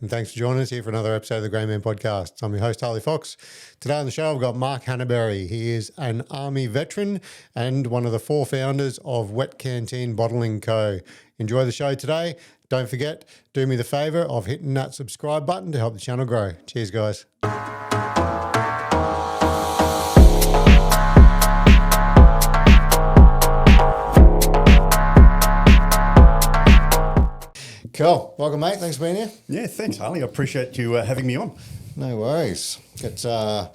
and thanks for joining us here for another episode of the Grey Man Podcast. I'm your host, Harley Fox. Today on the show, I've got Mark Henneberry. He is an Army veteran and one of the 4 founders of Wet Canteen Bottling Co. Enjoy the show today. Don't forget, do me the favour of hitting that subscribe button to help the channel grow. Cheers, guys. Cool. Welcome, mate. Thanks for being here. Yeah, thanks, Harley. I appreciate you having me on. No worries. Got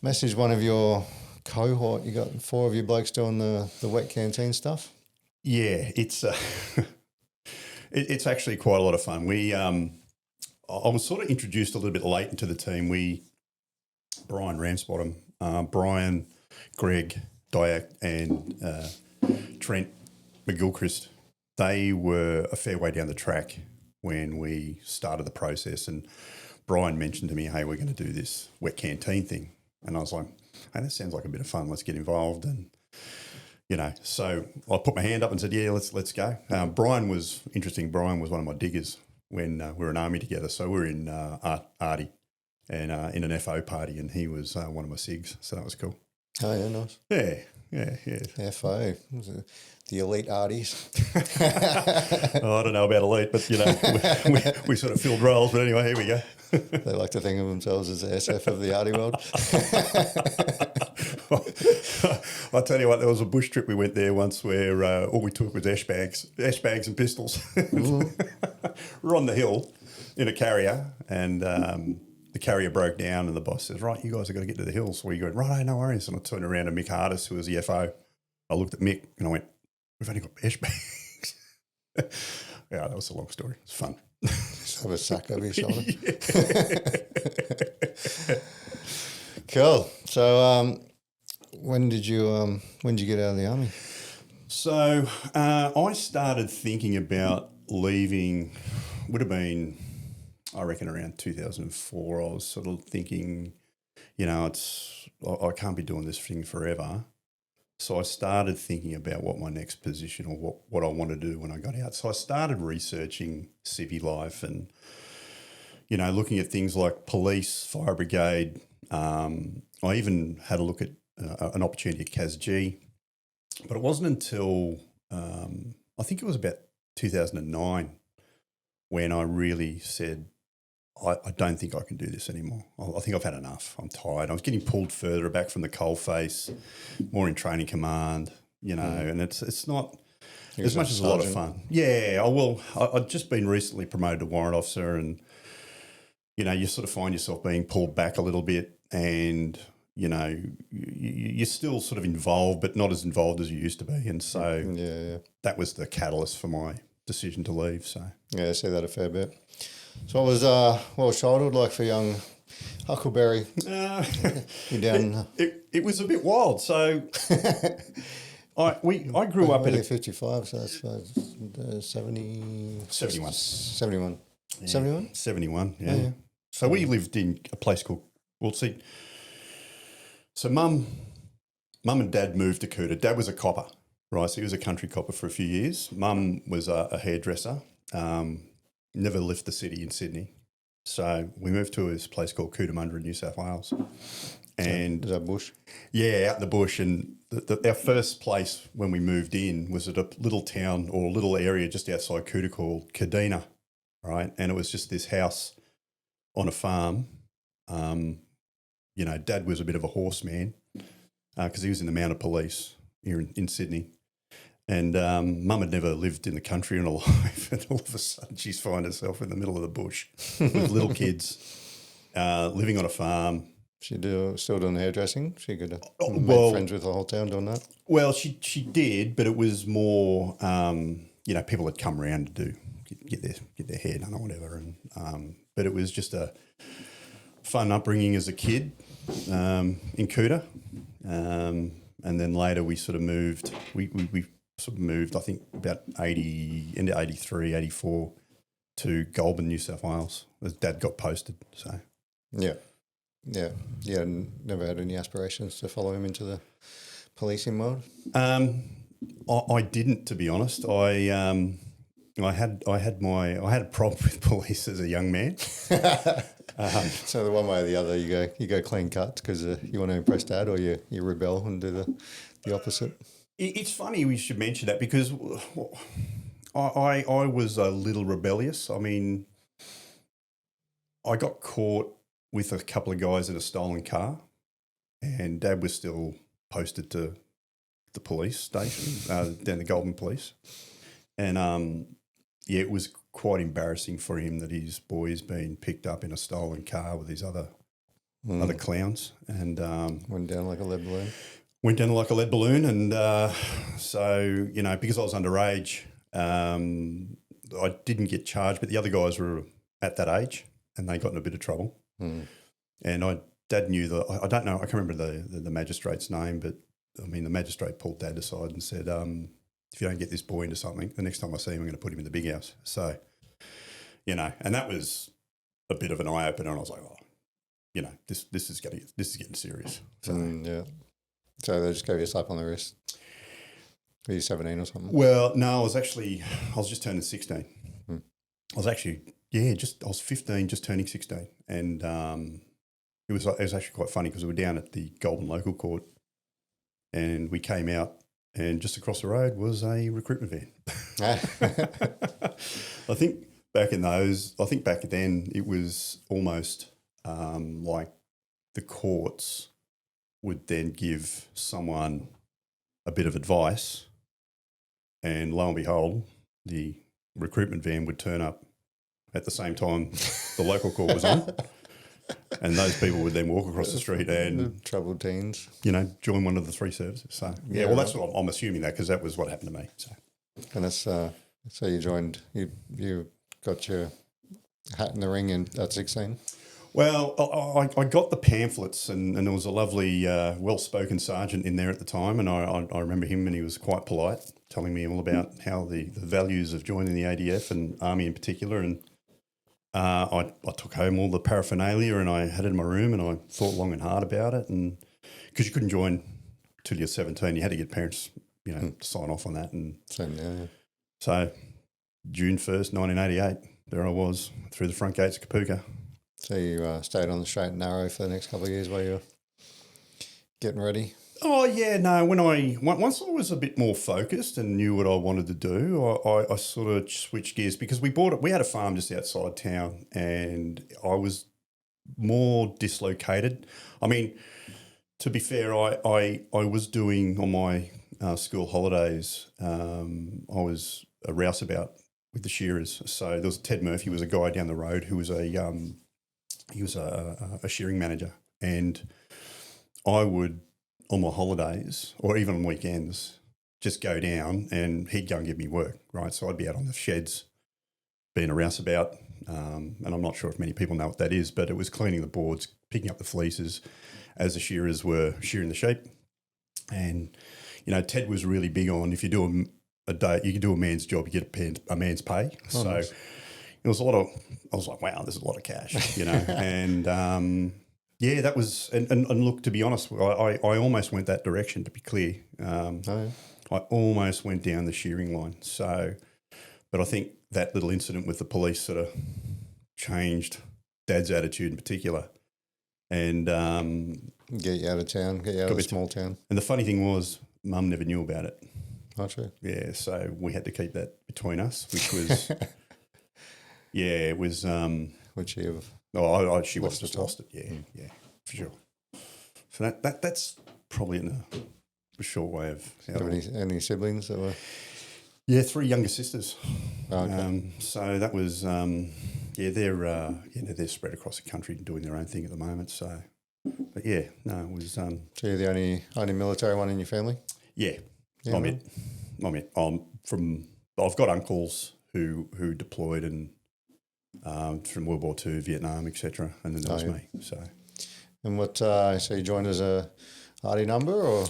message one of your cohort. You got 4 of you blokes doing the wet canteen stuff. Yeah, it's it's actually quite a lot of fun. I was sort of introduced a little bit late into the team. Brian Ramsbottom, Brian, Greg, Dyak, and Trent McGilchrist. They were a fair way down the track when we started the process, and Brian mentioned to me, hey, we're going to do this wet canteen thing. And I was like, hey, that sounds like a bit of fun. Let's get involved. And, so I put my hand up and said, yeah, let's go. Brian was interesting. Brian was one of my diggers when we were in Army together. So we were in Artie and in an FO party, and he was one of my SIGs. So that was cool. Oh, yeah, nice. Yeah. FO. The elite arties. I don't know about elite, but, we sort of filled roles. But anyway, here we go. They like to think of themselves as the SF of the arty world. I'll tell you what, there was a bush trip we went there once where all we took was ash bags and pistols. We're on the hill in a carrier, and the carrier broke down, and the boss says, right, you guys have got to get to the hills. So we go, right, no worries. And I turned around to Mick Hardis, who was the FO. I looked at Mick and I went, we've only got ash bags. Yeah, that was a long story. It's fun. Just have a sack over your shoulder. Cool. So when did you get out of the Army? So I started thinking about leaving, would have been, I reckon, around 2004. I was sort of thinking, I can't be doing this thing forever. So I started thinking about what my next position or what I want to do when I got out. So I started researching civvy life and, looking at things like police, fire brigade. I even had a look at an opportunity at CASG. But it wasn't until, I think it was about 2009 when I really said, I don't think I can do this anymore. I think I've had enough. I'm tired. I was getting pulled further back from the coalface, more in training command, and it's not as much as a lot of fun. Yeah, I'd just been recently promoted to warrant officer, and, you sort of find yourself being pulled back a little bit, and, you're still sort of involved, but not as involved as you used to be. And so that was the catalyst for my decision to leave. So yeah, I see that a fair bit. So what was childhood like for young Huckleberry? You down? It was a bit wild. So I grew up in 55, so that's 70, 71. 71. Yeah. 71? 71, yeah. So we lived in a place called, so mum and dad moved to Cooter. Dad was a copper, right? So he was a country copper for a few years. Mum was a hairdresser. Never left the city in Sydney. So we moved to this place called Cootamundra in New South Wales. And is that bush? Yeah, out in the bush. And our first place when we moved in was at a little town or a little area just outside Cooter called Kadina, right? And it was just this house on a farm. Dad was a bit of a horseman because he was in the mounted police here in Sydney. And Mum had never lived in the country in her life, and all of a sudden she's found herself in the middle of the bush with little kids, living on a farm. She still doing hairdressing? She could have made friends with the whole town doing that? Well, she did, but it was more, people had come around to get their hair done or whatever. And but it was just a fun upbringing as a kid in Cooter. And then later we sort of moved. We sort of moved, I think, about into 83, 84 to Goulburn, New South Wales, as Dad got posted. So, yeah. Never had any aspirations to follow him into the policing world. I didn't, to be honest. I I had a problem with police as a young man. So the one way or the other, you go clean cut because you want to impress dad, or you rebel and do the opposite. It's funny we should mention that because I was a little rebellious. I mean, I got caught with a couple of guys in a stolen car, and Dad was still posted to the police station, down the Goulburn Police, and it was quite embarrassing for him that his boy's been picked up in a stolen car with these other clowns, and Went down like a lead balloon. Went down like a lead balloon, and so because I was underage, I didn't get charged, but the other guys were at that age, and they got in a bit of trouble. And Dad knew I don't know, I can't remember the magistrate's name, but I mean the magistrate pulled Dad aside and said, if you don't get this boy into something, the next time I see him, I'm going to put him in the big house. So, and that was a bit of an eye opener, and I was like, this is getting serious. So, yeah. So they just gave you a slap on the wrist. Were you 17 or something? Well, no, I was just turning 16. I was actually, I was 15, just turning 16. And it was actually quite funny because we were down at the Goulburn Local Court, and we came out, and just across the road was a recruitment van. I think back then it was almost like the courts would then give someone a bit of advice, and lo and behold, the recruitment van would turn up at the same time the local court was on, and those people would then walk across the street and troubled teens, join one of the three services. So that's what I'm assuming that, because that was what happened to me. So, and that's so you joined. You got your hat in the ring at 16. Well, I got the pamphlets, and there was a lovely, well-spoken sergeant in there at the time, and I remember him, and he was quite polite, telling me all about how the values of joining the ADF and Army in particular, and I took home all the paraphernalia, and I had it in my room, and I thought long and hard about it, and because you couldn't join till you're 17, you had to get parents, to sign off on that, and so June 1st, 1988, there I was through the front gates of Kapooka. So you stayed on the straight and narrow for the next couple of years while you were getting ready? Oh, yeah, no. Once I was a bit more focused and knew what I wanted to do, I sort of switched gears, because we had a farm just outside town, and I was more dislocated. I mean, to be fair, I was doing on my school holidays, I was a rouseabout with the shearers. So there was Ted Murphy, was a guy down the road who was a shearing manager, and I would, on my holidays or even on weekends, just go down and he'd go and give me work, right? So I'd be out on the sheds being a rouseabout, and I'm not sure if many people know what that is, but it was cleaning the boards, picking up the fleeces as the shearers were shearing the sheep. And, Ted was really big on, if you do a day, you can do a man's job, you get a man's pay. Oh, so nice. it was I was like, wow, there's a lot of cash, and that was, and look, to be honest, I almost went that direction, to be clear. I almost went down the shearing line. So, but I think that little incident with the police sort of changed Dad's attitude in particular, and get you out of town, get you out of a small town. And the funny thing was, Mum never knew about it. Oh, true. Yeah, so we had to keep that between us, which was, it was. Would she have? Oh, she would have just lost it. Yeah, for sure. So that's probably in a short way of. Do you have any siblings that were? Yeah, 3 younger sisters. Oh, okay. So that was they're spread across the country doing their own thing at the moment. So, but it was. So you're the only military one in your family? Yeah, I'm it. I've got uncles who deployed and from World War II, Vietnam, etc. And then there was me. So, and what? So you joined as a hardy number, or?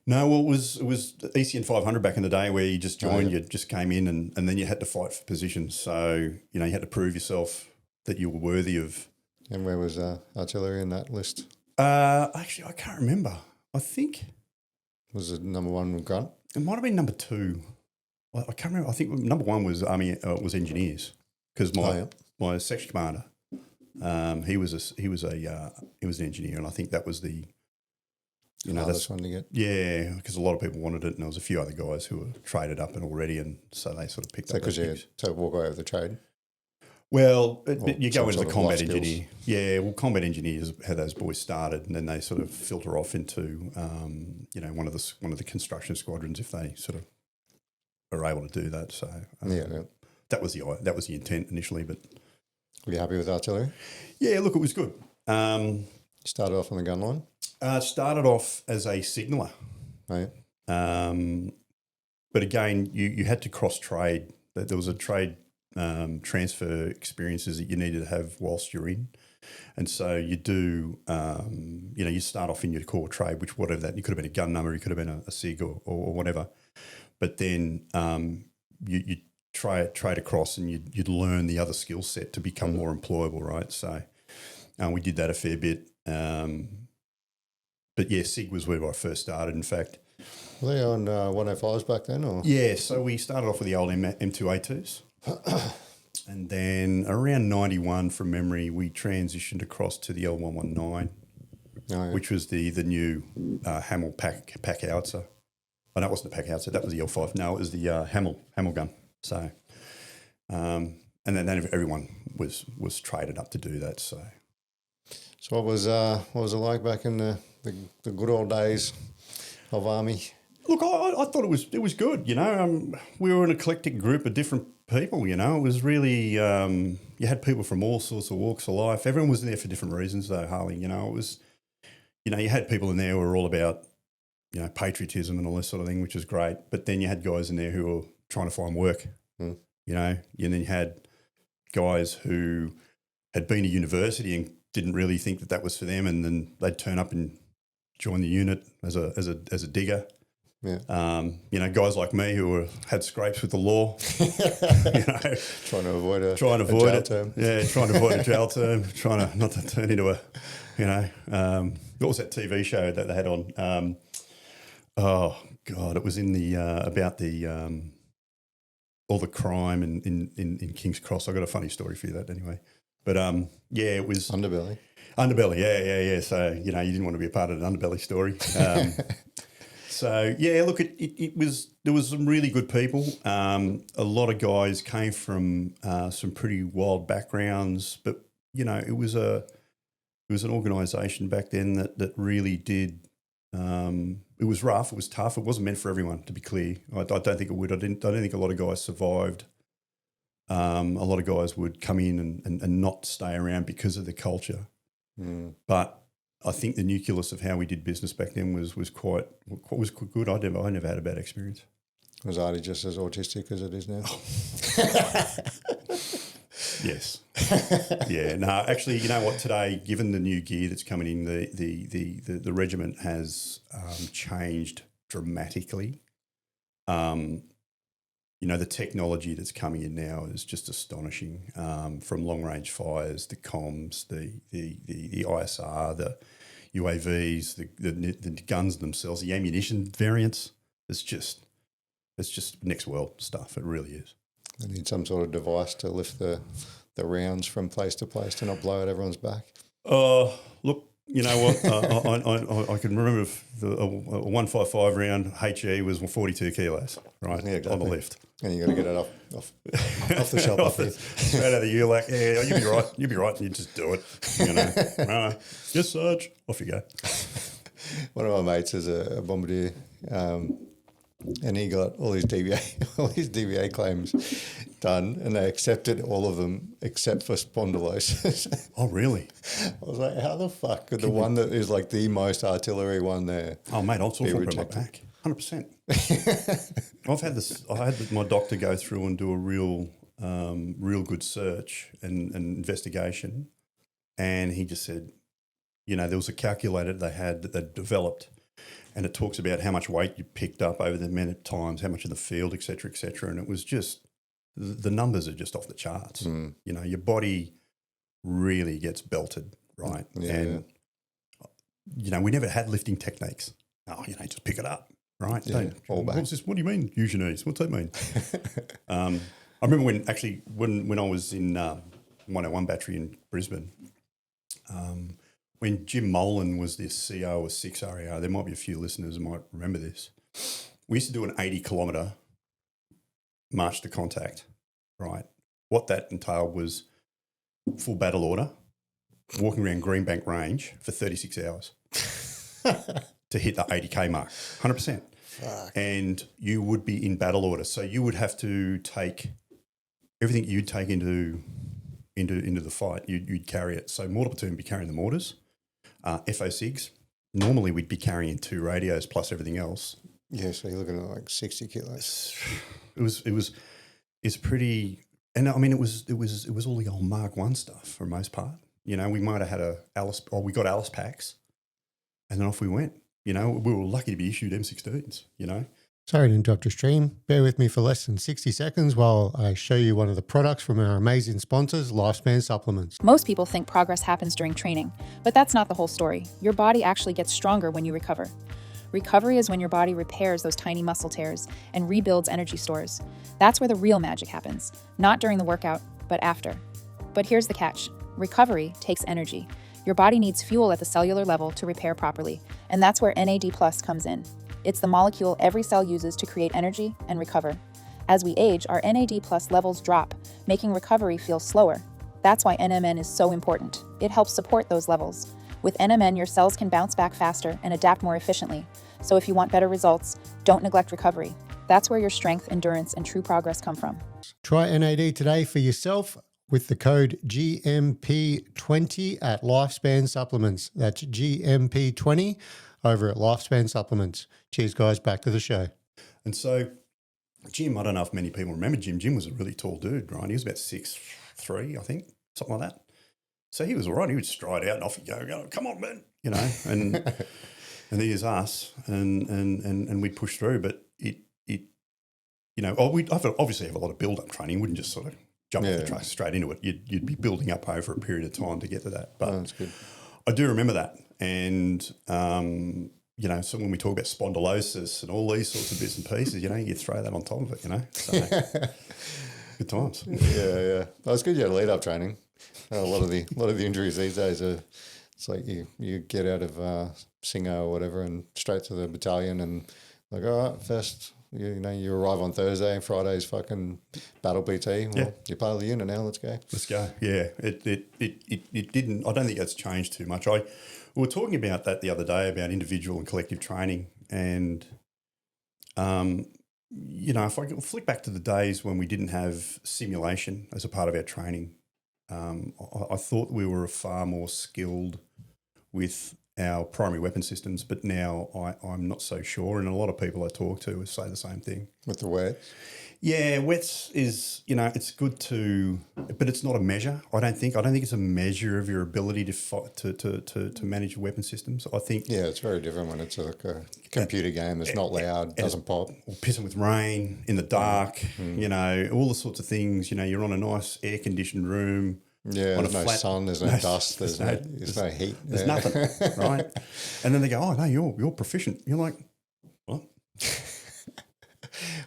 No, well, it was ECN 500 back in the day, where you just joined, you just came in, and then you had to fight for positions. So you had to prove yourself that you were worthy of. And where was artillery in that list? Actually, I can't remember. I think was it number 1 with Grunt? It might have been number 2. I can't remember. I think number one was Army was engineers because my section commander, he was an engineer, and I think that was the hardest one to get. Yeah, because a lot of people wanted it, and there was a few other guys who were traded up and already, and so they sort of picked up. So walk away with the trade. Well, you go into the combat engineer. Yeah, well, combat engineers how those boys started, and then they sort of filter off into one of the construction squadrons if they sort of are able to do that. So that was the intent initially. But were you happy with artillery? Yeah, look, it was good. Started off on the gun line. Started off as a signaller. Right. But again, you had to cross trade. There was a trade transfer experiences that you needed to have whilst you're in. And so you do, you start off in your core trade, which whatever that, you could have been a gun number, you could have been a SIG or whatever. But then you trade across and you'd learn the other skill set to become more employable, right? So we did that a fair bit. But yeah, SIG was where I first started, in fact. Were they on 105s back then? Or? Yeah, so we started off with the old M2A2s. And then around 91, from memory, we transitioned across to the L119, which was the new Hamel pack howitzer. Oh, no, it wasn't the pack howitzer, that was the L5. No, it was the Hamel gun. So, and then everyone was traded up to do that. So what was it like back in the good old days of Army? Look, I thought it was good. We were an eclectic group of different people. It was really you had people from all sorts of walks of life. Everyone was there for different reasons, though. Harley, it was, you had people in there who were all about, patriotism and all this sort of thing, which was great. But then you had guys in there who were trying to find work. And then you had guys who had been to university and didn't really think that was for them, and then they'd turn up and join the unit as a digger. Yeah. Guys like me who had scrapes with the law, trying to avoid a jail term. Yeah, trying to avoid a jail term, trying to not to turn into a, what was that TV show that they had on? Oh God, it was in the about the all the crime in King's Cross. I got a funny story for you that anyway, but it was Underbelly. Yeah. So you didn't want to be a part of an underbelly story. So yeah, look, there was some really good people. A lot of guys came from some pretty wild backgrounds, but it was an organisation back then that really did. It was rough. It was tough. It wasn't meant for everyone, to be clear. I don't think it would. I don't think a lot of guys survived. A lot of guys would come in and not stay around because of the culture. But I think the nucleus of how we did business back then was quite good. I never had a bad experience. Was Artie just as autistic as it is now? Yes. Yeah. No, actually, you know what? Today, given the new gear that's coming in, the regiment has changed dramatically. The technology that's coming in now is just astonishing. From long range fires, the comms, the ISR, the UAVs, the guns themselves, the ammunition variants. It's just next world stuff. It really is. They need some sort of device to lift the rounds from place to place to not blow at everyone's back. Look, you know what? I can remember a 155 round HE was 42 kilos, right, yeah, exactly. On the lift. And you got to get it off the shelf. Straight out of the ULAC. Yeah, you'll be right. You'll be right. You just do it. Right. Yes, Sarge. Off you go. One of my mates is a bombardier, and he got all his DVA claims done, and they accepted all of them except for spondylosis. Oh, really? I was like, how the fuck could the one that is like the most artillery one there? Oh, mate, I'll talk about my back. 100%. I had my doctor go through and do a real good search and investigation, and he just said, there was a calculator they had that they'd developed, and it talks about how much weight you picked up over the minute times, how much in the field, et cetera, and it was just, the numbers are just off the charts. Your body really gets belted, right? Yeah. And, we never had lifting techniques. Oh, just pick it up. right? Yeah, all back. What do you mean, use your knees? What's that mean? I remember when I was in 101 Battery in Brisbane, when Jim Molan was the CEO of 6RER, there might be a few listeners who might remember this. We used to do an 80-kilometre march to contact, right? What that entailed was full battle order, walking around Greenbank Range for 36 hours to hit the 80K mark, 100%. Fuck. And you would be in battle order. So you would have to take everything you'd take into the fight, you'd carry it. So mortar platoon would be carrying the mortars. FO6, normally we'd be carrying 2 radios plus everything else. Yeah, so you're looking at like 60 kilos. It's pretty, and I mean it was all the old Mark 1 stuff for the most part. You know, we might have had we got Alice packs, and then off we went. You know, we were lucky to be issued M16s. You know. Sorry to interrupt your stream. Bear with me for less than 60 seconds while I show you one of the products from our amazing sponsors, Lifespan Supplements. Most people think progress happens during training, but that's not the whole story. Your body actually gets stronger when you recover. Recovery is when your body repairs those tiny muscle tears and rebuilds energy stores. That's where the real magic happens, not during the workout, but after. But here's the catch. Recovery takes energy. Your body needs fuel at the cellular level to repair properly, and that's where NAD+ comes in. It's the molecule every cell uses to create energy and recover. As we age, our NAD+ levels drop, making recovery feel slower. That's why NMN is so important. It helps support those levels. With NMN, your cells can bounce back faster and adapt more efficiently. So if you want better results, don't neglect recovery. That's where your strength, endurance, and true progress come from. Try NAD today for yourself with the code GMP20 at Lifespan Supplements. That's GMP20 over at Lifespan Supplements. Cheers, guys. Back to the show. And so Jim, I don't know if many people remember Jim. Jim was a really tall dude, right? He was about 6'3", I think, something like that. So he was all right. He would stride out and off he'd go, come on, man, you know, and here's us, and we'd push through. But it you know, we'd obviously have a lot of build-up training. Wouldn't just sort of jump off the track straight into it. You'd be building up over a period of time to get to that. But that's good. I do remember that. And, you know, so when we talk about spondylosis and all these sorts of bits and pieces, you know, you throw that on top of it, you know. So good times. Yeah. That's good you had lead-up training. A lot of the injuries these days are, it's like you get out of Singo or whatever and straight to the battalion and like, all right, first, you arrive on Thursday and Friday's fucking battle PT. Well, you're part of the unit now, let's go. Let's go. Yeah. It didn't, I don't think that's changed too much. We were talking about that the other day about individual and collective training and, you know, if I flick back to the days when we didn't have simulation as a part of our training, I thought we were far more skilled with our primary weapon systems, but now I'm not so sure. And a lot of people I talk to say the same thing. With the wet? Yeah, wets is, you know, it's good to, but it's not a measure. I don't think it's a measure of your ability to fight, to manage your weapon systems. I think. Yeah, it's very different when it's like a computer game. It's not loud, doesn't pop. Or pissing with rain in the dark, you know, all the sorts of things. You know, you're on a nice air conditioned room. Yeah, there's no sun, there's no dust, there's no heat. There's nothing, right? And then they go, oh, no, you're proficient. You're like, what?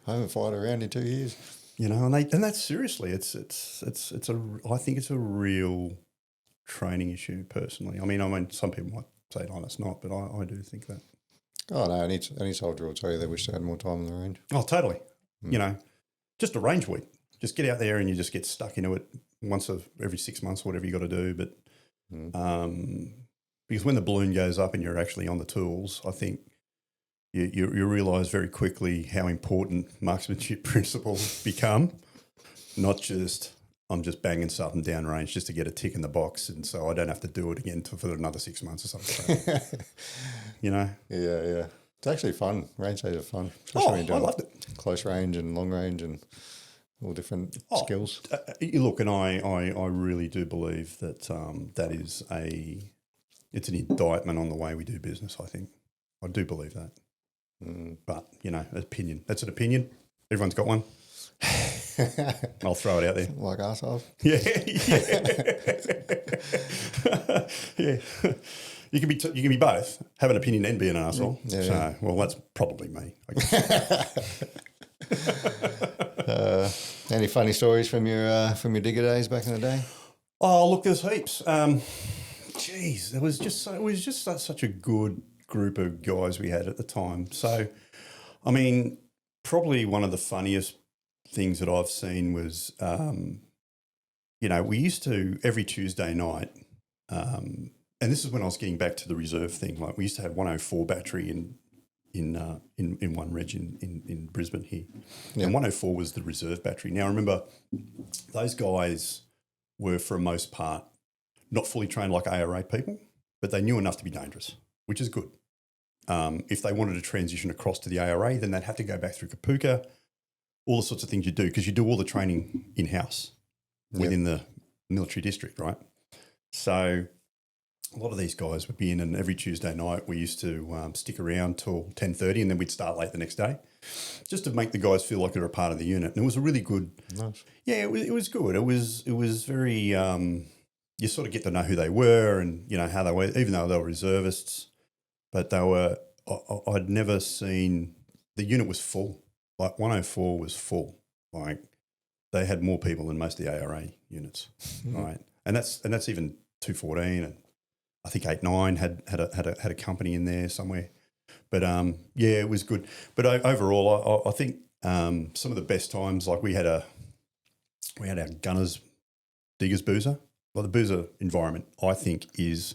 I haven't fought around in 2 years. You know, and that's seriously, I think it's a real training issue personally. I mean, some people might say, no, it's not, but I do think that. Oh, no, any soldier will tell you they wish they had more time on the range. Oh, totally. You know, just a range week. Just get out there and you just get stuck into it once every 6 months, whatever you got to do. But because when the balloon goes up and you're actually on the tools, I think you realise very quickly how important marksmanship principles become. Not just I'm just banging something downrange just to get a tick in the box, and so I don't have to do it again for another 6 months or something. You know? Yeah. It's actually fun. Range days are fun. Especially I loved it. Close range and long range and all different skills. Look, and I really do believe that that is it's an indictment on the way we do business, I think. I do believe that. But, you know, opinion. That's an opinion. Everyone's got one. I'll throw it out there. Like arseholes? Yeah. You can be both. Have an opinion and be an arsehole. Yeah, So, yeah. well, that's probably me, I guess. Any funny stories from your digger days back in the day? Oh, look, there's heaps. Geez, it was just such a good group of guys we had at the time. So, I mean, probably one of the funniest things that I've seen was, we used to every Tuesday night, and this is when I was getting back to the reserve thing. Like we used to have 104 battery in one reg in Brisbane here, and 104 was the reserve battery. Now, remember, those guys were for the most part not fully trained like ARA people, but they knew enough to be dangerous, which is good. If they wanted to transition across to the ARA, then they'd have to go back through Kapuka, all the sorts of things you do, because you do all the training in-house within the military district, right? So a lot of these guys would be in, and every Tuesday night we used to stick around till 10:30, and then we'd start late the next day, just to make the guys feel like they're a part of the unit. And it was a really good, yeah, it was good. It was very, you sort of get to know who they were and how they were, even though they were reservists. But they were, I'd never seen, the unit was full. Like 104 was full. Like they had more people than most of the ARA units, right? And that's even 214, and I think 89 had a company in there somewhere. But yeah, it was good. But overall, I think some of the best times, like we had our gunners, diggers boozer. Well, the boozer environment, I think, is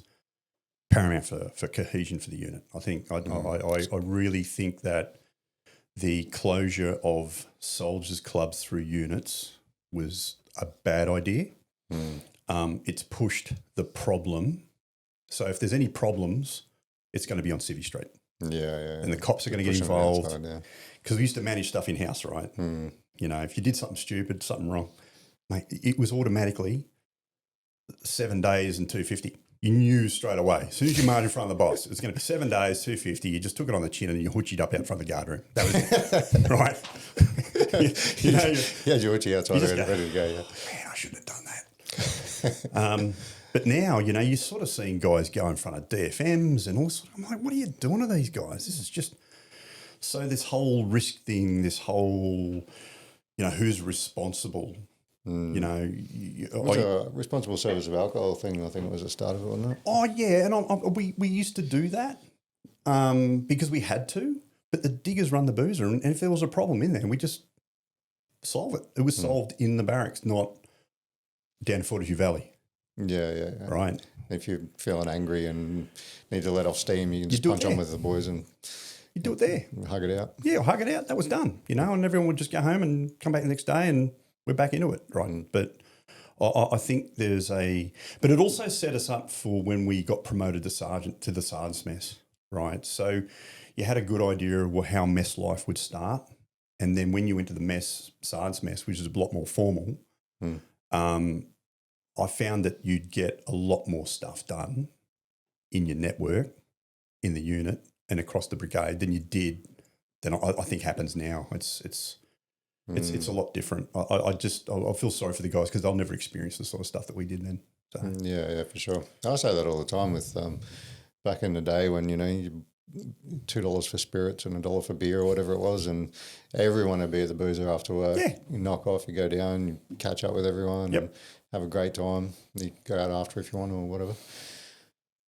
paramount for cohesion for the unit. I think I really think that the closure of soldiers' clubs through units was a bad idea. It's pushed the problem. So if there's any problems, it's going to be on Civvy Street. Yeah. And the cops are going to get involved because we used to manage stuff in-house, right? If you did something stupid, something wrong, mate, it was automatically 7 days and 250. You knew straight away. As soon as you marched in front of the boss, it's going to be 7 days, 250. You just took it on the chin and you hoochied up out front of the guard room. That was it, right? You had your hoochie outside ready to go, yeah. Man, I shouldn't have done that. But now, you're sort of seeing guys go in front of DFMs and all sorts. I'm like, what are you doing to these guys? This is just... So this whole risk thing, this whole, who's responsible... a responsible service of alcohol thing, I think it was the start of it, wasn't it? Oh, yeah, and we used to do that because we had to, but the diggers run the boozer, and if there was a problem in there, we just solve it. It was solved in the barracks, not down Fortescue Valley. Yeah. Right. If you're feeling angry and need to let off steam, you can just punch on with the boys and... You do it there. Hug it out. Yeah, hug it out. That was done, and everyone would just go home and come back the next day and... We're back into it, right? But I think but it also set us up for when we got promoted to the sergeant's mess, right? So you had a good idea of how mess life would start. And then when you went to the sergeant's mess, which is a lot more formal, I found that you'd get a lot more stuff done in your network, in the unit and across the brigade than I think happens now. It's a lot different. I feel sorry for the guys because they'll never experience the sort of stuff that we did then. So. Yeah, for sure. I say that all the time with back in the day when, $2 for spirits and $1 for beer or whatever it was, and everyone would be at the boozer after work. Yeah. You knock off, you go down, you catch up with everyone and have a great time. You go out after if you want or whatever.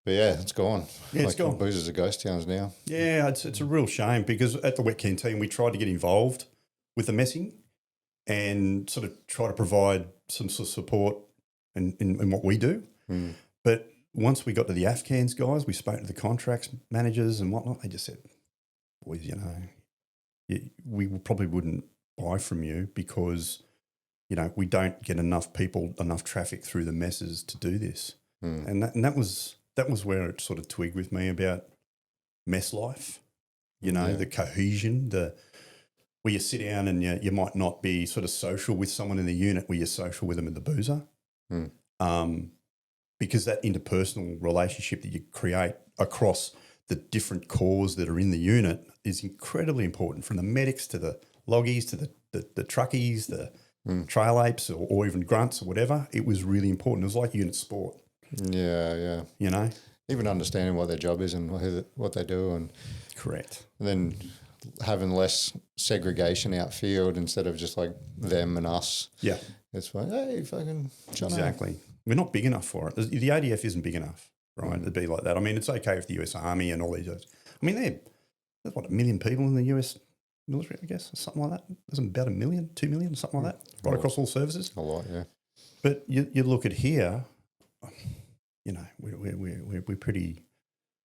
But yeah, it's gone. Yeah, it's gone. Boozers are ghost towns now. Yeah, it's a real shame because at the Wet Canteen we tried to get involved with the messing and sort of try to provide some sort of support in what we do. But once we got to the Afghans guys, we spoke to the contracts managers and whatnot. They just said, boys, we probably wouldn't buy from you because, we don't get enough traffic through the messes to do this. And that was where it sort of twigged with me about mess life, the cohesion, where you sit down and you might not be sort of social with someone in the unit where you're social with them in the boozer. Because that interpersonal relationship that you create across the different corps that are in the unit is incredibly important, from the medics to the loggies to the truckies, the trail apes or even grunts or whatever. It was really important. It was like unit sport. Yeah. even understanding what their job is and what they do, and Correct. then having less segregation outfield instead of just like them and us. Yeah. It's like, hey, fucking shut up. Exactly. We're not big enough for it. The ADF isn't big enough, right? It'd be like that. I mean, it's okay if the US Army and all these others. I mean, there's what, 1 million people in the US military, I guess, or something like that. There's about 1 million, 2 million, something like that, right across all services. A lot, yeah. But you look at here, you know, we're pretty.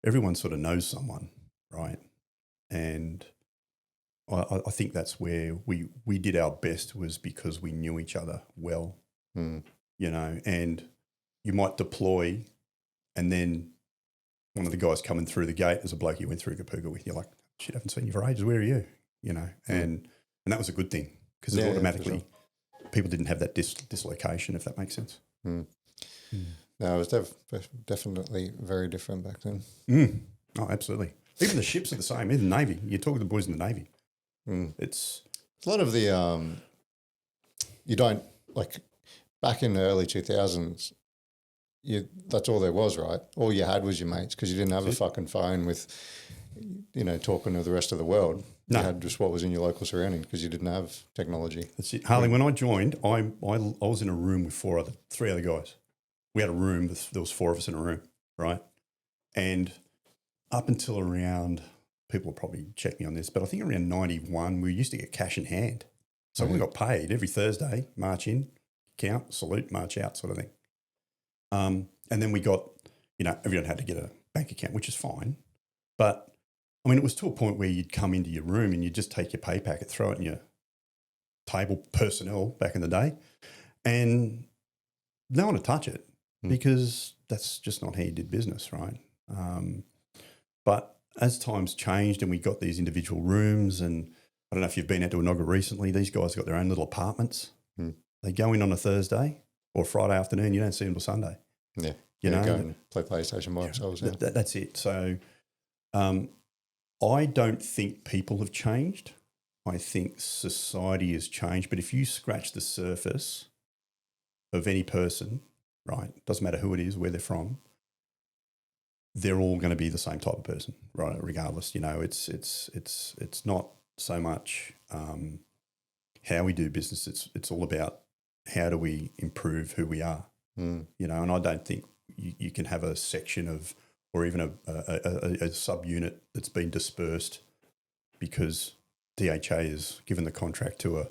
Everyone sort of knows someone, right? And I think that's where we did our best, was because we knew each other well, you know. And you might deploy, and then one of the guys coming through the gate is a bloke you went through Kapooka with. You're like, shit, I haven't seen you for ages. Where are you? You know, and that was a good thing, because automatically people didn't have that dislocation, if that makes sense. No, it was definitely very different back then. Oh, absolutely. Even the ships are the same. Even the Navy. You talk to the boys in the Navy. It's a lot of the you don't, like, back in the early 2000s, that's all there was, right? All you had was your mates, because you didn't have a fucking phone with, you know, talking to the rest of the world. No. You had just what was in your local surrounding, because you didn't have technology. That's it. Harley, when I joined, I was in a room with three other guys. We had a room, there was 4 of us in a room, right? And up until around, people will probably check me on this, but I think around 91, we used to get cash in hand. So we got paid every Thursday, march in, count, salute, march out, sort of thing. And then we got, you know, everyone had to get a bank account, which is fine. But, I mean, it was to a point where you'd come into your room and you'd just take your pay packet, throw it in your table, personnel back in the day, and no one would touch it, because that's just not how you did business, right? But as times changed and we got these individual rooms, and I don't know if you've been out to Enoggera recently, these guys got their own little apartments. They go in on a Thursday or Friday afternoon, you don't see them till Sunday. Yeah. You know, go and play PlayStation by themselves. Yeah. That's it. So I don't think people have changed. I think society has changed. But if you scratch the surface of any person, right, doesn't matter who it is, where they're from, they're all going to be the same type of person, right? Regardless, you know, it's not so much how we do business. It's all about how do we improve who we are, you know. And I don't think you can have a section of, or even a subunit that's been dispersed because DHA is given the contract to a,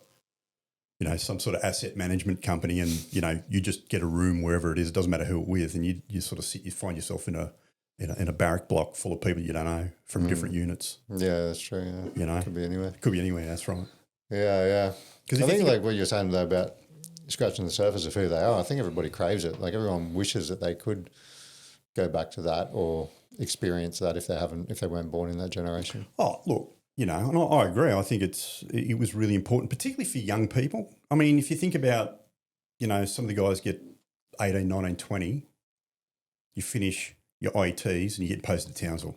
you know, some sort of asset management company, and, you know, you just get a room wherever it is. It doesn't matter who it's with, and you sort of you find yourself in a barrack block full of people you don't know from different units. Yeah, that's true. Yeah. You know, could be anywhere. Could be anywhere. That's right. Yeah. Because I think, like what you're saying though about scratching the surface of who they are, I think everybody craves it. Like, everyone wishes that they could go back to that or experience that if they weren't born in that generation. Oh, look, you know, and I agree. I think it was really important, particularly for young people. I mean, if you think about, you know, some of the guys get 18, 19, 20, you finish your IETs and you get posted to Townsville,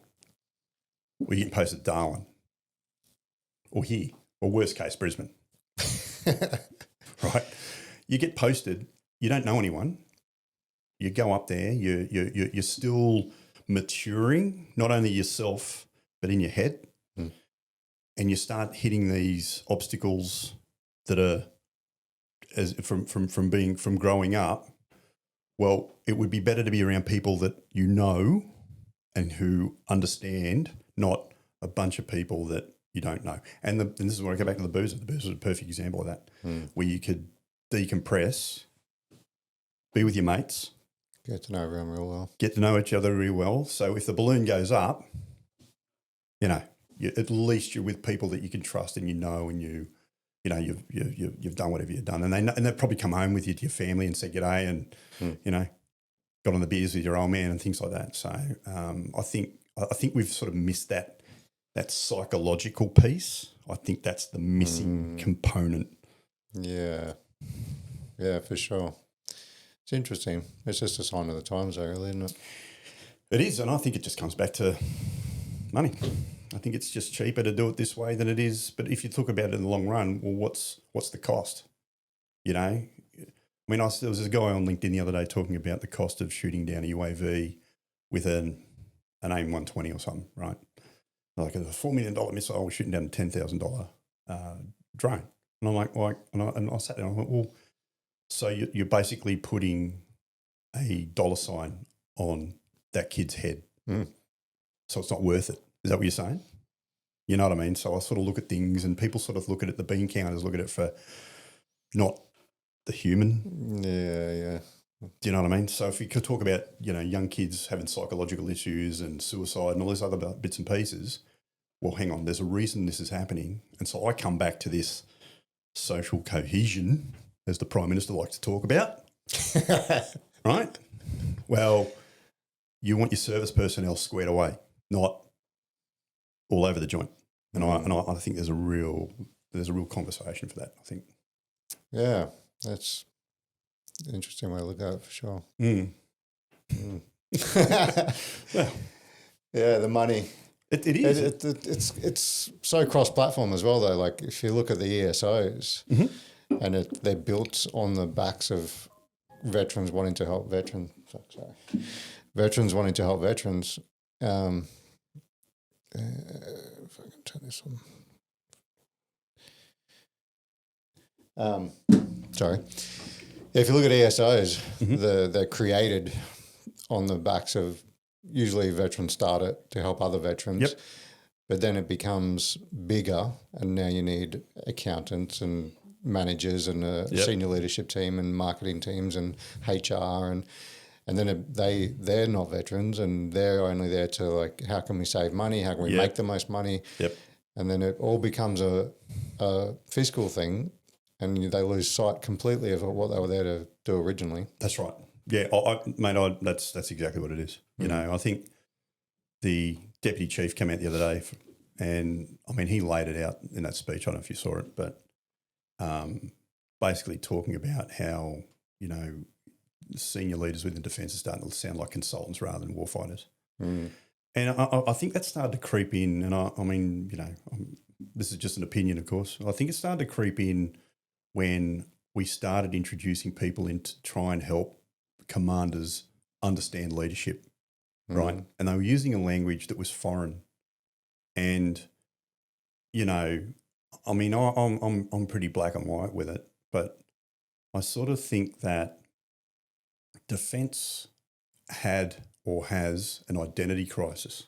or you get posted to Darwin, or here, or worst case, Brisbane. Right? You get posted, you don't know anyone. You go up there, you're still maturing, not only yourself, but in your head. And you start hitting these obstacles that are from growing up. Well, it would be better to be around people that you know and who understand, not a bunch of people that you don't know. And this is where I go back to the boozer. The boozer is a perfect example of that, where you could decompress, be with your mates. Get to know everyone real well. Get to know each other real well. So if the balloon goes up, you know, at least you're with people that you can trust, and you know, and you've done whatever you've done, and they'll probably come home with you to your family and say g'day, and you know, got on the beers with your old man and things like that. So I think we've sort of missed that psychological piece. I think that's the missing component. Yeah, for sure. It's interesting. It's just a sign of the times, though, really, isn't it? It is, and I think it just comes back to money. I think it's just cheaper to do it this way than it is. But if you talk about it in the long run, well, what's the cost? You know, I mean, there was this guy on LinkedIn the other day talking about the cost of shooting down a UAV with an AIM-120 or something, right? Like a $4 million missile, we're shooting down a $10,000 drone. And I'm like, and I sat there and I went, well, so you're basically putting a dollar sign on that kid's head. Mm. So it's not worth it. Is that what you're saying? You know what I mean? So I sort of look at things and people sort of look at it, the bean counters look at it for not the human. Yeah. Do you know what I mean? So if you could talk about, young kids having psychological issues and suicide and all these other bits and pieces, well, hang on, there's a reason this is happening. And so I come back to this social cohesion, as the Prime Minister likes to talk about, right? Well, you want your service personnel squared away, not all over the joint. And I think there's a real conversation for that, I think. Yeah, that's an interesting way to look at it for sure. Well, yeah, the money. It is. It's so cross-platform as well, though. Like if you look at the ESOs, and they're built on the backs of veterans wanting to help veterans. Veterans wanting to help veterans. If I can turn this on. Sorry. If you look at ESOs, they're created on the backs of usually veterans start it to help other veterans. Yep. But then it becomes bigger, and now you need accountants and managers and a senior leadership team and marketing teams and HR and then they're not veterans and they're only there to like, how can we save money? How can we make the most money? Yep. And then it all becomes a fiscal thing, and they lose sight completely of what they were there to do originally. That's right. Yeah, that's exactly what it is. I think the deputy chief came out the other day, and I mean he laid it out in that speech. I don't know if you saw it, but basically talking about how senior leaders within defence are starting to sound like consultants rather than warfighters. And I think that started to creep in. And I mean, this is just an opinion, of course. I think it started to creep in when we started introducing people in to try and help commanders understand leadership, right? And they were using a language that was foreign. And, I mean, I'm pretty black and white with it, but I sort of think that defence had or has an identity crisis.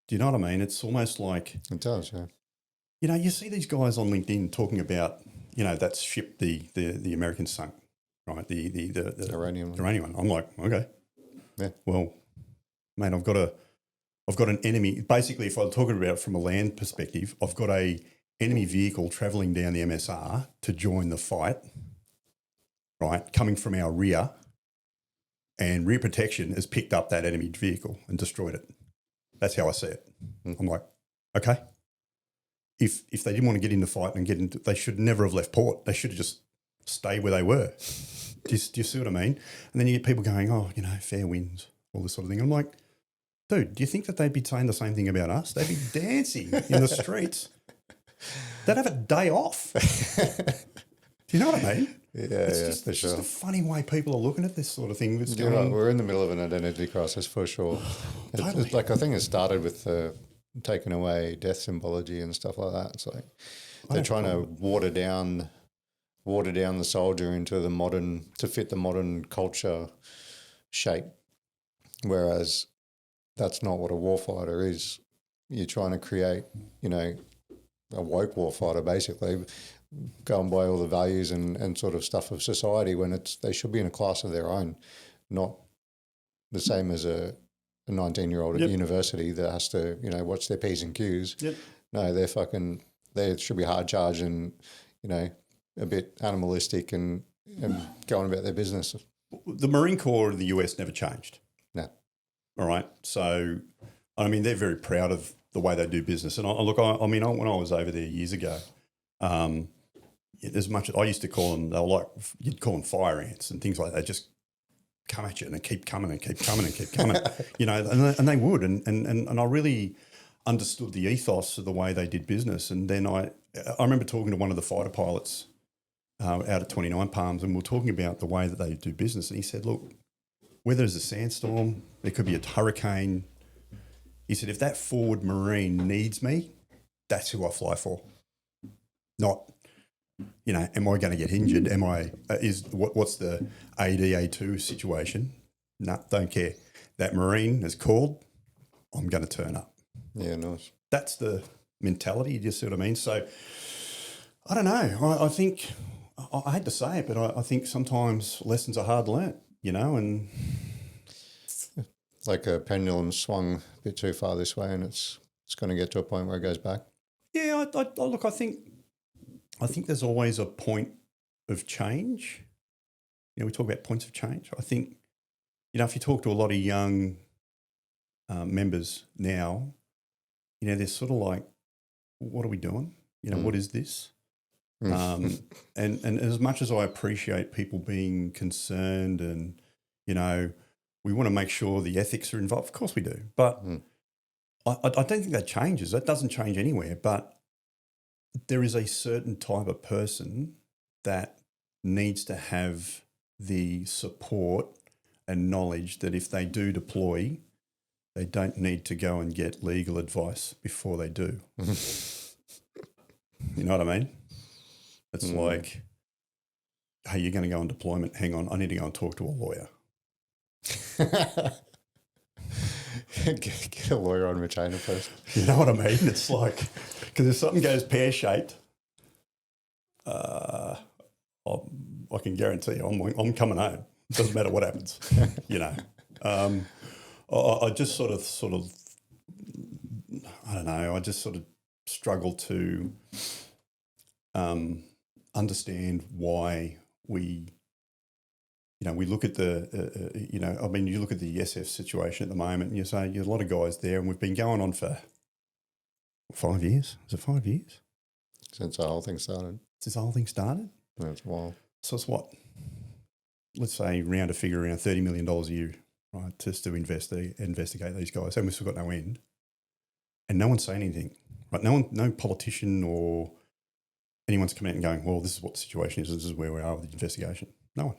Do you know what I mean? It's almost like... It does, yeah. You see these guys on LinkedIn talking about, that ship the Americans sunk, right? The Iranian one. I'm like, okay. Yeah. Well, mate, I've got an enemy. Basically, if I'm talking about it from a land perspective, I've got a enemy vehicle travelling down the MSR to join the fight, right, coming from our rear, and rear protection has picked up that enemy vehicle and destroyed it. That's how I see it. I'm like, okay. If they didn't want to get in the fight they should never have left port. They should have just stayed where they were. Do you see what I mean? And then you get people going, oh, fair winds, all this sort of thing. I'm like, dude, do you think that they'd be saying the same thing about us? They'd be dancing in the streets. They'd have a day off. Do you know what I mean? It's just a funny way people are looking at this sort of thing. We're in the middle of an identity crisis for sure. Totally. It's like, I think it started with taking away death symbology and stuff like that. It's like they're trying to water down the soldier into to fit the modern culture shape, whereas that's not what a warfighter is. You're trying to create, a woke warfighter, basically, go and by all the values and sort of stuff of society when they should be in a class of their own, not the same as a 19-year-old at university that has to, watch their P's and Q's. Yep. No, they should be hard charged and, a bit animalistic and going about their business. The Marine Corps of the US never changed. No. All right. So, I mean, they're very proud of the way they do business. And when I was over there years ago, as much as I used to call them, you'd call them fire ants and things like that. Just come at you and keep coming and keep coming and keep coming, and they would. And I really understood the ethos of the way they did business. And then I remember talking to one of the fighter pilots out at 29 Palms, and we were talking about the way that they do business. And he said, look, whether it's a sandstorm, there could be a hurricane. He said, if that forward Marine needs me, that's who I fly for. Not, am I going to get injured? What's the AD, A2 situation? No, don't care. That Marine is called, I'm going to turn up. Yeah, nice. That's the mentality, you see what I mean? So, I don't know. I think, I hate to say it, but I think sometimes lessons are hard learnt, and... Like a pendulum swung a bit too far this way and it's going to get to a point where it goes back. Yeah, look, I think there's always a point of change. We talk about points of change. I think, if you talk to a lot of young members now, they're sort of like, what are we doing? What is this? And as much as I appreciate people being concerned and, we want to make sure the ethics are involved, of course we do. But I don't think that changes. That doesn't change anywhere. But there is a certain type of person that needs to have the support and knowledge that if they do deploy, they don't need to go and get legal advice before they do. You know what I mean? It's like, hey, you're going to go on deployment. Hang on, I need to go and talk to a lawyer. Get a lawyer on retainer first. You know what I mean? It's like, because if something goes pear-shaped, I can guarantee you I'm coming home. Doesn't matter what happens, I just sort of, I don't know, I just sort of struggle to understand why we look at you look at the SF situation at the moment and you say there's a lot of guys there and we've been going on for 5 years. Is it 5 years? Since the whole thing started. Since the whole thing started? That's wild. So it's what? Let's say round a figure around $30 million a year, right, just to investigate these guys. And we've still got no end. And no one's saying anything, right? No politician or anyone's coming out and going, well, this is what the situation is. This is where we are with the investigation. No one.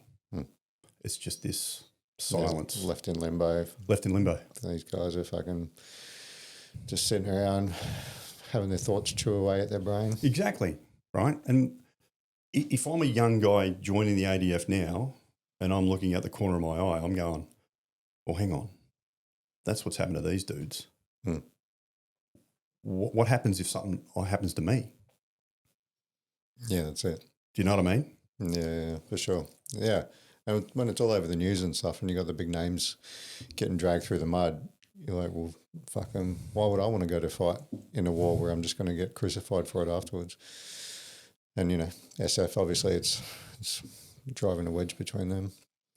It's just this silence. Yeah, left in limbo. Left in limbo. These guys are fucking just sitting around having their thoughts chew away at their brain. Exactly, right? And if I'm a young guy joining the ADF now and I'm looking at the corner of my eye, I'm going, well, hang on. That's what's happened to these dudes. What happens if something happens to me? Yeah, that's it. Do you know what I mean? Yeah, for sure. Yeah. And when it's all over the news and stuff and you got the big names getting dragged through the mud, you're like, well, fucking, why would I want to go to fight in a war where I'm just going to get crucified for it afterwards? And, SF, obviously, it's driving a wedge between them.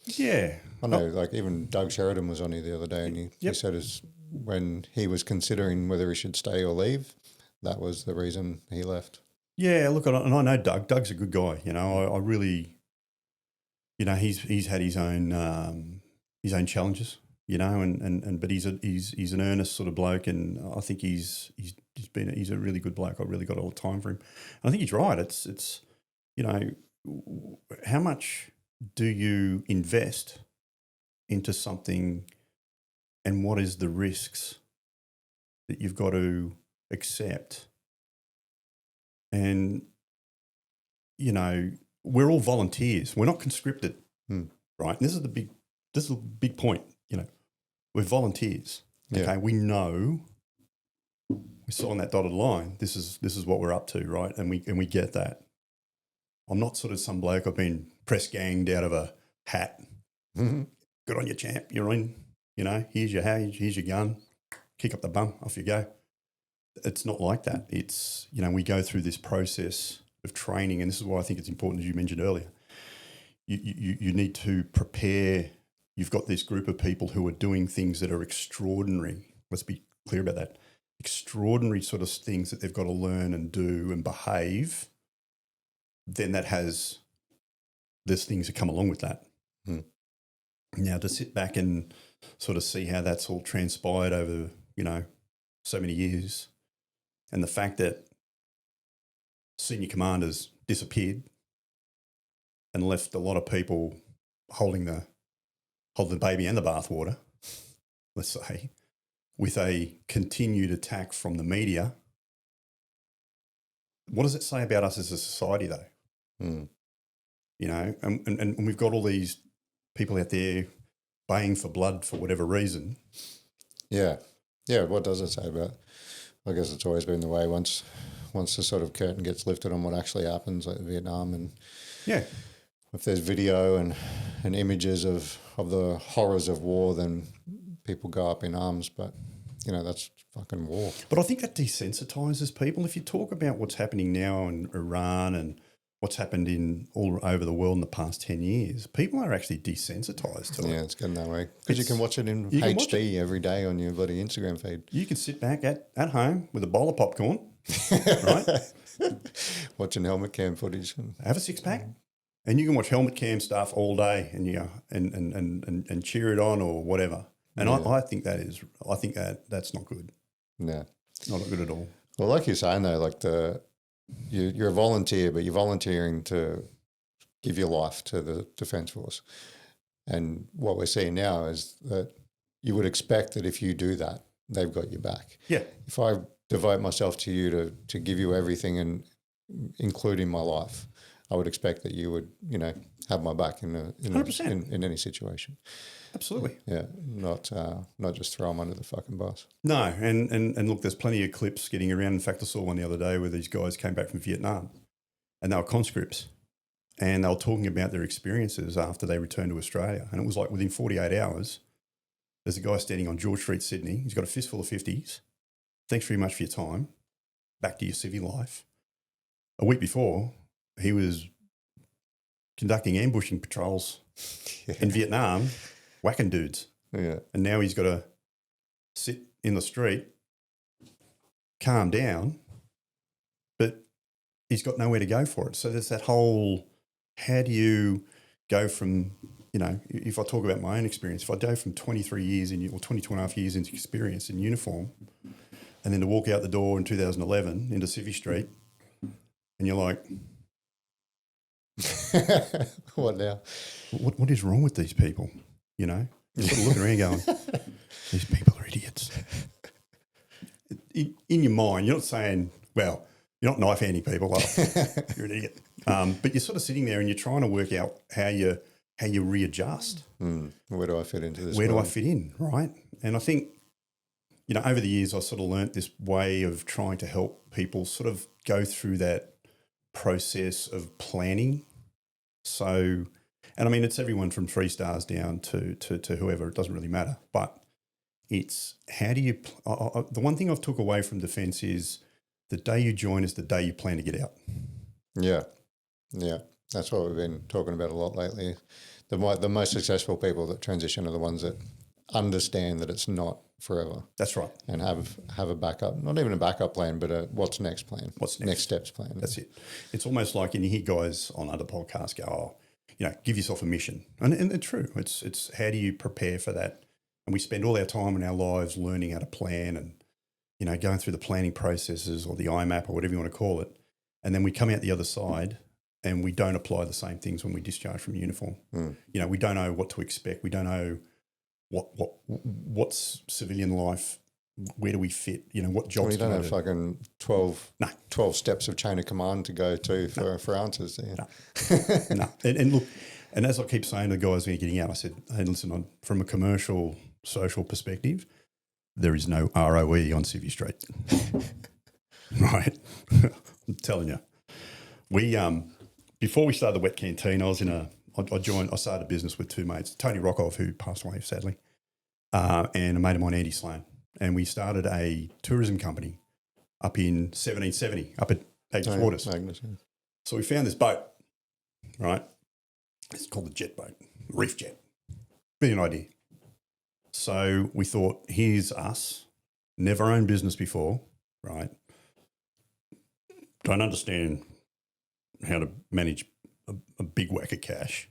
Yeah. I know, like even Doug Sheridan was on here the other day and he said when he was considering whether he should stay or leave, that was the reason he left. Yeah, look, and I know Doug. Doug's a good guy. I really, he's had his own challenges. But he's an earnest sort of bloke, and I think he's a really good bloke. I really got all the time for him. And I think he's right. It's how much do you invest into something, and what is the risks that you've got to accept? And, we're all volunteers. We're not conscripted, right? And this is a big point, We're volunteers, okay? Yeah. We know, we saw on that dotted line, this is what we're up to, right? And we get that. I'm not sort of some bloke I've been press ganged out of a hat. Mm-hmm. Good on you, champ. You're in, here's your hat, here's your gun, kick up the bum, off you go. It's not like that. It's, we go through this process of training, and this is why I think it's important, as you mentioned earlier. You need to prepare. You've got this group of people who are doing things that are extraordinary. Let's be clear about that. Extraordinary sort of things that they've got to learn and do and behave. Then there's things that come along with that. Now, to sit back and sort of see how that's all transpired over, so many years, and the fact that senior commanders disappeared and left a lot of people holding the hold the baby and the bathwater, let's say, with a continued attack from the media, what does it say about us as a society, though? Mm. You know, and we've got all these people out there baying for blood for whatever reason. Yeah. Yeah, what does it say about, I guess it's always been the way once the sort of curtain gets lifted on what actually happens, like Vietnam, and Yeah. if there's video and images of the horrors of war, then people go up in arms, but, you know, that's fucking war. But I think that desensitises people. If you talk about what's happening now in Iran and what's happened in all over the world in the past 10 years, people are actually desensitised to it. Yeah, it's getting that way. Because you can watch it in you can watch HD every day on your bloody Instagram feed. You can sit back at home with a bowl of popcorn, right? Watching helmet cam footage. Have a six-pack. And you can watch helmet cam stuff all day and and cheer it on or whatever. And Yeah. I think that's not good. Yeah. Not good at all. Well, like you're saying though, like you're a volunteer, but you're volunteering to give your life to the Defence Force. And what we're seeing now is that you would expect that if you do that, they've got your back. Yeah. If I devote myself to you to give you everything, and including my life, I would expect that you would, you know, have my back in 100%. in any situation. Absolutely. Yeah, not just throw them under the fucking bus. No, and look, there's plenty of clips getting around. In fact, I saw one the other day where these guys came back from Vietnam and they were conscripts and they were talking about their experiences after they returned to Australia. And it was like within 48 hours, there's a guy standing on George Street, Sydney. He's got a fistful of 50s. Thanks very much for your time. Back to your civvy life. A week before, he was conducting ambushing patrols in Vietnam, whacking dudes. Yeah. And now he's got to sit in the street, calm down, but he's got nowhere to go for it. So there's that whole, how do you go from, you know, if I talk about my own experience, if I go from 23 years or 22 and a half years into experience in uniform, and then to walk out the door in 2011 into Civvy Street, and you're like, What now? what is wrong with these people? You know, you're sort of looking around going, these people are idiots. In your mind, you're not saying, well, you're not knife-handing people. Well, you're an idiot. But you're sort of sitting there and you're trying to work out how you readjust. Where do I fit into this? Where do I fit in, right? And I think, you know, over the years, I sort of learnt this way of trying to help people sort of go through that process of planning. So, and I mean, it's everyone from 3 stars down to whoever, it doesn't really matter. But it's how do you, the one thing I've took away from defence is the day you join is the day you plan to get out. Yeah. Yeah. That's what we've been talking about a lot lately. The most successful people that transition are the ones that understand that it's not forever. That's right. And have a backup, not even a backup plan, but a what's next plan. What's next steps plan. That's it. It's almost like, and you hear guys on other podcasts go, oh, you know, give yourself a mission. And it's true. It's how do you prepare for that? And we spend all our time in our lives learning how to plan and, you know, going through the planning processes or the IMAP or whatever you want to call it. And then we come out the other side and we don't apply the same things when we discharge from uniform. You know, we don't know what to expect. We don't know what's civilian life. Where do we fit? You know, what jobs? Well, you don't have fucking 12 steps of chain of command to go to for answers. Do you? No. And look, and as I keep saying to the guys when you're getting out, I said, hey, listen, from a commercial, social perspective, there is no ROE on Civvy Street. Right? I'm telling you. We before we started the Wet Canteen, I started a business with 2 mates, Tony Rockhoff, who passed away sadly, and a mate of mine, Andy Sloan. And we started a tourism company up in 1770, up at Agnes Waters. Agnes, yeah. So we found this boat, right? It's called the jet boat, Reef Jet. Brilliant idea. So we thought, here's us, never owned business before, right? Don't understand how to manage a big whack of cash.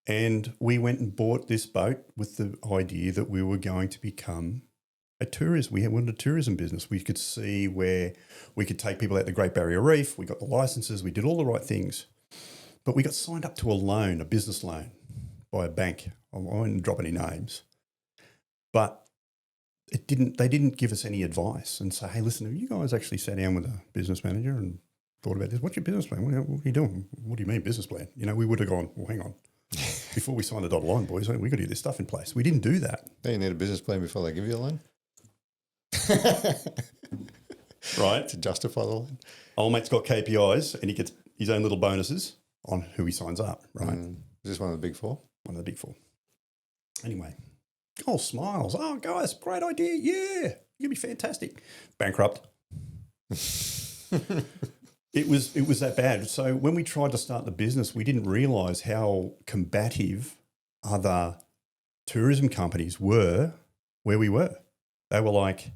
And we went and bought this boat with the idea that we were going to become a tourist. We wanted a tourism business. We could see where we could take people out the Great Barrier Reef. We got the licenses. We did all the right things. But we got signed up to a loan, a business loan, by a bank I won't drop any names, but they didn't give us any advice and say, hey, listen, have you guys actually sat down with a business manager and thought about this? What's your business plan? What are you doing? What do you mean business plan? We would have gone, well, hang on. Before we sign the dotted line, boys, we got to get this stuff in place. We didn't do that. You need a business plan before they give you a loan. Right. To justify the loan. Old mate's got KPIs and he gets his own little bonuses on who he signs up, right? Is this one of the big four? One of the big four. Anyway, all smiles. Oh, guys, great idea. Yeah, you're going to be fantastic. Bankrupt. It was that bad. So when we tried to start the business, we didn't realise how combative other tourism companies were where we were. They were like,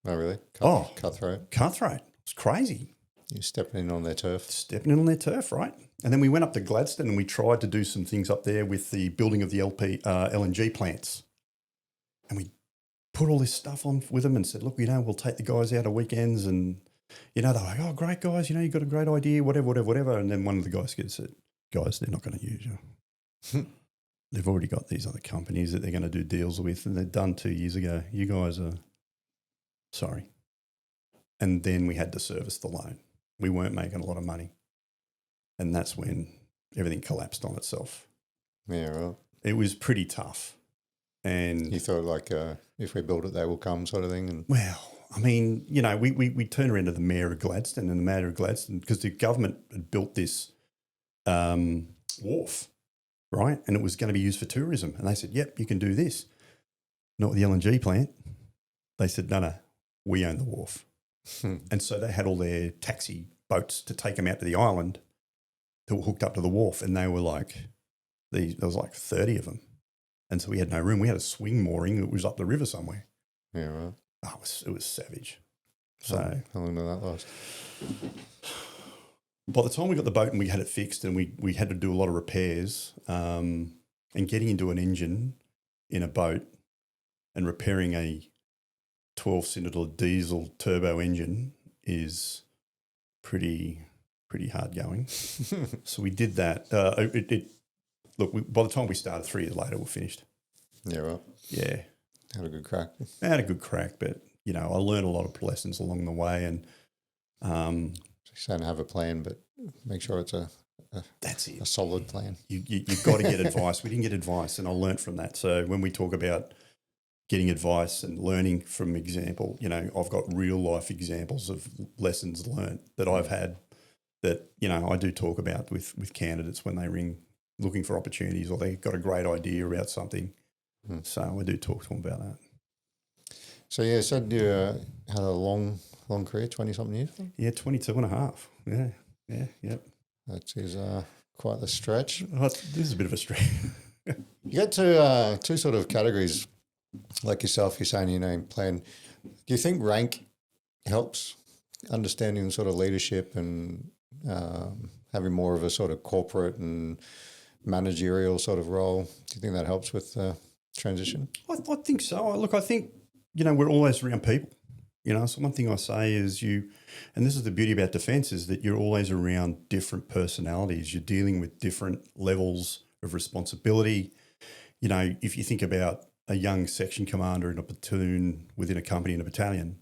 oh, really? Cutthroat. Cutthroat. It's crazy. You're stepping in on their turf. Stepping in on their turf, right? And then we went up to Gladstone and we tried to do some things up there with the building of the LNG plants. And we put all this stuff on with them and said, look, we'll take the guys out on weekends and, they're like, oh, great, guys, you've got a great idea, whatever. And then one of the guys said, guys, they're not going to use you. They've already got these other companies that they're going to do deals with and they're done 2 years ago. You guys are sorry. And then we had to service the loan. We weren't making a lot of money. And that's when everything collapsed on itself. Yeah, right. It was pretty tough. And you thought like if we build it, they will come sort of thing? And well, I mean, we turned around to the Mayor of Gladstone and the Mayor of Gladstone because the government had built this wharf, right? And it was going to be used for tourism. And they said, yep, you can do this. Not with the LNG plant. They said, no, we own the wharf. And so they had all their taxi boats to take them out to the island that were hooked up to the wharf. And they were like, there was like 30 of them. And so we had no room. We had a swing mooring that was up the river somewhere. Yeah, right. Oh, it was savage. So how long did that last? By the time we got the boat and we had it fixed and we had to do a lot of repairs and getting into an engine in a boat and repairing a 12-cylinder diesel turbo engine is pretty hard going. So we did that. By the time we started 3 years later, we're finished. Yeah, right. Yeah. Had a good crack. I had a good crack, but, I learned a lot of lessons along the way. And saying have a plan, but make sure it's that's it. A solid plan. You've got to get advice. We didn't get advice, and I learnt from that. So when we talk about getting advice and learning from example, I've got real life examples of lessons learned that I've had that, I do talk about with candidates when they ring looking for opportunities or they've got a great idea about something. So I do talk to them about that. So, you said you had a long career, 20-something years? Yeah, 22 and a half. Yeah. That is quite the stretch. This is a bit of a stretch. You get to two sort of categories, like yourself, you're saying, plan. Do you think rank helps understanding sort of leadership and having more of a sort of corporate and managerial sort of role? Do you think that helps with transition? I think so. Look, I think, we're always around people. So one thing I say is and this is the beauty about defence, is that you're always around different personalities. You're dealing with different levels of responsibility. If you think about a young section commander in a platoon within a company in a battalion,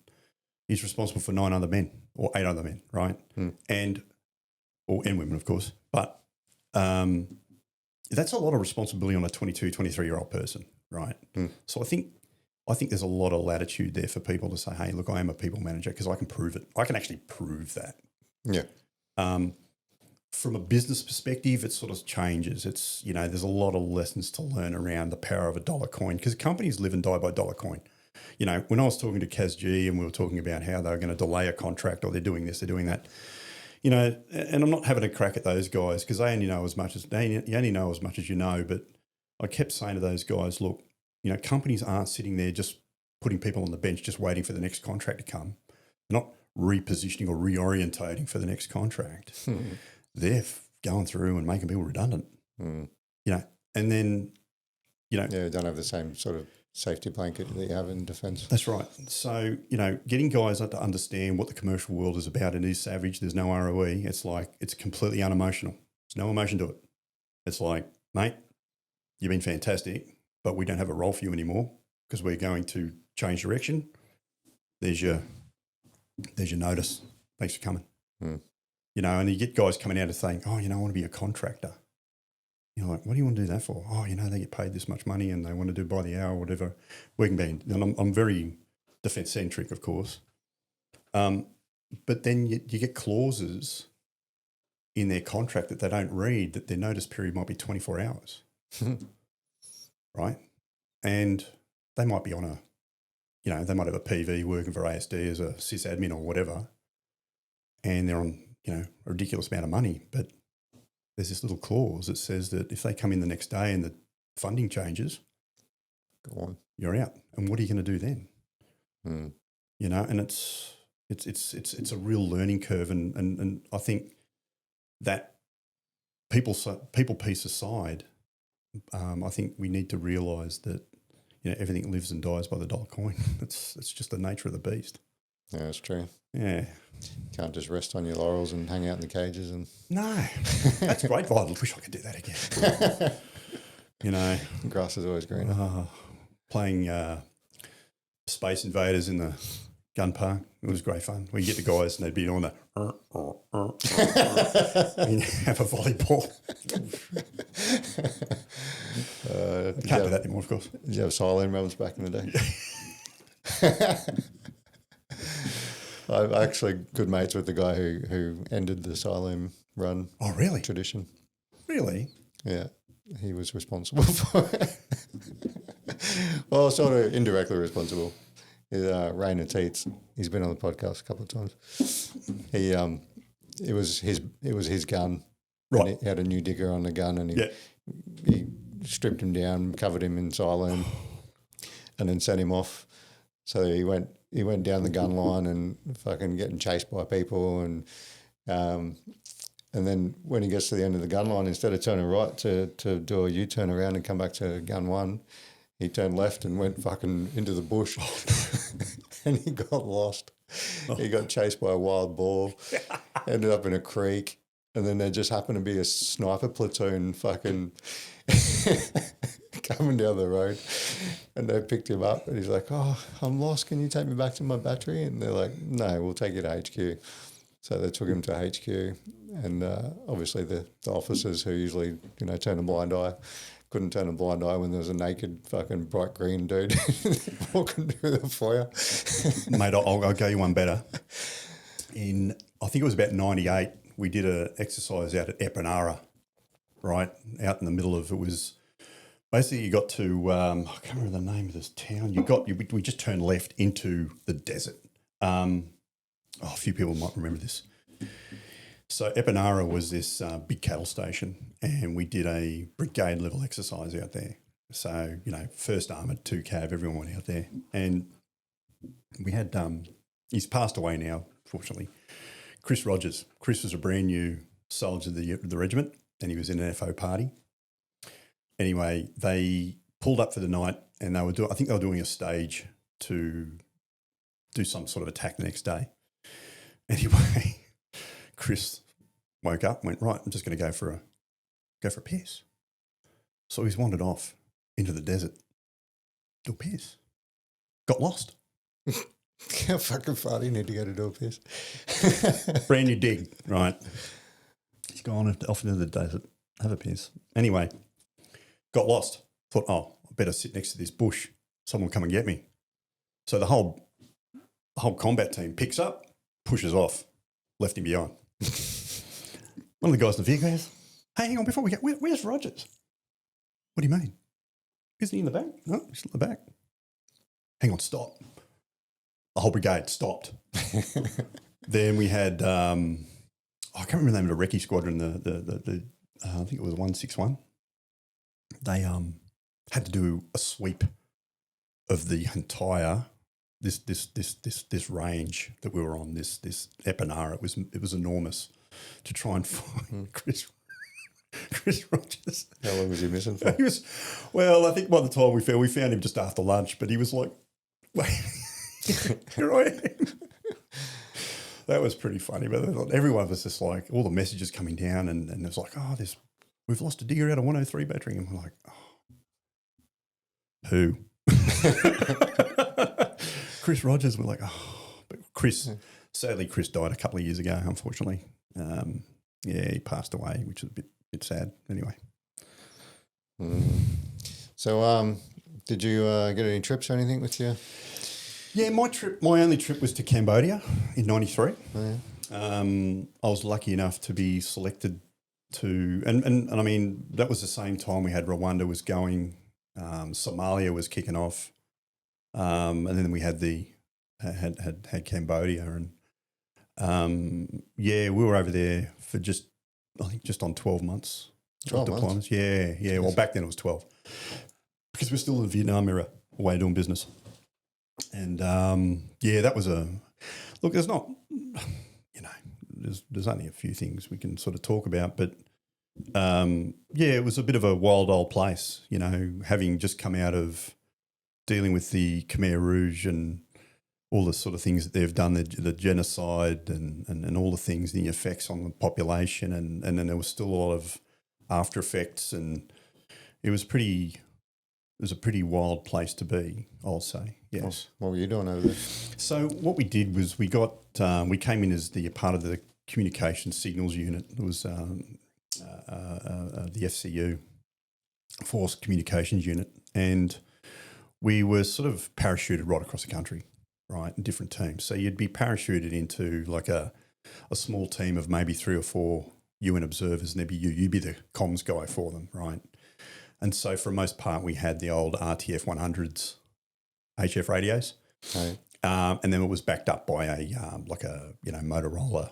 he's responsible for 9 other men or 8 other men, right? And women, of course. But that's a lot of responsibility on a 22, 23-year-old person, right? So I think there's a lot of latitude there for people to say, hey, look, I am a people manager because I can prove it. I can actually prove that. Yeah. From a business perspective, it sort of changes. It's, there's a lot of lessons to learn around the power of a dollar coin because companies live and die by dollar coin. When I was talking to CASG and we were talking about how they were going to delay a contract or they're doing this, they're doing that, and I'm not having a crack at those guys because they only know as much as you know. But I kept saying to those guys, look, companies aren't sitting there just putting people on the bench, just waiting for the next contract to come. They're not repositioning or reorientating for the next contract. They're going through and making people redundant. And then, Yeah, don't have the same sort of safety blanket that you have in defence. That's right. So, getting guys to understand what the commercial world is about, and it is savage. There's no ROE. It's like, it's completely unemotional. There's no emotion to it. It's like, mate, you've been fantastic. but we don't have a role for you anymore because we're going to change direction. There's your notice. Thanks for coming. You know, and you get guys coming out and saying, oh, you know, I want to be a contractor. You're like, what do you want to do that for? Oh, you know, they get paid this much money and they want to do by the hour or whatever. Working band. And I'm very defence-centric, of course. But then you get clauses in their contract that they don't read, that their notice period might be 24 hours, right? And they might be on a, you know, they might have a PV working for ASD as a sysadmin or whatever, and they're on, you know, a ridiculous amount of money. But there's this little clause that says that if they come in the next day and the funding changes, go on, you're out. And what are you going to do then? You know, and it's a real learning curve, and I think that people piece aside, I think we need to realise that, you know, everything lives and dies by the dollar coin. It's just the nature of the beast. Yeah, that's true. Yeah. Can't just rest on your laurels and hang out in the cages. And no, that's great. I wish I could do that again. You know, grass is always greener. Playing Space Invaders in the gun park. It was great fun. We get the guys and they'd be on the and have a volleyball. Can't do that anymore, of course. Did you have silent runs back in the day? I'm actually good mates with the guy who ended the Siloam run. Oh, really? Tradition. Really? Yeah, he was responsible for it. Well, sort of indirectly responsible. Rainer Teets, he's been on the podcast a couple of times. It was his gun. Right. He had a new digger on the gun, and he stripped him down, covered him in Siloam, and then sent him off. So he went down the gun line and fucking getting chased by people, and then when he gets to the end of the gun line, instead of turning right to do a U-turn around and come back to gun one, he turned left and went fucking into the bush, and he got lost. He got chased by a wild boar, ended up in a creek, and then there just happened to be a sniper platoon fucking coming down the road, and they picked him up, and he's like, oh, I'm lost, can you take me back to my battery? And they're like, no, we'll take you to HQ. So they took him to HQ, and obviously the officers who usually, you know, turn a blind eye, couldn't turn a blind eye when there was a naked fucking bright green dude walking through the foyer. Mate, I'll go you one better. I think it was about 98, we did an exercise out at Epinara, right, out in the middle of, it was basically you got to, I can't remember the name of this town. We just turned left into the desert. A few people might remember this. So Epinara was this big cattle station, and we did a brigade level exercise out there. So, you know, 1st Armoured, 2 Cav, everyone went out there. And we had, he's passed away now, fortunately, Chris Rogers. Chris was a brand new soldier of the regiment, and he was in an FO party. Anyway, they pulled up for the night, and I think they were doing a stage to do some sort of attack the next day. Anyway, Chris woke up and went, right, I'm just going to go for a piss. So he's wandered off into the desert, do a piss. Got lost. How fucking far do you need to go to do a piss? Brand new dig, right. He's gone off into the desert, have a piss. Anyway, got lost. Thought, oh, I better sit next to this bush. Someone will come and get me. So the whole combat team picks up, pushes off, left him behind. One of the guys in the vehicle goes, hey, hang on, before we go, where's Rogers? What do you mean? Isn't he in the back? No, he's in the back. Hang on, stop. The whole brigade stopped. Then we had, I can't remember the name of the recce squadron, the I think it was 161. They had to do a sweep of the entire this range that we were on, this Epinara. It was enormous, to try and find Chris Rogers. How long was he missing for? I think by the time we found him just after lunch, but he was like, wait, here I am. That was pretty funny, but everyone was just like, all the messages coming down, and it was like, we've lost a digger out of 103 battery, and we're like, oh. Who? Chris Rogers. We're like, oh, but sadly, Chris died a couple of years ago, unfortunately. He passed away, which is a bit sad. Anyway. So, did you get any trips or anything with you? Yeah, my only trip was to Cambodia in '93. Oh, yeah. I was lucky enough to be selected to, and I mean, that was the same time we had Rwanda was going, Somalia was kicking off, and then we had had Cambodia, and we were over there for I think just on 12 months. 12 deployments. months? Yeah. Well, back then it was 12 because we're still in the Vietnam era way of doing business. And that was look, there's not, there's only a few things we can sort of talk about, but it was a bit of a wild old place, having just come out of dealing with the Khmer Rouge and all the sort of things that they've done, the genocide and all the things, the effects on the population, and then there was still a lot of after effects, and it was a pretty wild place to be, I'll say. Yes. What were you doing over there? So what we did was we came in as the part of the communication signals unit. It was the FCU, Force Communications Unit, and we were sort of parachuted right across the country, right, in different teams. So you'd be parachuted into like a small team of maybe 3 or 4 UN observers, and you'd be the comms guy for them, right? And so for the most part, we had the old RTF 100s HF radios, Right. and then it was backed up by a Motorola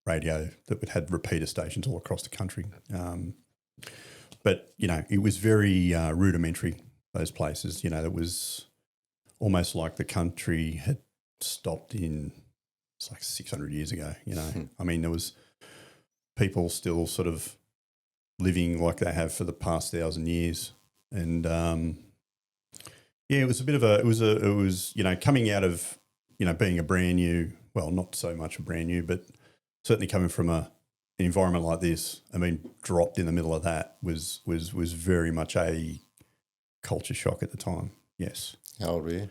radio that had repeater stations all across the country. But it was very rudimentary, those places. It was almost like the country had stopped it's like 600 years ago, I mean, there was people still sort of living like they have for the past 1,000 years. And it was a bit of it was coming out of, being a brand new, well, not so much a brand new, but certainly coming from an environment like this, I mean, dropped in the middle of that was very much a culture shock at the time. Yes. How old were you?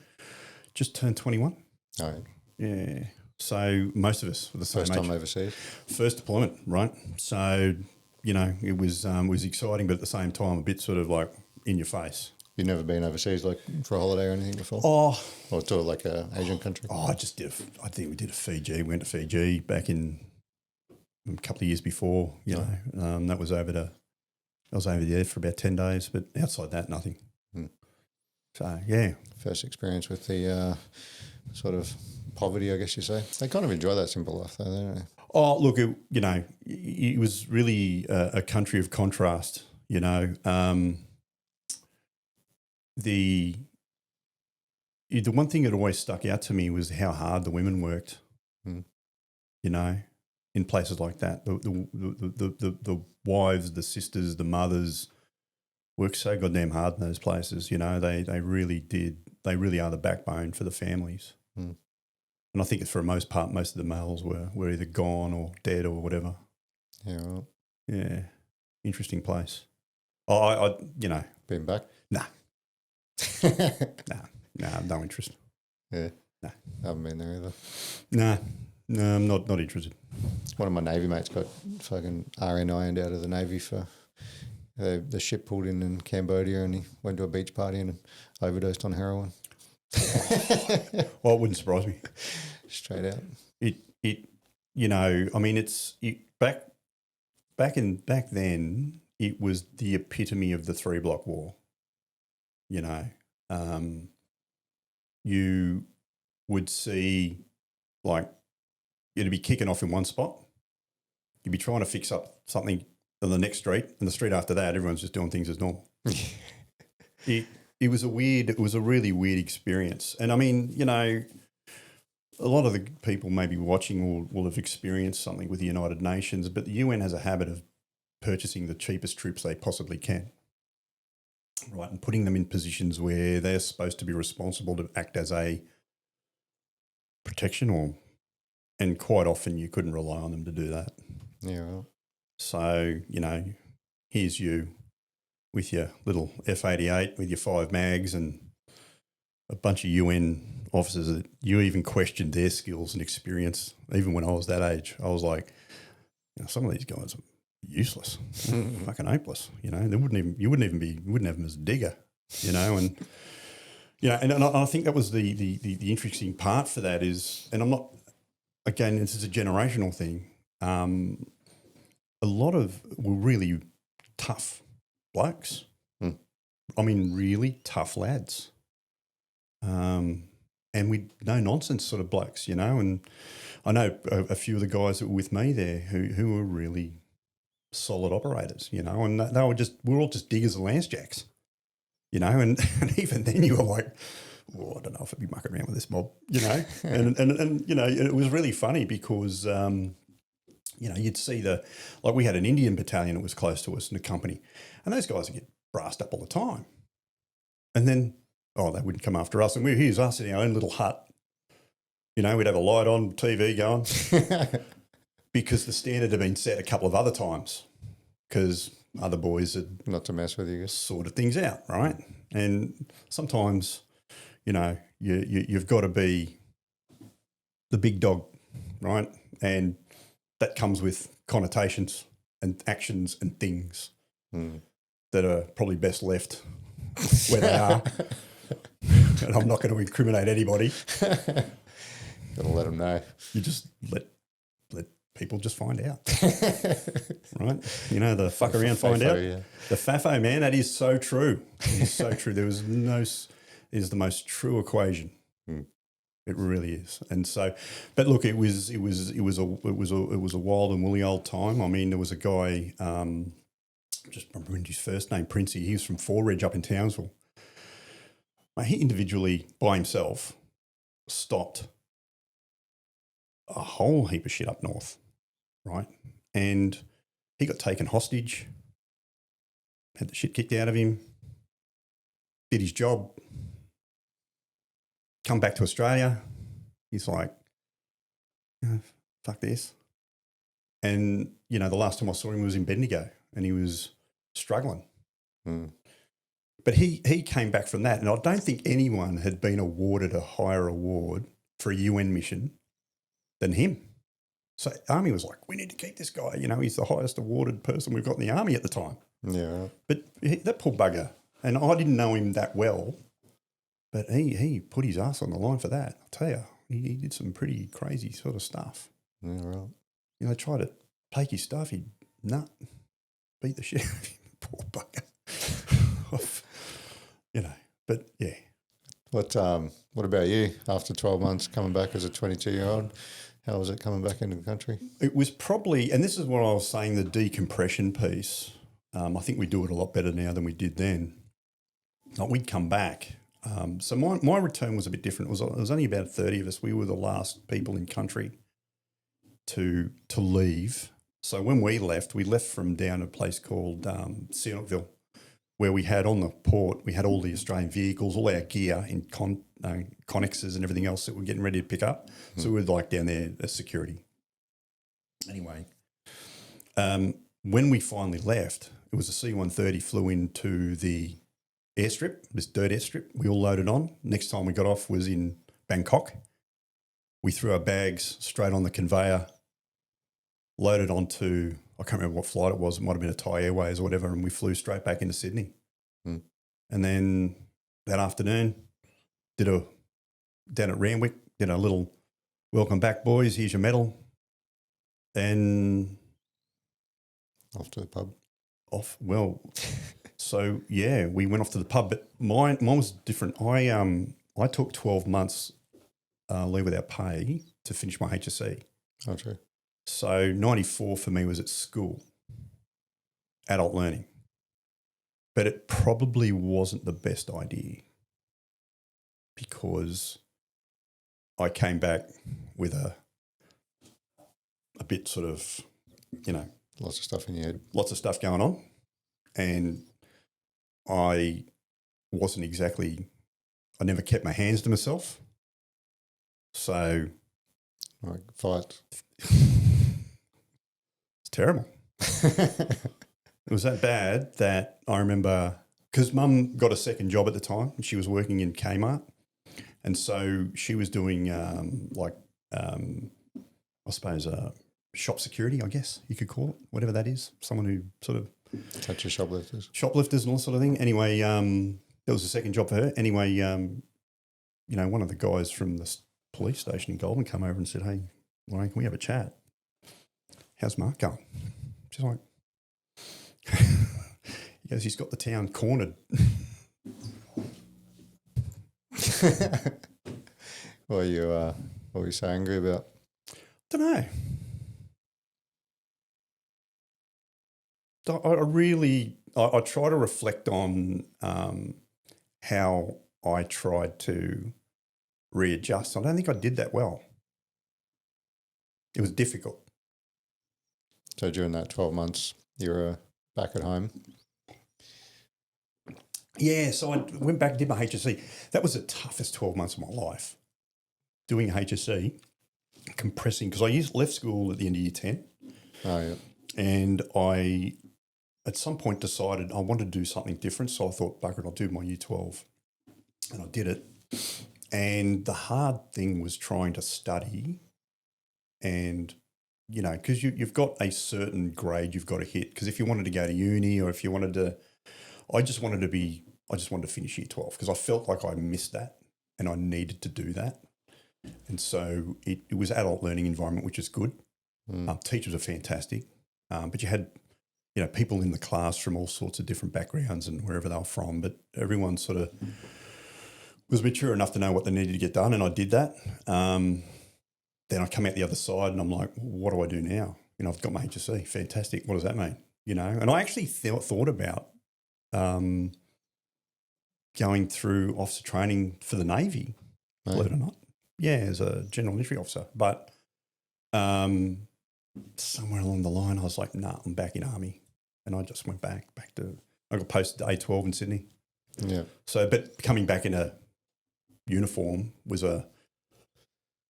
Just turned 21. All right. Yeah. So most of us were the same First age. time overseas? First deployment, right? So, it was exciting, but at the same time, a bit sort of like in your face. You've never been overseas, like for a holiday or anything before? Oh, Or to like an Asian country? I think we did a Fiji. We went to Fiji back in a couple of years before, that was I was over there for about 10 days, but outside that, nothing. So, yeah. First experience with the sort of poverty, I guess you say. They kind of enjoy that simple life though, don't they? Oh, look, it was really a country of contrast, The one thing that always stuck out to me was how hard the women worked, in places like that. The wives, the sisters, the mothers worked so goddamn hard in those places, they really did. They really are the backbone for the families. And I think for the most part, most of the males were either gone or dead or whatever. Yeah, right. Yeah. Interesting place. I Been back? Nah. Nah, no interest. Yeah. Nah. I haven't been there either. No, I'm not interested. One of my Navy mates got fucking RNI'd out of the Navy for the ship pulled in Cambodia, and he went to a beach party and overdosed on heroin. Well, it wouldn't surprise me. Straight out. I mean, back then, it was the epitome of the 3-block war. You would see, like, it'd be kicking off in one spot. You'd be trying to fix up something on the next street, and the street after that, everyone's just doing things as normal. It was a really weird experience. And I mean, a lot of the people maybe watching will have experienced something with the United Nations, but the UN has a habit of purchasing the cheapest troops they possibly can, right, and putting them in positions where they're supposed to be responsible to act as a protection, and quite often you couldn't rely on them to do that. Yeah, right. So, here's you with your little F-88 with your 5 mags and a bunch of UN officers that you even questioned their skills and experience. Even when I was that age, I was like, some of these guys are useless, fucking hopeless. You wouldn't have them as a digger, and and I think that was the interesting part for that is, and I'm not, again, this is a generational thing. A lot of were really tough blokes. I mean, really tough lads. And we no nonsense sort of blokes, and I know a few of the guys that were with me there who were really solid operators, and we're all just diggers and lance jacks, and even then you were like, oh, I don't know if I'd be mucking around with this mob, and it was really funny because, you'd see we had an Indian battalion that was close to us in a company, and those guys would get brassed up all the time. And then, they wouldn't come after us. And here's us in our own little hut. We'd have a light on, TV going, because the standard had been set a couple of other times because other boys had not to mess with you, sorted things out, right? And sometimes, you've got to be the big dog, right? And that comes with connotations and actions and things that are probably best left where they are. And I'm not going to incriminate anybody. Got to let them know. You just let people just find out, right? The fuck around, find out. Yeah. The FAFO, man, that is so true. It is so true. It is the most true equation. It really is. And so, but look, it was a wild and woolly old time. I mean, there was a guy, just remembering his first name, Princey. He was from Forage up in Townsville. He individually, by himself, stopped a whole heap of shit up north, right? And he got taken hostage, had the shit kicked out of him, did his job, come back to Australia. He's like, fuck this. And, the last time I saw him was in Bendigo and he was struggling. But he came back from that, and I don't think anyone had been awarded a higher award for a UN mission than him. So Army was like, we need to keep this guy. He's the highest awarded person we've got in the Army at the time. Yeah. But that poor bugger, and I didn't know him that well, but he put his ass on the line for that. I'll tell you, he did some pretty crazy sort of stuff. Yeah, right. They tried to take his stuff. He'd beat the shit out of him. Poor bugger. But yeah. What about you after 12 months coming back as a 22-year-old? How was it coming back into the country? It was probably, and this is what I was saying, the decompression piece. I think we do it a lot better now than we did then. We'd come back. So my return was a bit different. It was only about 30 of us. We were the last people in country to leave. So when we left from down a place called Seanockville, where we had on the port, we had all the Australian vehicles, all our gear in connexes and everything else that we're getting ready to pick up. So we were down there as security. Anyway, when we finally left, it was a C-130 flew into the airstrip, this dirt airstrip. We all loaded on. Next time we got off was in Bangkok. We threw our bags straight on the conveyor, loaded onto, I can't remember what flight it was. It might have been a Thai Airways or whatever, and we flew straight back into Sydney. And then that afternoon, down at Randwick, did a little welcome back, boys, here's your medal. And off to the pub. So yeah, we went off to the pub, but mine was different. I took 12 months leave without pay to finish my HSC. Oh, true. So 94 for me was at school, adult learning. But it probably wasn't the best idea because I came back with a bit sort of, lots of stuff in your head. Lots of stuff going on. And I wasn't exactly, I never kept my hands to myself. So. Like fight. It's terrible. It was that bad that I remember, because Mum got a second job at the time and she was working in Kmart. And so she was doing I suppose shop security, I guess you could call it, whatever that is. Someone who sort of Catches shoplifters. shoplifters and all sort of thing. Anyway, that was a second job for her. Anyway, one of the guys from the police station in Goulburn came over and said, "Hey, Lorraine, can we have a chat? How's Mark going?" She's like, he goes, "He's got the town cornered." What were you so angry about? Don't know. I try to reflect on how I tried to readjust. I don't think I did that well. It was difficult. So during that 12 months, you were back at home? Yeah, so I went back and did my HSC. That was the toughest 12 months of my life, doing HSC, compressing, because I left school at the end of year 10. Oh, yeah. And I, at some point, decided I wanted to do something different. So I thought, bugger it, I'll do my year 12. And I did it. And the hard thing was trying to study and, because you've got a certain grade you've got to hit. Because if you wanted to go to uni or if you wanted to, I just wanted to finish year 12 because I felt like I missed that and I needed to do that. And so it was adult learning environment, which is good. Teachers are fantastic. But you had, people in the class from all sorts of different backgrounds and wherever they were from, but everyone sort of was mature enough to know what they needed to get done, and I did that. Then I come out the other side and I'm like, what do I do now? I've got my HSC. Fantastic. What does that mean? And I actually thought about going through officer training for the Navy, believe it or not. Yeah, as a general infantry officer. But somewhere along the line, I was like, nah, I'm back in Army. And I just went back to, I got posted to A12 in Sydney. Yeah. So, but coming back in a uniform was it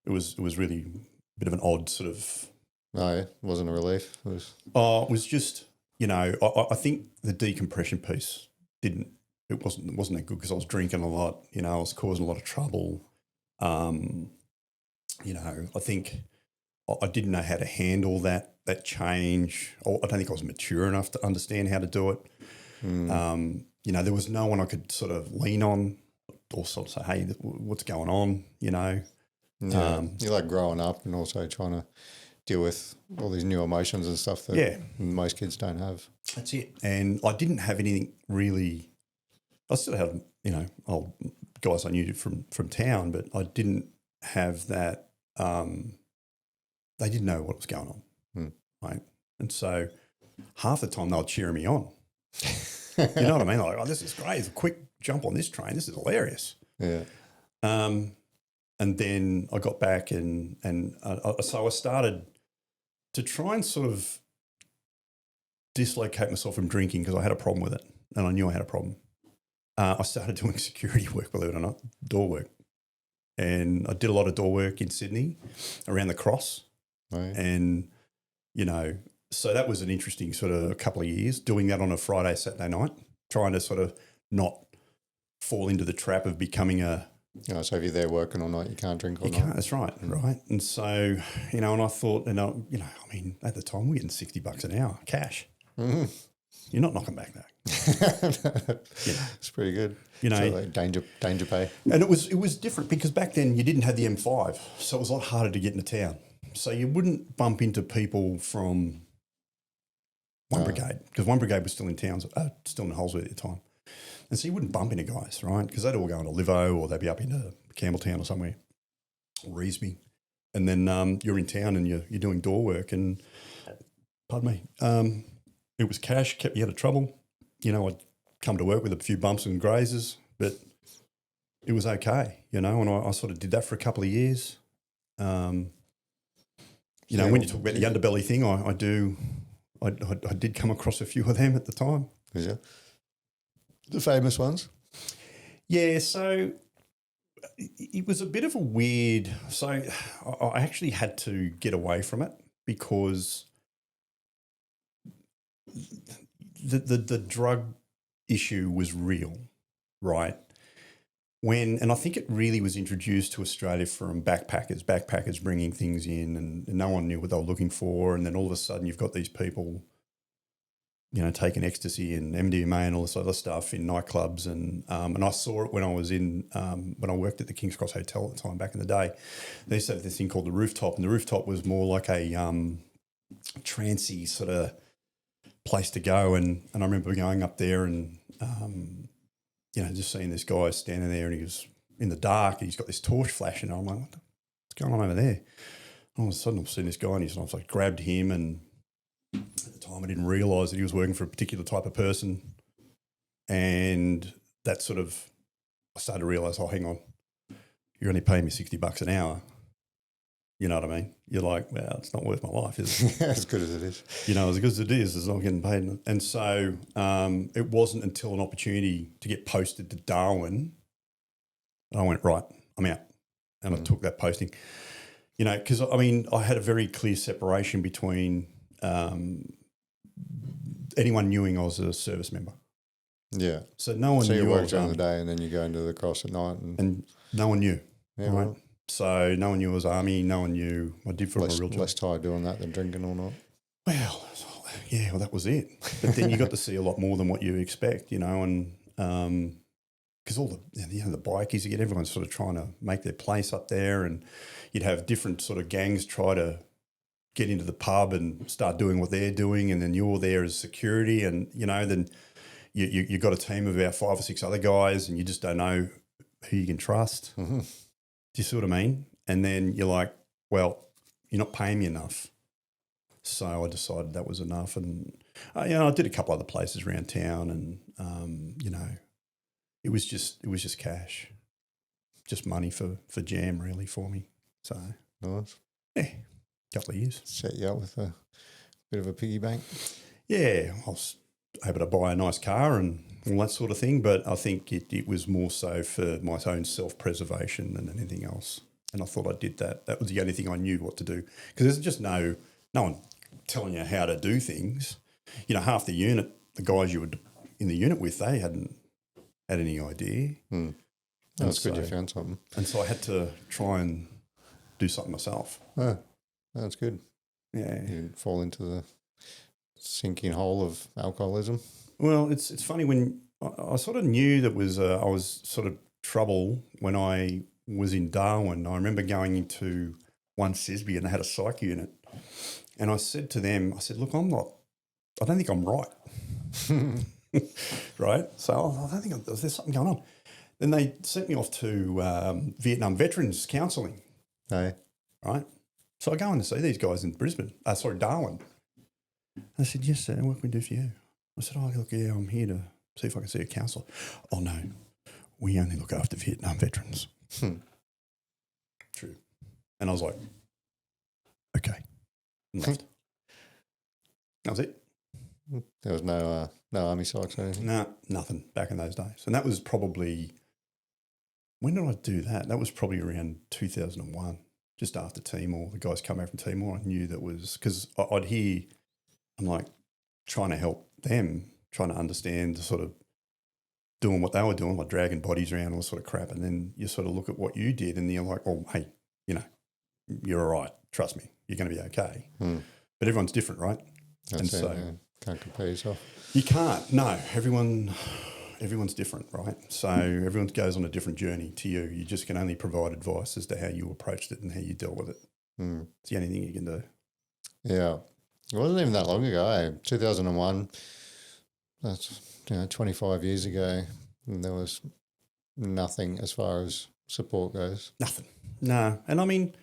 was really a bit of an odd sort of. No, it wasn't a relief. It was just, I think the decompression piece wasn't that good because I was drinking a lot, I was causing a lot of trouble. I think I didn't know how to handle that change. Or I don't think I was mature enough to understand how to do it. There was no one I could sort of lean on or sort of say, hey, what's going on, Yeah. You're like growing up and also trying to deal with all these new emotions and stuff that most kids don't have. That's it. And I didn't have anything really. I still had, old guys I knew from town, but I didn't have that. They didn't know what was going on, right? And so half the time they were cheering me on. You know what I mean? Like, oh, this is great. It's a quick jump on this train. This is hilarious. Yeah. And then I got back so I started to try and sort of dislocate myself from drinking because I had a problem with it and I knew I had a problem. I started doing security work, believe it or not, door work. And I did a lot of door work in Sydney around the Cross. Right. And, so that was an interesting sort of couple of years doing that on a Friday, Saturday night, trying to sort of not fall into the trap of becoming a. So if you're there working all night, you can't drink all night. Can't, that's right, right. And so, and I thought, at the time we're getting $60 an hour cash. Mm-hmm. You're not knocking back that. It's pretty good. So like danger pay. And it was different because back then you didn't have the M5, so it was a lot harder to get into town. So you wouldn't bump into people from one brigade because one brigade was still in town, still in Holsworthy at the time. And so you wouldn't bump into guys, right? Because they'd all go into Livo or they'd be up into Campbelltown or somewhere, or Reesby. And then you're in town and you're doing door work and, pardon me, it was cash, kept me out of trouble. I'd come to work with a few bumps and grazes, but it was okay, and I sort of did that for a couple of years. When you talk about the underbelly thing, I did come across a few of them at the time. Yeah. The famous ones? Yeah, so it was a bit of a weird. So I actually had to get away from it because the drug issue was real, right? And I think it really was introduced to Australia from backpackers bringing things in, and no one knew what they were looking for. And then all of a sudden you've got these people, taking ecstasy and MDMA and all this other stuff in nightclubs. And I saw it when I was when I worked at the King's Cross Hotel at the time back in the day. They used to have this thing called the Rooftop, and the Rooftop was more like a trancey sort of place to go. And I remember going up there and, just seeing this guy standing there, and he was in the dark and he's got this torch flashing. And I'm like, what's going on over there? And all of a sudden I've seen this guy, and I was like, grabbed him, and at the time I didn't realise that he was working for a particular type of person. And that sort of, I started to realise, oh, hang on, you're only paying me $60 an hour. You know what I mean? You're like, well, it's not worth my life, is it? As good as it is. As good as it is, it's not getting paid. And so it wasn't until an opportunity to get posted to Darwin, I went, right, I'm out. And I took that posting. Because, I had a very clear separation between anyone knowing I was a service member. Yeah. So no one knew. So you work during the day and then you go into the cross at night. And no one knew. Yeah, right? well, so no one knew I was Army. No one knew I did for my real job. Less tired doing that than drinking all night. Well, yeah, that was it. But then you got to see a lot more than what you expect, and because all the bikies, you get everyone sort of trying to make their place up there, and you'd have different sort of gangs try to get into the pub and start doing what they're doing, and then you're there as security, and then you got a team of about 5 or 6 other guys, and you just don't know who you can trust. Mm-hmm. Do you see what I mean? And then you're like, well, you're not paying me enough. So I decided that was enough. And, I did a couple other places around town, and, it was just cash, just money for jam really for me. So, Nice. Yeah, couple of years. Set you up with a bit of a piggy bank. Yeah, I was able to buy a nice car and all that sort of thing, but I think it was more so for my own self-preservation than anything else. And I thought I did that. That was the only thing I knew what to do, because there's just no one telling you how to do things. Half the unit, the guys you were in the unit with, they hadn't had any idea. Mm. That's good you found something. And so I had to try and do something myself. Oh, that's good. Yeah. You didn't fall into the sinking hole of alcoholism. Well, it's funny, when I sort of knew that I was sort of trouble when I was in Darwin. I remember going into one CSB and they had a psych unit, and I said to them, look, I don't think I'm right. Right? So I don't think there's something going on. Then they sent me off to Vietnam Veterans Counselling. Hey. Right? So I go in to see these guys in Darwin. I said, yes, sir, what can we do for you? I said, oh, look, yeah, I'm here to see if I can see a counsellor. Oh, no, we only look after Vietnam veterans. True. And I was like, okay. And left. That was it. There was no army psychs or anything? No, nothing back in those days. And that was probably, when did I do that? That was probably around 2001, just after Timor. The guys come out from Timor. I knew that was, because I'd hear, I'm like trying to help them, trying to understand the sort of doing what they were doing, like dragging bodies around, all sort of crap. And then you sort of look at what you did and you're like, oh, hey, you're all right. Trust me, you're going to be okay. But everyone's different, right? That's it, yeah. Can't compare yourself. You can't. No, everyone's different, right? So everyone goes on a different journey to you. You just can only provide advice as to how you approached it and how you dealt with it. It's the only thing you can do. Yeah. It wasn't even that long ago, 2001. That's 25 years ago, and there was nothing as far as support goes. Nothing. No. And I mean,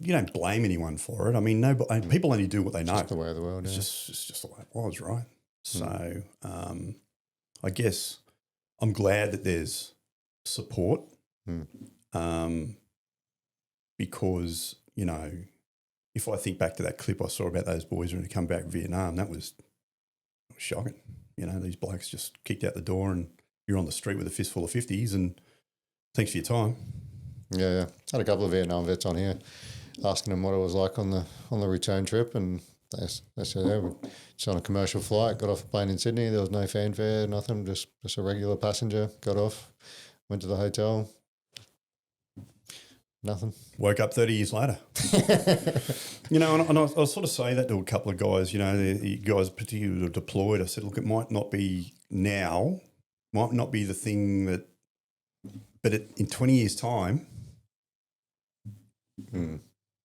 you don't blame anyone for it. I mean, people only do what they know. It's just the way of the world. It's just the way it was, right? So I guess I'm glad that there's support because, if I think back to that clip I saw about those boys when they come back from Vietnam, that was shocking. These blokes just kicked out the door and you're on the street with a fistful of 50s and thanks for your time. Yeah. Had a couple of Vietnam vets on here asking them what it was like on the return trip, and They said, yeah, it's on a commercial flight, got off a plane in Sydney. There was no fanfare, nothing, just a regular passenger. Got off, went to the hotel, nothing. Woke up 30 years later. You know, and I sort of say that to a couple of guys, you know, the guys particularly deployed. I said, look, it might not be now, might not be the thing that, but in 20 years' time,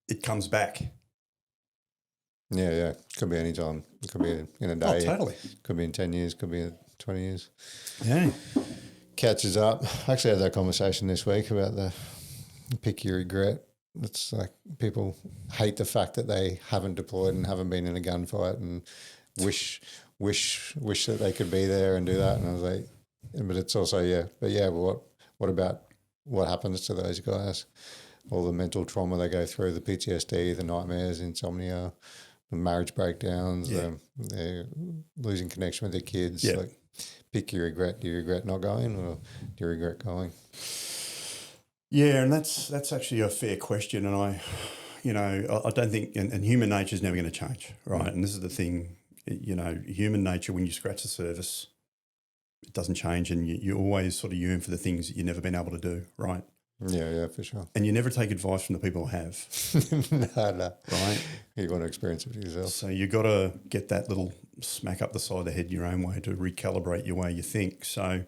it comes back. Yeah. Could be any time. It could be in a day. Oh, totally. Could be in 10 years, could be in 20 years. Yeah. Catches up. I actually had that conversation this week about the pick your regret. It's like people hate the fact that they haven't deployed and haven't been in a gunfight and wish that they could be there and do that. And I was like, but it's also, but what about what happens to those guys? All the mental trauma they go through, the PTSD, the nightmares, insomnia, the marriage breakdowns, they're losing connection with their kids. Yeah. Like, pick your regret. Do you regret not going, or do you regret going? Yeah, and that's actually a fair question, and I don't think, and human nature is never going to change, right? And this is the thing, you know, human nature, when you scratch the surface, it doesn't change, and you always sort of yearn for the things that you've never been able to do, right? Yeah, for sure. And you never take advice from the people who have. No. Right? You want to experience it for yourself. So you got to get that little smack up the side of the head your own way to recalibrate your way you think. So,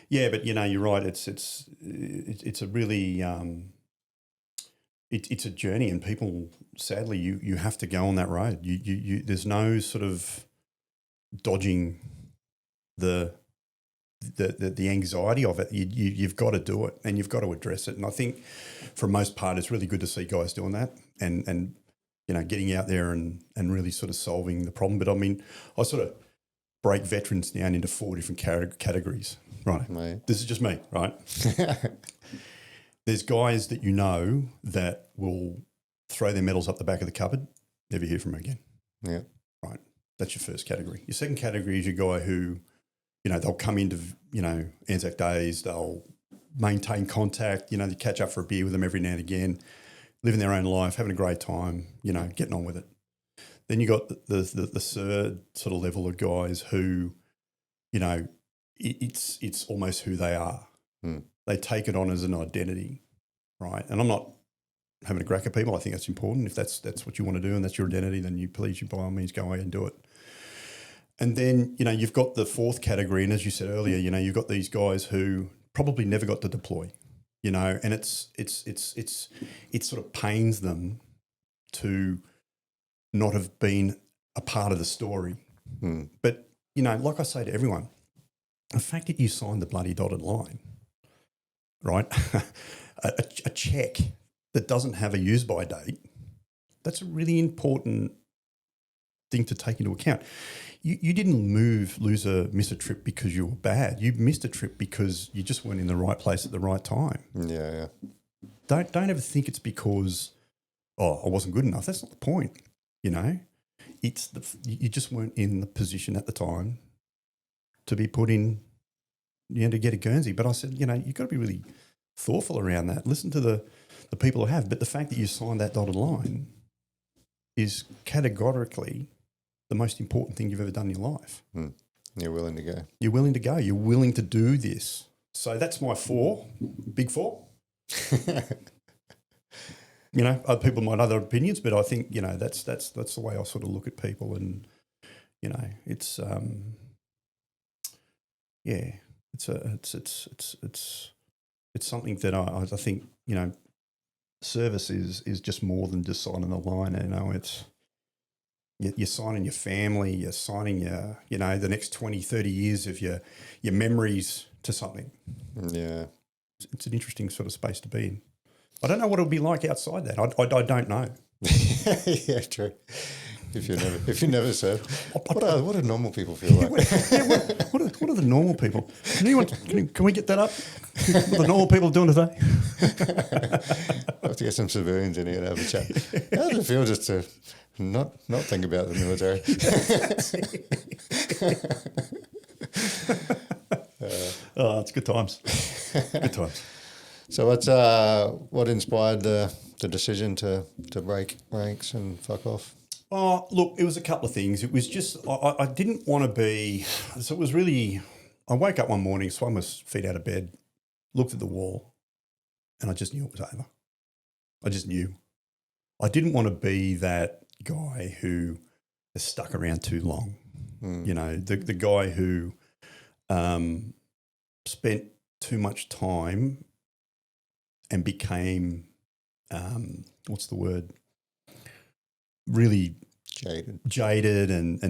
yeah, but, you know, you're right. It's a really it's a journey, and people, sadly, you have to go on that road. You there's no sort of dodging the anxiety of it. You've got to do it, and you've got to address it. And I think for most part, it's really good to see guys doing that and you know, getting out there and really sort of solving the problem. But I mean, I sort of break veterans down into 4 different categories. Right. Mate. This is just me, right? There's guys that you know that will throw their medals up the back of the cupboard, never hear from them again. Yeah. Right. That's your first category. Your second category is your guy who, you know, they'll come into, you know, Anzac Days, they'll maintain contact, you know, they catch up for a beer with them every now and again, living their own life, having a great time, you know, getting on with it. Then you got the third sort of level of guys who, you know, it's almost who they are. They take it on as an identity, right? And I'm not having a crack at people. I think that's important. If that's what you want to do and that's your identity, then you by all means go away and do it. And then, you know, you've got the fourth category, and as you said earlier, you know, you've got these guys who probably never got to deploy, you know, and it sort of pains them to not have been a part of the story. But, you know, like I say to everyone, the fact that you signed the bloody dotted line, right, a check that doesn't have a use-by date, that's a really important thing to take into account. You didn't miss a trip because you were bad. You missed a trip because you just weren't in the right place at the right time. Yeah. Don't ever think it's because, I wasn't good enough. That's not the point, you know. It's you just weren't in the position at the time to be put in, you know, to get a Guernsey. But I said, you know, you've got to be really thoughtful around that. Listen to the people who have. But the fact that you signed that dotted line is categorically the most important thing you've ever done in your life. You're willing to go. You're willing to go. You're willing to do this. So that's my big four. You know, other people might have other opinions, but I think, you know, that's the way I sort of look at people, and, you know, it's it's something that I think, you know, service is just more than just signing the line. You know, it's you're signing your family, you're signing your, you know, the next 20, 30 years of your memories to something. Yeah. It's an interesting sort of space to be in. I don't know what it'll be like outside that. I don't know. Yeah, true. If you never served, what do normal people feel like? What are the normal people? Can we get that up? What the normal people doing today? I'll have to get some civilians in here to have a chat. How does it feel just to not think about the military? It's good times. Good times. So what inspired the decision to break ranks and fuck off? Oh, look, it was a couple of things. It was just I didn't want to be. So it was really. I woke up one morning, swung my feet out of bed, looked at the wall, and I just knew it was over. I just knew. I didn't want to be that guy who has stuck around too long. You know, the guy who spent too much time and became, what's the word? Really jaded and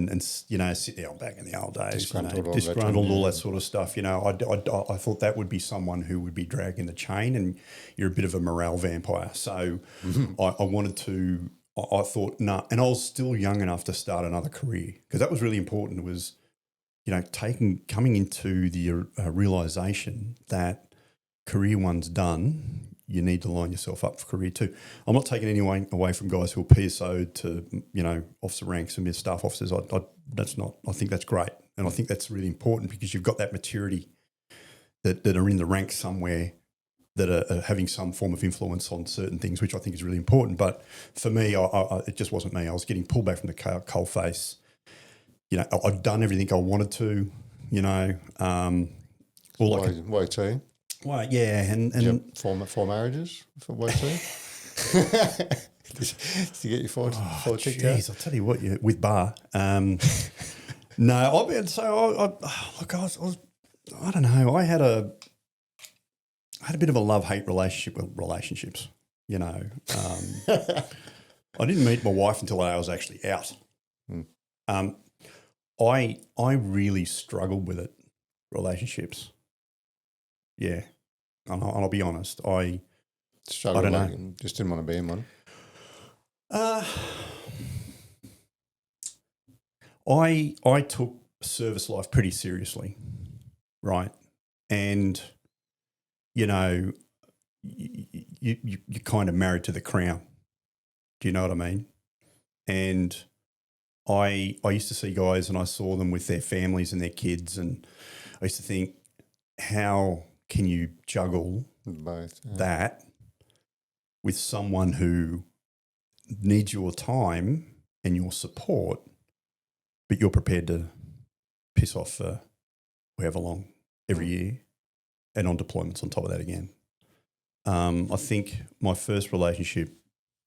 you know, back in the old days, disgruntled, all that sort of stuff. You know, I thought that would be someone who would be dragging the chain, and you're a bit of a morale vampire. So I wanted to. I thought no, and I was still young enough to start another career, because that was really important. It was, you know, coming into the realisation that career one's done. You need to line yourself up for career two. I'm not taking anyone away from guys who are PSO'd to, you know, officer ranks and be staff officers. I think that's great. And I think that's really important, because you've got that maturity that are in the ranks somewhere, that are having some form of influence on certain things, which I think is really important. But for me, it just wasn't me. I was getting pulled back from the coal face. You know, I'd done everything I wanted to, you know. Why two? Well, yeah, and four marriages for why two? To get your four ticked out? Jeez, I'll tell you what, with bar. No, I don't know. I had a bit of a love-hate relationship with relationships. You know, I didn't meet my wife until I was actually out. I really struggled with it, relationships. Yeah, and I'll be honest. I don't know. Just didn't want to be in one. I took service life pretty seriously, right? And you know, you're kind of married to the crown. Do you know what I mean? And I used to see guys, and I saw them with their families and their kids, and I used to think, how can you juggle both that with someone who needs your time and your support, but you're prepared to piss off for however long every year, and on deployments on top of that again. I think my first relationship,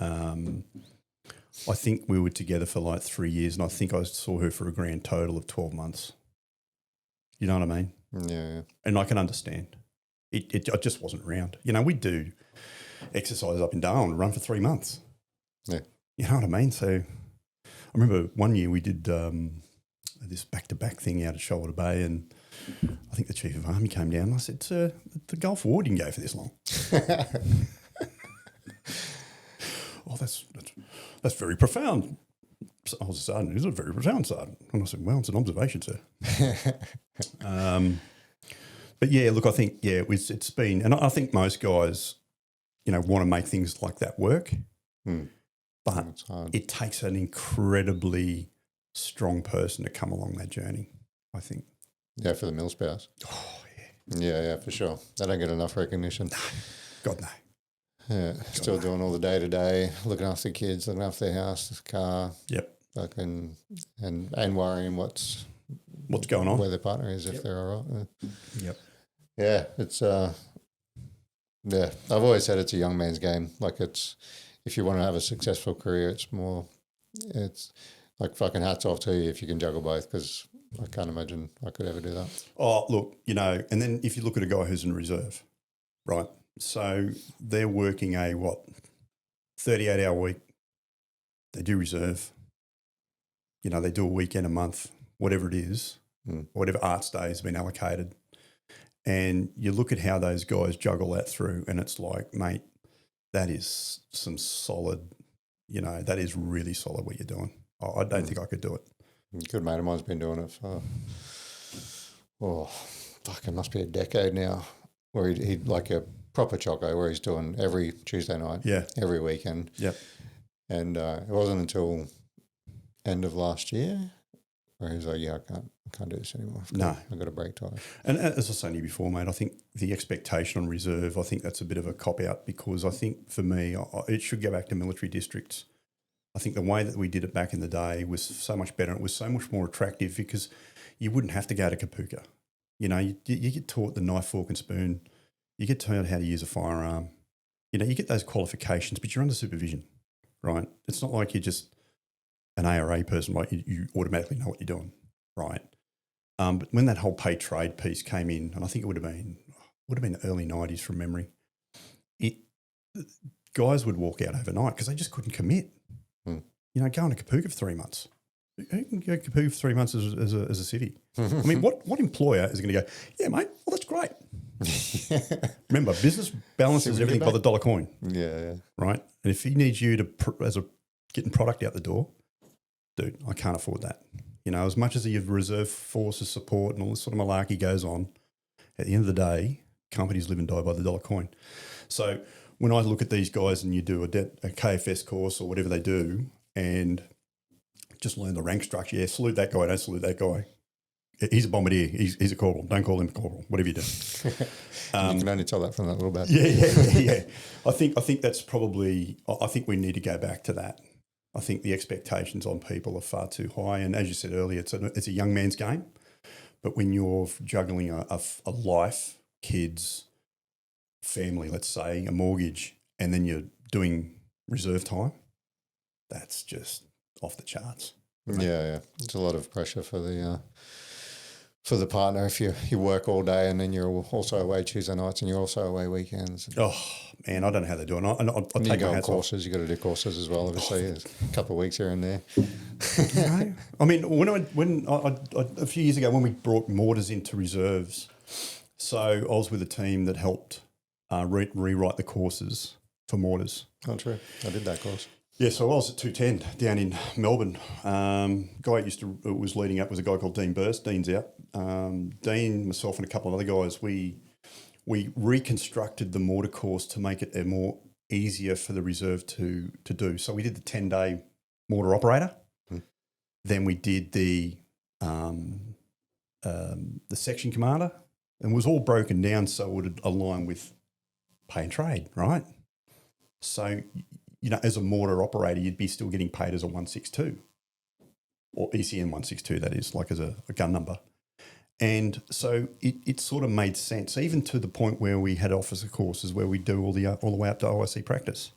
I think we were together for like 3 years, and I think I saw her for a grand total of 12 months. You know what I mean? Yeah. And I can understand. It just wasn't around. You know, we'd do exercise up in Darwin and run for 3 months. Yeah. You know what I mean? So I remember one year we did this back-to-back thing out at Shoalwater Bay, and I think the Chief of Army came down, and I said, "Sir, the Gulf War didn't go for this long." Oh, that's very profound. So I was a sergeant. He's a very profound sergeant. And I said, "Well, it's an observation, sir." But yeah, look, I think it's been, and I think most guys, you know, want to make things like that work, but it takes an incredibly strong person to come along that journey, I think. Yeah, for the mill spouse. Oh yeah. Yeah, for sure. They don't get enough recognition. God no. Yeah, still doing all the day-to-day, looking after the kids, looking after their house, the car. Yep. Fucking and worrying what's going on, where their partner is, if they're all right. Yep. Yeah, it's yeah. I've always said it's a young man's game. Like, it's, if you want to have a successful career, it's like fucking hats off to you if you can juggle both, because I can't imagine I could ever do that. Oh, look, you know, and then if you look at a guy who's in reserve, right? So they're working a 38-hour week. They do reserve. You know, they do a weekend a month, whatever it is, whatever arts day has been allocated. And you look at how those guys juggle that through, and it's like, mate, that is some solid, you know, that is really solid what you're doing. I don't think I could do it. A good mate of mine's been doing it for, it must be a decade now, where he'd like a proper choco, where he's doing every Tuesday night, every weekend. Yep. And it wasn't until end of last year where he was like, "Yeah, I can't do this anymore. I've got a break time." And as I was saying to you before, mate, I think the expectation on reserve, I think that's a bit of a cop out, because I think for me, it should go back to military districts. I think the way that we did it back in the day was so much better. It was so much more attractive because you wouldn't have to go to Kapuka. You know, you get taught the knife, fork and spoon. You get taught how to use a firearm. You know, you get those qualifications, but you're under supervision, right? It's not like you're just an ARA person, right? You automatically know what you're doing, right? But when that whole pay trade piece came in, and I think it would have been the early 90s from memory, guys would walk out overnight because they just couldn't commit. You know, going to Kapuka for 3 months. Who can go to Kapuka for 3 months as a civvy? I mean, what employer is going to go, yeah, mate, well, that's great. Remember, business balances everything by the dollar coin. Yeah. Right? And if he needs you to getting product out the door, dude, I can't afford that. You know, as much as your reserve forces support and all this sort of malarkey goes on, at the end of the day, companies live and die by the dollar coin. So when I look at these guys and you do a KFS course or whatever they do and just learn the rank structure, yeah, salute that guy, don't salute that guy. He's a bombardier. He's a corporal. Don't call him a corporal. Whatever you do. You can only tell that from that little bit. Yeah. I think that's probably. I think we need to go back to that. I think the expectations on people are far too high, and as you said earlier, it's a young man's game. But when you're juggling a life, kids, family, let's say, a mortgage, and then you're doing reserve time, that's just off the charts. Yeah. It's a lot of pressure for the partner if you work all day and then you're also away Tuesday nights and you're also away weekends. Oh man, I don't know how they do it. I'll and take you go my on hats courses. You got to do courses as well. Obviously, a couple of weeks here and there. You know? I mean, when I a few years ago when we brought mortars into reserves, so I was with a team that helped rewrite the courses for mortars. Oh, true. I did that course. Yeah, so I was at 210 down in Melbourne. Guy was leading up was a guy called Dean Burst. Dean's out. Dean, myself, and a couple of other guys. We reconstructed the mortar course to make it easier for the reserve to do. So we did the 10-day mortar operator. Then we did the section commander, and it was all broken down so it would align with pay and trade, right? So, you know, as a mortar operator, you'd be still getting paid as a 162 or ECN 162, that is, like as a gun number. And so it sort of made sense, even to the point where we had officer courses where we do all the way up to OIC practice,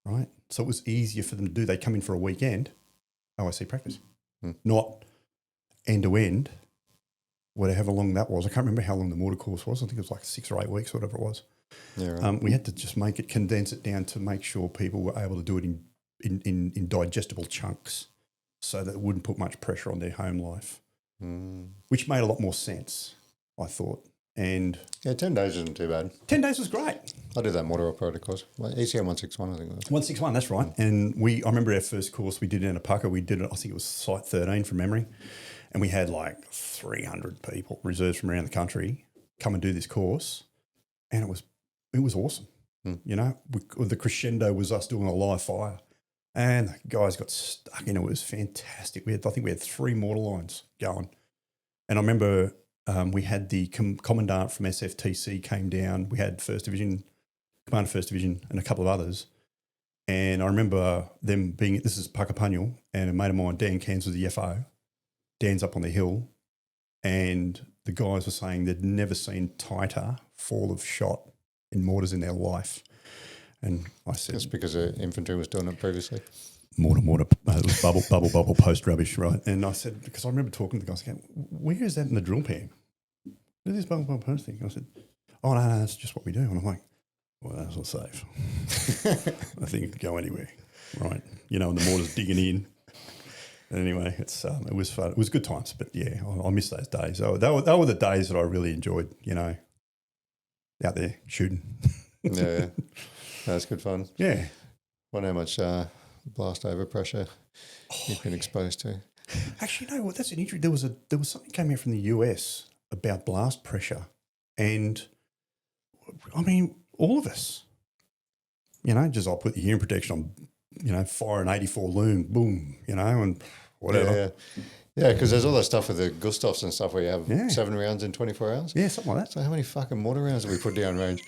right? So it was easier for them to do. They come in for a weekend, OIC practice, not end to end, whatever long that was. I can't remember how long the mortar course was. I think it was like 6 or 8 weeks, whatever it was. Yeah, right. We had to just condense it down to make sure people were able to do it in digestible chunks so that it wouldn't put much pressure on their home life, which made a lot more sense, I thought. And yeah, 10 days isn't too bad. 10 days was great. I did that mortar operator course. ECM 161, I think it was. 161, that's right. And I remember our first course we did in Apaka. We did it, I think it was Site 13 from memory. And we had like 300 people, reserves from around the country, come and do this course. And it was awesome. You know, the crescendo was us doing a live fire. And the guys got stuck in it. It was fantastic. I think we had 3 mortar lines going. And I remember we had the commandant from SFTC came down. We had Commander 1st Division and a couple of others. And I remember them being, this is Puckapunyal, and a mate of mine, Dan Cairns, was the FO. Dan's up on the hill. And the guys were saying they'd never seen tighter fall of shot in mortars in their life. And I said... That's because the infantry was doing it previously. Mortar. It was bubble, post rubbish, right? And I said, because I remember talking to the guys, going, where is that in the drill pan? Where's this bubble, post thing? And I said, oh, no, that's just what we do. And I'm like, well, that's not safe. I think it could go anywhere, right? You know, and the mortar's digging in. Anyway, it was fun. It was good times, but yeah, I miss those days. They were the days that I really enjoyed, you know, out there shooting. Yeah. That's good fun. Yeah. Wonder how much blast over pressure you've been exposed to. Actually, you know what? That's an injury. There was something came out from the US about blast pressure, and I mean, all of us, you know, just I'll put the hearing protection on, you know, fire an 84 loom, boom, you know, and whatever. Yeah, because there's all that stuff with the Gustavs and stuff where you have 7 rounds in 24 hours. Yeah, something like that. So how many fucking mortar rounds have we put down range?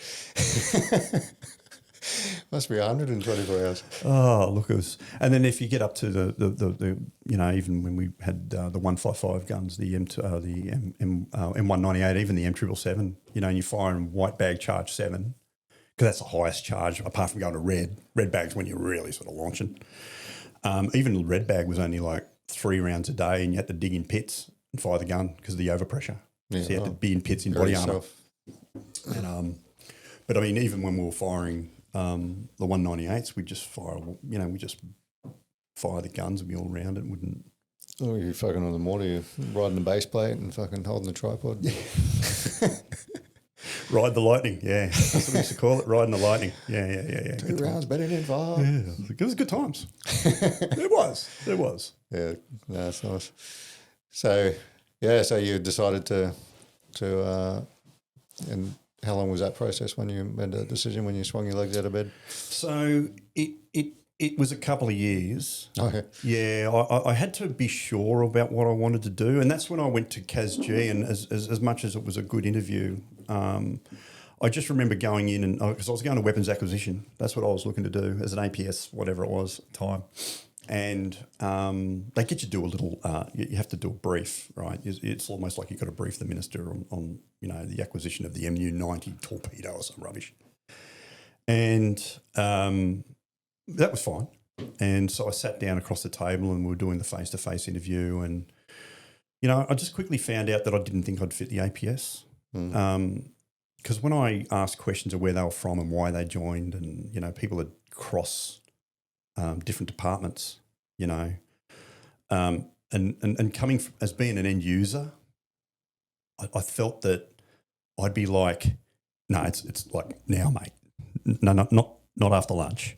Must be 124 hours. Oh, look, it was. And then if you get up to the even when we had the 155 guns, the M198, even the M777, and you fire in white bag charge 7, because that's the highest charge, apart from going to red. Red bag's when you're really sort of launching. Even red bag was only like 3 rounds a day, and you had to dig in pits and fire the gun because of the overpressure. Yeah, so you had to be in pits in body armour. And but I mean, even when we were firing the 198s, we just fire the guns and be all round it. Wouldn't. Oh, you fucking on the mortar, you're riding the base plate and fucking holding the tripod. Ride the lightning, yeah. That's what we used to call it, riding the lightning. Yeah. 2 rounds better than 5. Yeah, it was good times. It was. Yeah, that's nice. So, so you decided to and how long was that process when you made that decision, when you swung your legs out of bed? So it was a couple of years. Okay. Yeah, I had to be sure about what I wanted to do, and that's when I went to CASG, and as much as it was a good interview, I just remember going in and because I was going to weapons acquisition. That's what I was looking to do as an APS, whatever it was at the time. And they get you to do a little, you have to do a brief, right? It's almost like you've got to brief the minister on the acquisition of the MU-90 torpedo or some rubbish. And that was fine. And so I sat down across the table and we were doing the face-to-face interview, and, I just quickly found out that I didn't think I'd fit the APS. Because when I asked questions of where they were from and why they joined, and, people had cross different departments, and coming as being an end user, I felt that I'd be like, no, it's like now, mate. No, not after lunch.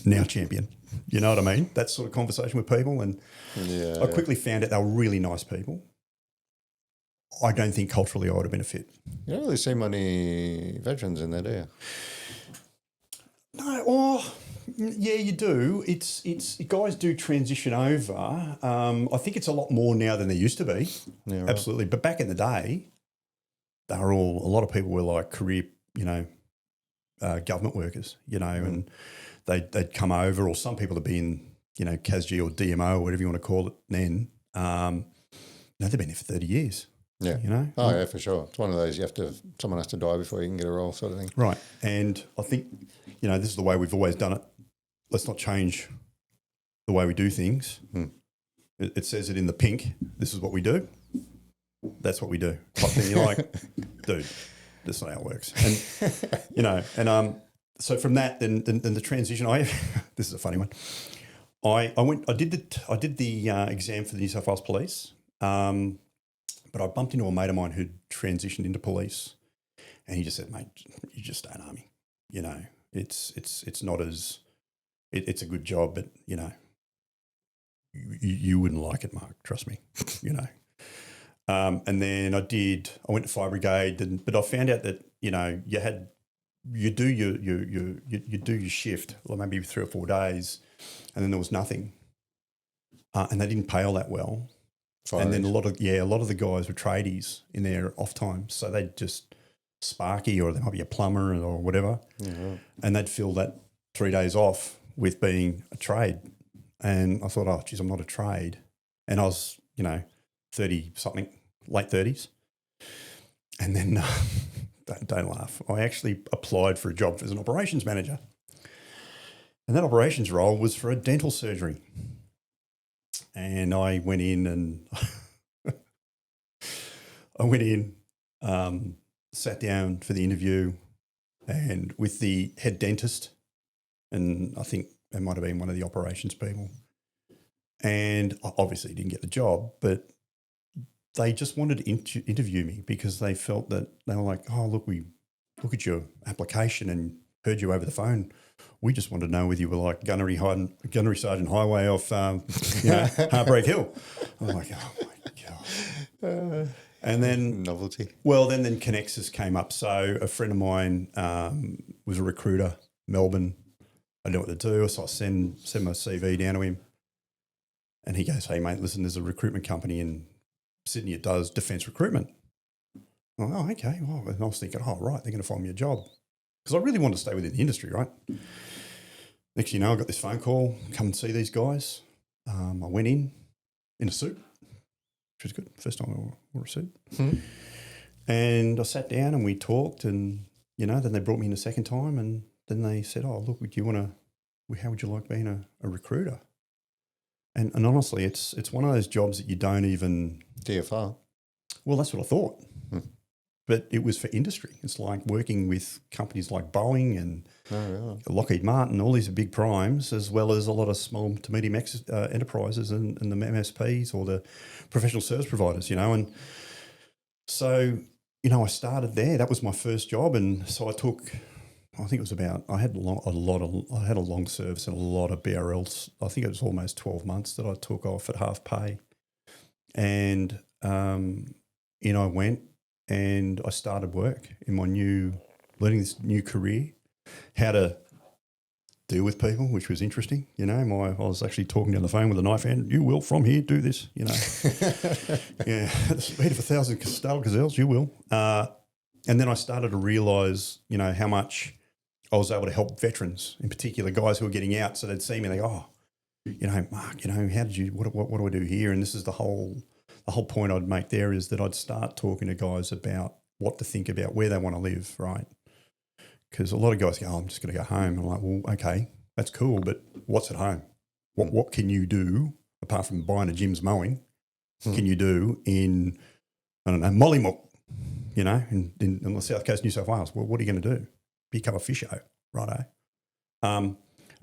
Now, champion. You know what I mean? That sort of conversation with people, and I quickly found out they were really nice people. I don't think culturally I would have been a fit. You don't really see many veterans in there, do you? No, yeah, you do. It's guys do transition over. I think it's a lot more now than there used to be. Yeah, right. Absolutely. But back in the day, a lot of people were like career, government workers, and they'd come over, or some people had been, CASG or DMO or whatever you want to call it then. They've been there for 30 years. Yeah. Oh, yeah, for sure. It's one of those someone has to die before you can get a role sort of thing. Right. And I think, this is the way we've always done it. Let's not change the way we do things. It says it in the pink. This is what we do. That's what we do. Type thing. You're like, dude, that's not how it works. And, so from that, then the transition, this is a funny one. I did the exam for the New South Wales Police, but I bumped into a mate of mine who'd transitioned into police, and he just said, mate, you just stay in Army. It's not as, it's a good job, but, you wouldn't like it, Mark, trust me, And then I went to Fire Brigade, but I found out that, you do your shift, or maybe 3 or 4 days, and then there was nothing. And they didn't pay all that well. And then a lot of the guys were tradies in their off time. So they'd just sparky, or they might be a plumber or whatever. Yeah. And they'd fill that 3 days off with being a trade. And I thought, oh, geez, I'm not a trade. And I was, 30-something, late 30s. And then, don't laugh, I actually applied for a job as an operations manager. And that operations role was for a dental surgery. And I went in and sat down for the interview, and with the head dentist, and I think it might have been one of the operations people. And I obviously didn't get the job, but they just wanted to interview me because they felt that they were like, oh, look at your application and heard you over the phone. We just wanted to know whether you were like Gunnery Sergeant Highway off, Heartbreak Hill. I'm like, oh my God. And then novelty. Well, then Connexus came up. So a friend of mine was a recruiter, Melbourne. I didn't know what to do, so I send my CV down to him, and he goes, "Hey mate, listen, there's a recruitment company in Sydney. It does defence recruitment." I'm like, oh, okay. Well, and I was thinking, oh right, they're going to find me a job. because I really wanted to stay within the industry, right? Next thing you know, I got this phone call, come and see these guys. I went in a suit, which was good. First time I wore a suit. And I sat down and we talked, and, then they brought me in a second time, and then they said, oh, look, how would you like being a recruiter? And honestly, it's one of those jobs that you don't even... DFR. Well, that's what I thought. But it was for industry. It's like working with companies like Boeing and Lockheed Martin, all these big primes, as well as a lot of small to medium enterprises and the MSPs or the professional service providers, And so, I started there. That was my first job. And so I had a long service and a lot of BRLs. I think it was almost 12 months that I took off at half pay. And, I went and I started work in learning this new career, how to deal with people, which was interesting. I was actually talking down the phone with a knife hand. You will, from here, do this, Yeah, at the speed of 1,000 stale gazelles, you will. And then I started to realise, how much I was able to help veterans, in particular guys who were getting out. So they'd see me and they go, oh, Mark, how did you, what do I do here? And this is the whole point I'd make there is that I'd start talking to guys about what to think about, where they want to live, right? Because a lot of guys go, oh, I'm just going to go home. I'm like, well, okay, that's cool, but what's at home? What can you do, apart from buying a Jim's mowing, can you do in, I don't know, Mollymook, in the south coast of New South Wales? Well, what are you going to do? Become a fisho, righto? And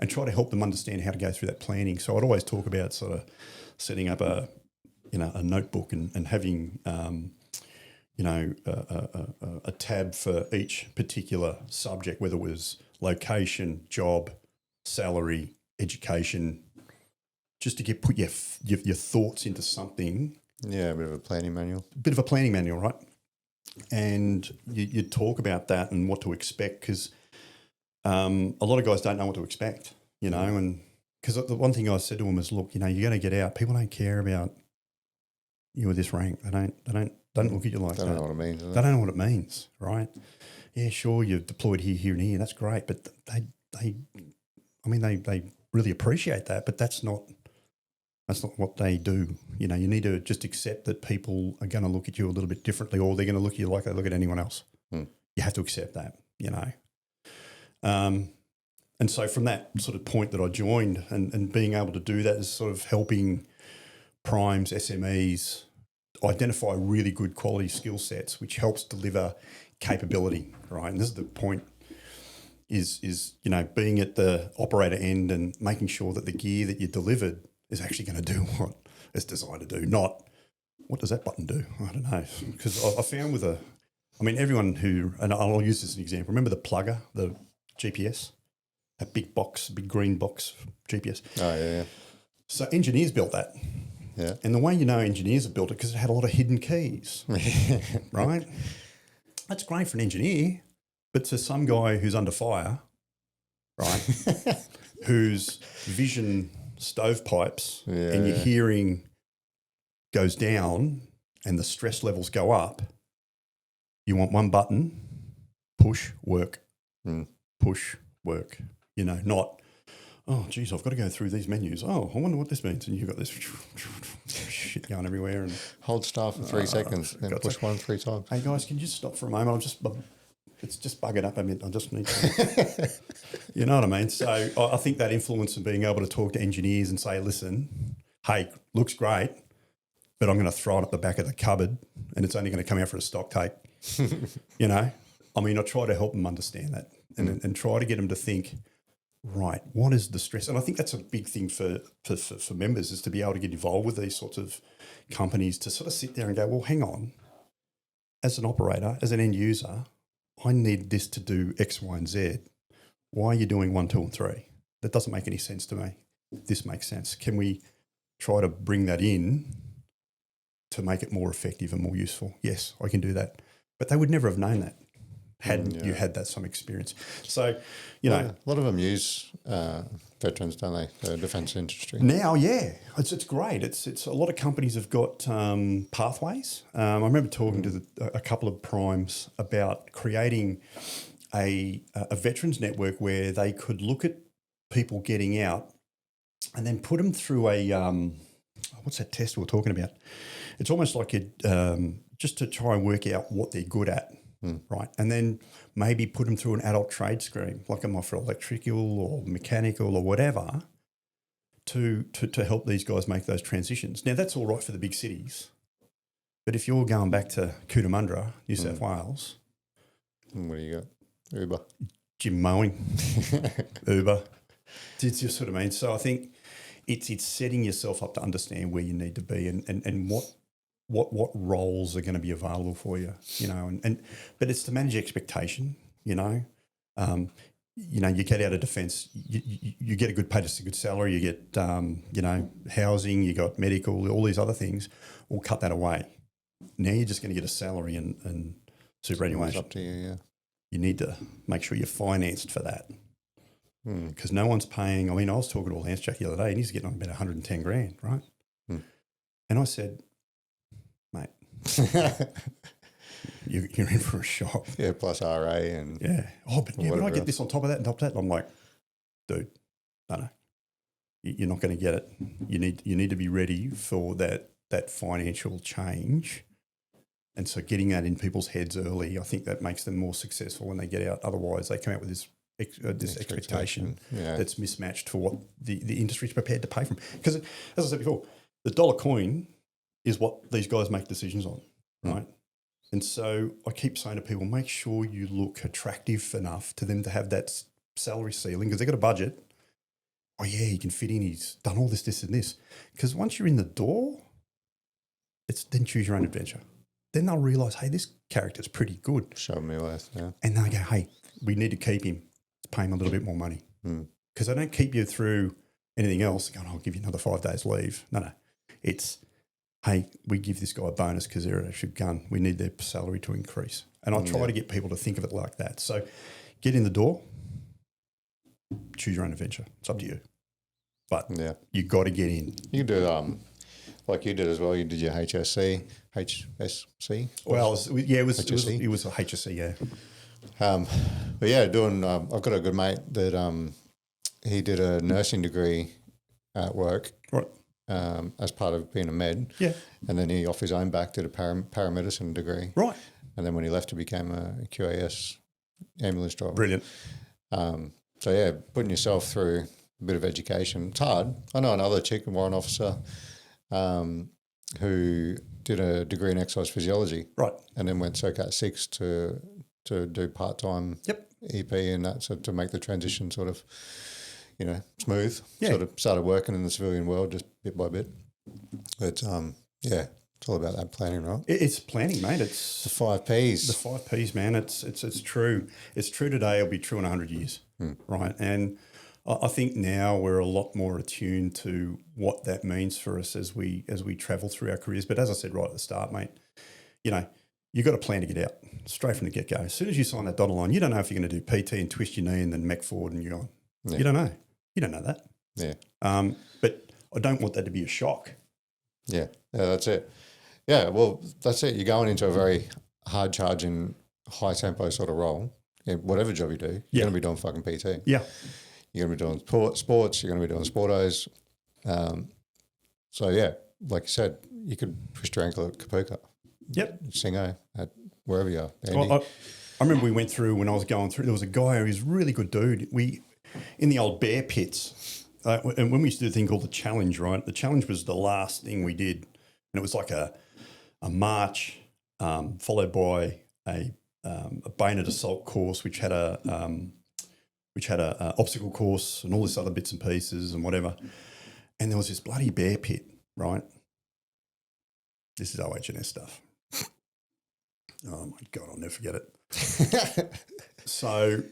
try to help them understand how to go through that planning. So I'd always talk about sort of setting up a notebook and having, a tab for each particular subject, whether it was location, job, salary, education, just to put your thoughts into something. Yeah, a bit of a planning manual. Bit of a planning manual, right? And you talk about that and what to expect, because a lot of guys don't know what to expect, and because the one thing I said to them is, look, you're going to get out. People don't care about you with this rank. They don't look at you like that. They don't know what it means. They don't know what it means, right? Yeah, sure, you're deployed here, and here. That's great, but they really appreciate that, but that's not what they do. You need to just accept that people are going to look at you a little bit differently, or they're going to look at you like they look at anyone else. You have to accept that, And so from that sort of point that I joined and being able to do that is sort of helping primes, SMEs identify really good quality skill sets, which helps deliver capability, right? And this is the point is being at the operator end and making sure that the gear that you delivered is actually going to do what it's designed to do, not what does that button do? I don't know. Because I found everyone who, and I'll use this as an example, remember the plugger, the GPS, that big green box GPS? Oh, yeah. So engineers built that. Yeah. And the way engineers have built it, because it had a lot of hidden keys, right? That's great for an engineer, but to some guy who's under fire, right, whose vision stovepipes and your hearing goes down and the stress levels go up, you want one button, push, work, push, work, not, oh, geez, I've got to go through these menus. Oh, I wonder what this means. And you've got this shit going everywhere. And hold start for 3 seconds, then push 1 3 times. Hey, guys, can you just stop for a moment? It's just buggered up a bit. I just need to, you know what I mean? So I think that influence of being able to talk to engineers and say, listen, hey, looks great, but I'm going to throw it at the back of the cupboard and it's only going to come out for a stock take. I try to help them understand that and try to get them to think, right, what is the stress? And I think that's a big thing for members, is to be able to get involved with these sorts of companies, to sort of sit there and go, well, hang on, as an operator, as an end user, I need this to do X, Y, and Z. Why are you doing 1, 2, and 3? That doesn't make any sense to me. This makes sense. Can we try to bring that in to make it more effective and more useful? Yes, I can do that. But they would never have known that hadn't you had some experience. So, a lot of them use veterans, don't they? The defence industry. Now, yeah, it's great. It's a lot of companies have got pathways. I remember talking to a couple of primes about creating a veterans network where they could look at people getting out and then put them through a what's that test we were talking about? It's almost like just to try and work out what they're good at, right? And then maybe put them through an adult trade scheme, like them for electrical or mechanical or whatever, to help these guys make those transitions. Now, that's all right for the big cities, but if you're going back to Cootamundra, New South Wales, what do you got? Uber, gym mowing, Uber. It's just what I mean. So I think it's setting yourself up to understand where you need to be and what roles are going to be available for you, you know, but it's to manage expectation, you know. You get out of defence, you get a good pay, a good salary, you get, housing, you got medical, all these other things. We'll cut that away. Now you're just going to get a salary and superannuation. It's up to you, yeah. You need to make sure you're financed for that because no one's paying. I mean, I was talking to Lance Jack the other day and he's getting on about 110 grand, right? And I said, mate, you're in for a shock. Yeah, plus RA and yeah. Oh, but when I get this on top of that and top of that, I'm like, dude, no, you're not going to get it. You need to be ready for that financial change. And so getting that in people's heads early, I think that makes them more successful when they get out. Otherwise, they come out with this expectation that's mismatched for what the industry's prepared to pay for them. Because, as I said before, the dollar coin is what these guys make decisions on, right? And so I keep saying to people, make sure you look attractive enough to them to have that salary ceiling because they've got a budget. Oh, yeah, he can fit in. He's done all this, and this. Because once you're in the door, it's then choose your own adventure. Then they'll realise, hey, this character's pretty good. Show me worth, yeah. And they'll go, hey, we need to keep him. Let's pay him a little bit more money. Because they don't keep you through anything else going, I'll give you another 5 days leave. No. It's, hey, we give this guy a bonus because they're a good gun. We need their salary to increase. And I try to get people to think of it like that. So get in the door, choose your own adventure. It's up to you. But you got to get in. You can do like you did as well. You did your HSC. Well, it was a HSC, yeah. But yeah, doing. I've got a good mate that he did a nursing degree at work, right? As part of being a med, and then he off his own back did a paramedicine degree, right? And then when he left, he became a QAS ambulance driver. Brilliant. So yeah, putting yourself through a bit of education. It's hard. I know another chick, a warrant officer, who did a degree in exercise physiology, right, and then went SOCAT 6 to do part-time EP and that, so to make the transition sort of, smooth. Sort of started working in the civilian world just bit by bit. But it's all about that planning, right? It's planning, mate. It's the 5 Ps. The 5 Ps, man. It's true. It's true today. It'll be true in 100 years, right? And I think now we're a lot more attuned to what that means for us as we travel through our careers. But as I said right at the start, mate, you've got a plan to get out straight from the get-go. As soon as you sign that dotted line, you don't know if you're going to do PT and twist your knee and then mech forward and you're gone. Yeah. You don't know. You don't know that. Yeah. But I don't want that to be a shock. Yeah. Yeah, that's it. Yeah, well, that's it. You're going into a very hard-charging, high-tempo sort of role. Yeah, whatever job you do, you're going to be doing fucking PT. Yeah. You're going to be doing sports. You're going to be doing sportos. So, yeah, like you said, you could twist your ankle at Kapuka. Yep. Singo, at wherever you are. Andy. Well, I remember we went through, when I was going through, there was a guy who was a really good dude. In the old bear pits, and when we used to do a thing called the challenge, right? The challenge was the last thing we did. And it was like a march followed by a bayonet assault course, which had a obstacle course and all this other bits and pieces and whatever. And there was this bloody bear pit, right? This is OH&S stuff. Oh my God, I'll never forget it. So,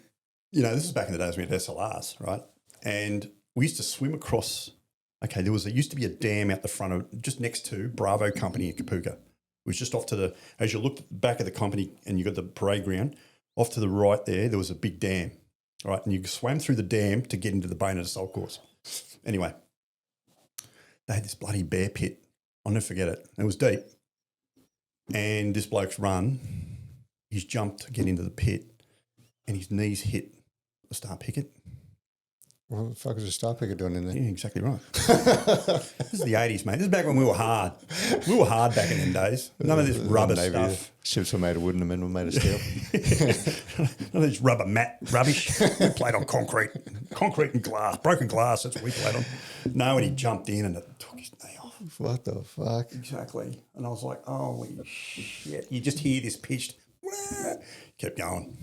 this is back in the days we had SLRs, right? And we used to swim across. Okay, there used to be a dam out the front of, just next to Bravo Company in Kapuka. It was just off to as you looked at the back of the company and you got the parade ground, off to the right there was a big dam, right? And you swam through the dam to get into the bayonet assault course. Anyway, they had this bloody bear pit. I'll never forget it. It was deep. And this bloke's he's jumped to get into the pit and his knees hit a star picket. What the fuck is a star picker doing in there? Yeah, exactly right. This is the 80s, mate. This is back when we were hard. We were hard back in them days. None of this rubber stuff. Ships were made of wood and the men were made of steel. None of this rubber mat rubbish. We played on concrete and glass, broken glass. That's what we played on. No, and he jumped in and it took his knee off. What the fuck? Exactly. And I was like, holy shit. You just hear this pitched. Keep going.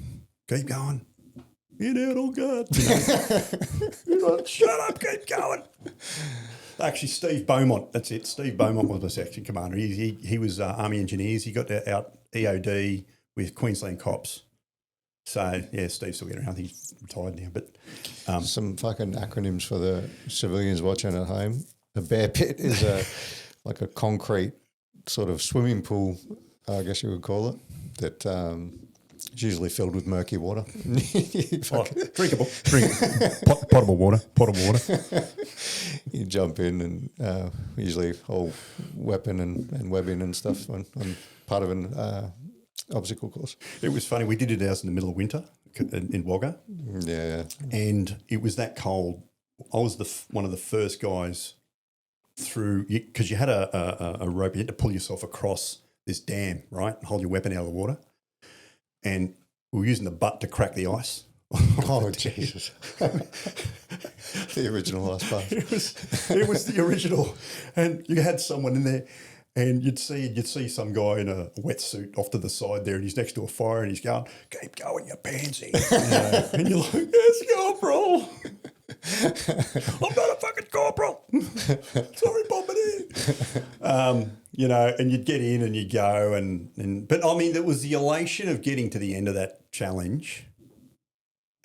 Keep going. You're down all good. Shut up, keep going. Actually, Steve Beaumont, that's it. Steve Beaumont was my section commander. He was Army Engineers. He got out EOD with Queensland Cops. So, yeah, Steve's still getting around. He's retired now. But some fucking acronyms for the civilians watching at home. A bear pit is like a concrete sort of swimming pool, I guess you would call it, that it's usually filled with murky water. Drinkable. Potable water. You jump in and usually all weapon and webbing and stuff on part of an obstacle course. It was funny. We did it ours in the middle of winter in Wagga. Yeah. And it was that cold. I was one of the first guys through, because you had a rope. You had to pull yourself across this dam, right, and hold your weapon out of the water. And we were using the butt to crack the ice. Oh, Jesus. The original ice bath. It was the original. And you had someone in there and you'd see some guy in a wetsuit off to the side there and he's next to a fire and he's going, keep going, you pansy. And you're like, yes, corporal. I'm not a fucking corporal. Sorry, Bombardier. And you'd get in and you'd go but I mean, there was the elation of getting to the end of that challenge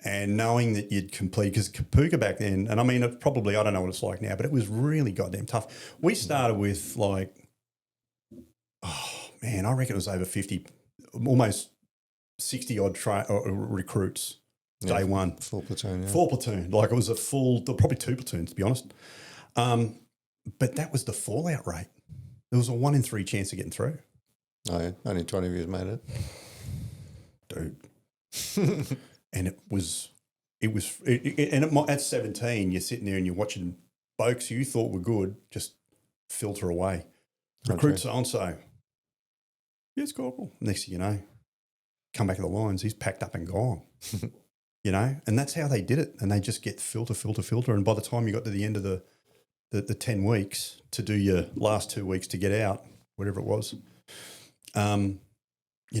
and knowing that you'd complete, because Kapuka back then, and I mean, it probably, I don't know what it's like now, but it was really goddamn tough. We started with I reckon it was over 50, almost 60 odd recruits. Day one. Full platoon, yeah. Full platoon. Like it was probably two platoons, to be honest. But that was the fallout rate. There was a 1 in 3 chance of getting through. Oh, yeah. Only 20 of you made it. Dude. And at 17, you're sitting there and you're watching blokes you thought were good just filter away. Recruit so-and-so. Yes, Corporal. Next thing you know, come back to the lines, he's packed up and gone. And that's how they did it. And they just get filter. And by the time you got to the end of the 10 weeks to do your last 2 weeks to get out, whatever it was, you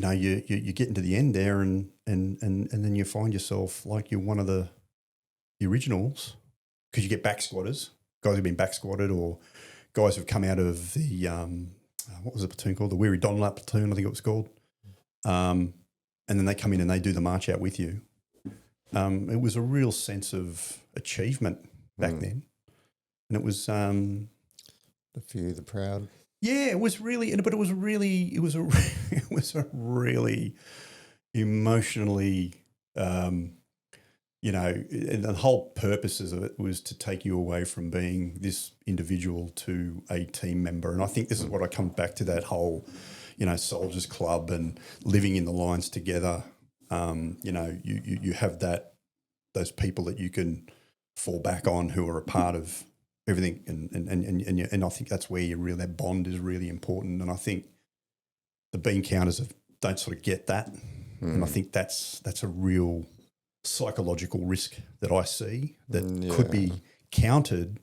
get into the end there and then you find yourself like you're one of the originals, because you get back squatters, guys who've been back squatted, or guys who've come out of the, what was the platoon called? The Weary Donlap platoon, I think it was called. And then they come in and they do the march out with you. It was a real sense of achievement back then. And it was the few, the proud. Yeah, it was really, but it was a really emotionally, and the whole purposes of it was to take you away from being this individual to a team member. And I think this is what I come back to, that whole, soldiers club and living in the lines together. You have those people that you can fall back on who are a part of everything, and I think that's where that bond is really important. And I think the bean counters don't sort of get that, and I think that's a real psychological risk that I see that could be countered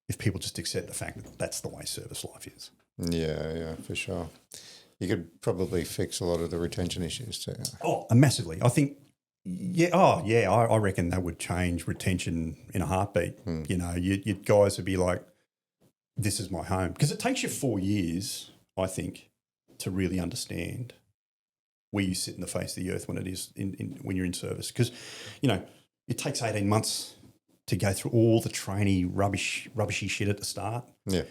if people just accept the fact that that's the way service life is. Yeah, for sure. You could probably fix a lot of the retention issues too. Oh, massively. I think, I reckon that would change retention in a heartbeat. You guys would be like, this is my home. Because it takes you 4 years, I think, to really understand where you sit in the face of the earth when it is when you're in service. Because, it takes 18 months to go through all the trainee rubbishy shit at the start. Yeah.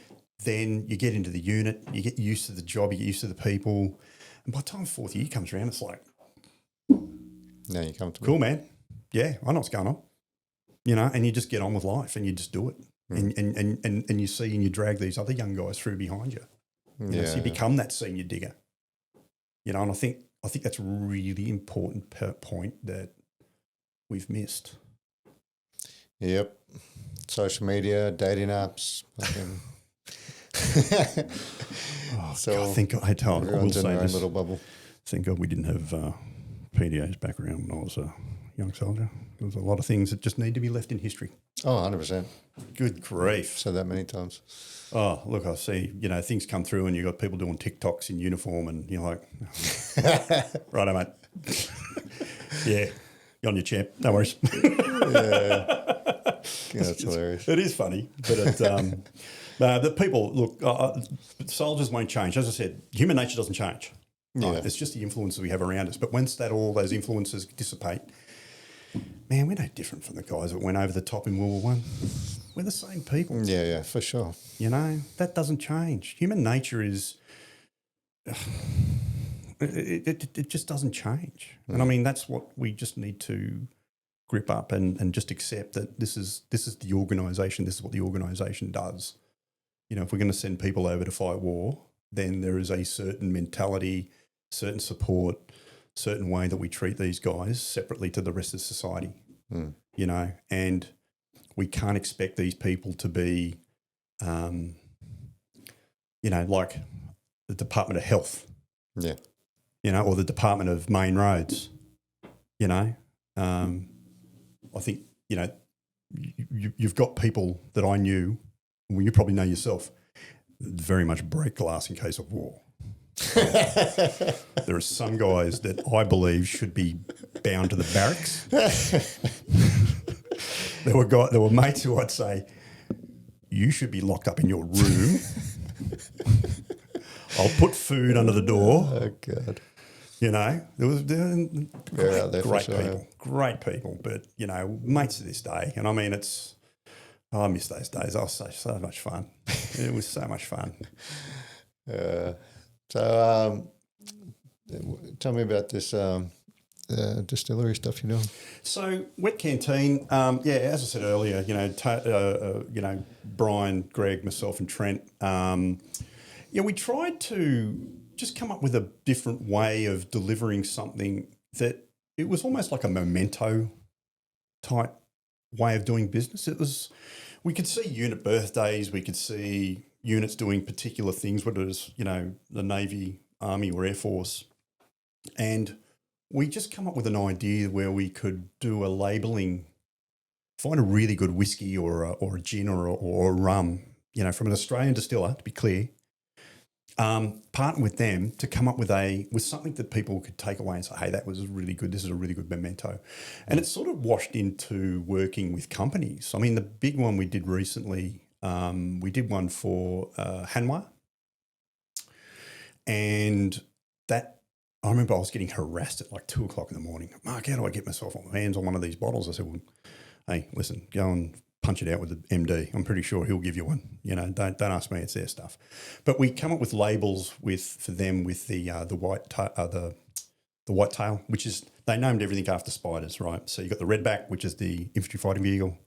Then you get into the unit, you get used to the job, you get used to the people. And by the time 4th year comes around, it's like, now you're comfortable. Cool, man. Yeah, I know what's going on. And you just get on with life and you just do it. And you see and you drag these other young guys through behind you. So you become that senior digger. And I think that's a really important point, that we've missed. Yep. Social media, dating apps. I will everyone's in say their own this. little bubble. Thank God we didn't have PDA's background when I was a young soldier. There was a lot of things that just need to be left in history. Oh, 100%. Good grief. Said that many times. Oh, look, I see, things come through and you've got people doing TikToks in uniform and you're like, righto, mate. Yeah, you're on your champ. No worries. Yeah, that's hilarious. It is funny, but the people, look, soldiers won't change. As I said, human nature doesn't change. Right? Yeah. It's just the influences we have around us. But once all those influences dissipate, man, we're no different from the guys that went over the top in World War I. We're the same people. Yeah, for sure. That doesn't change. Human nature is, it just doesn't change. And I mean, that's what we just need to grip up and just accept that this is the organisation, this is what the organisation does. If we're going to send people over to fight war, then there is a certain mentality, certain support, certain way that we treat these guys separately to the rest of society, and we can't expect these people to be, like the Department of Health, or the Department of Main Roads, I think, you've got people that I knew, well, you probably know yourself, very much break glass in case of war. There are some guys that I believe should be bound to the barracks. There were mates who I'd say, you should be locked up in your room. I'll put food under the door. Oh, God. There was great people, but mates to this day. And I mean, I miss those days. I was so much fun. It was so much fun. So tell me about this distillery stuff you're doing. So Wet Canteen, as I said earlier, Brian, Greg, myself, and Trent. We tried to just come up with a different way of delivering something that it was almost like a memento type way of doing business. We could see unit birthdays, we could see units doing particular things, whether it was, the Navy, Army or Air Force. And we just come up with an idea where we could do a labelling, find a really good whiskey or a gin or a rum, from an Australian distiller, to be clear, partner with them to come up with something that people could take away and say, hey, that was really good. This is a really good memento. And it's sort of washed into working with companies. I mean, the big one we did recently, we did one for Hanwha. And I remember I was getting harassed at like 2:00 in the morning. Mark, how do I get myself on my hands on one of these bottles? I said, well, hey, listen, go and punch it out with the MD. I'm pretty sure he'll give you one. Don't ask me. It's their stuff. But we come up with labels for them with the whitetail, which is, they named everything after spiders, right? So you got the redback, which is the infantry fighting vehicle.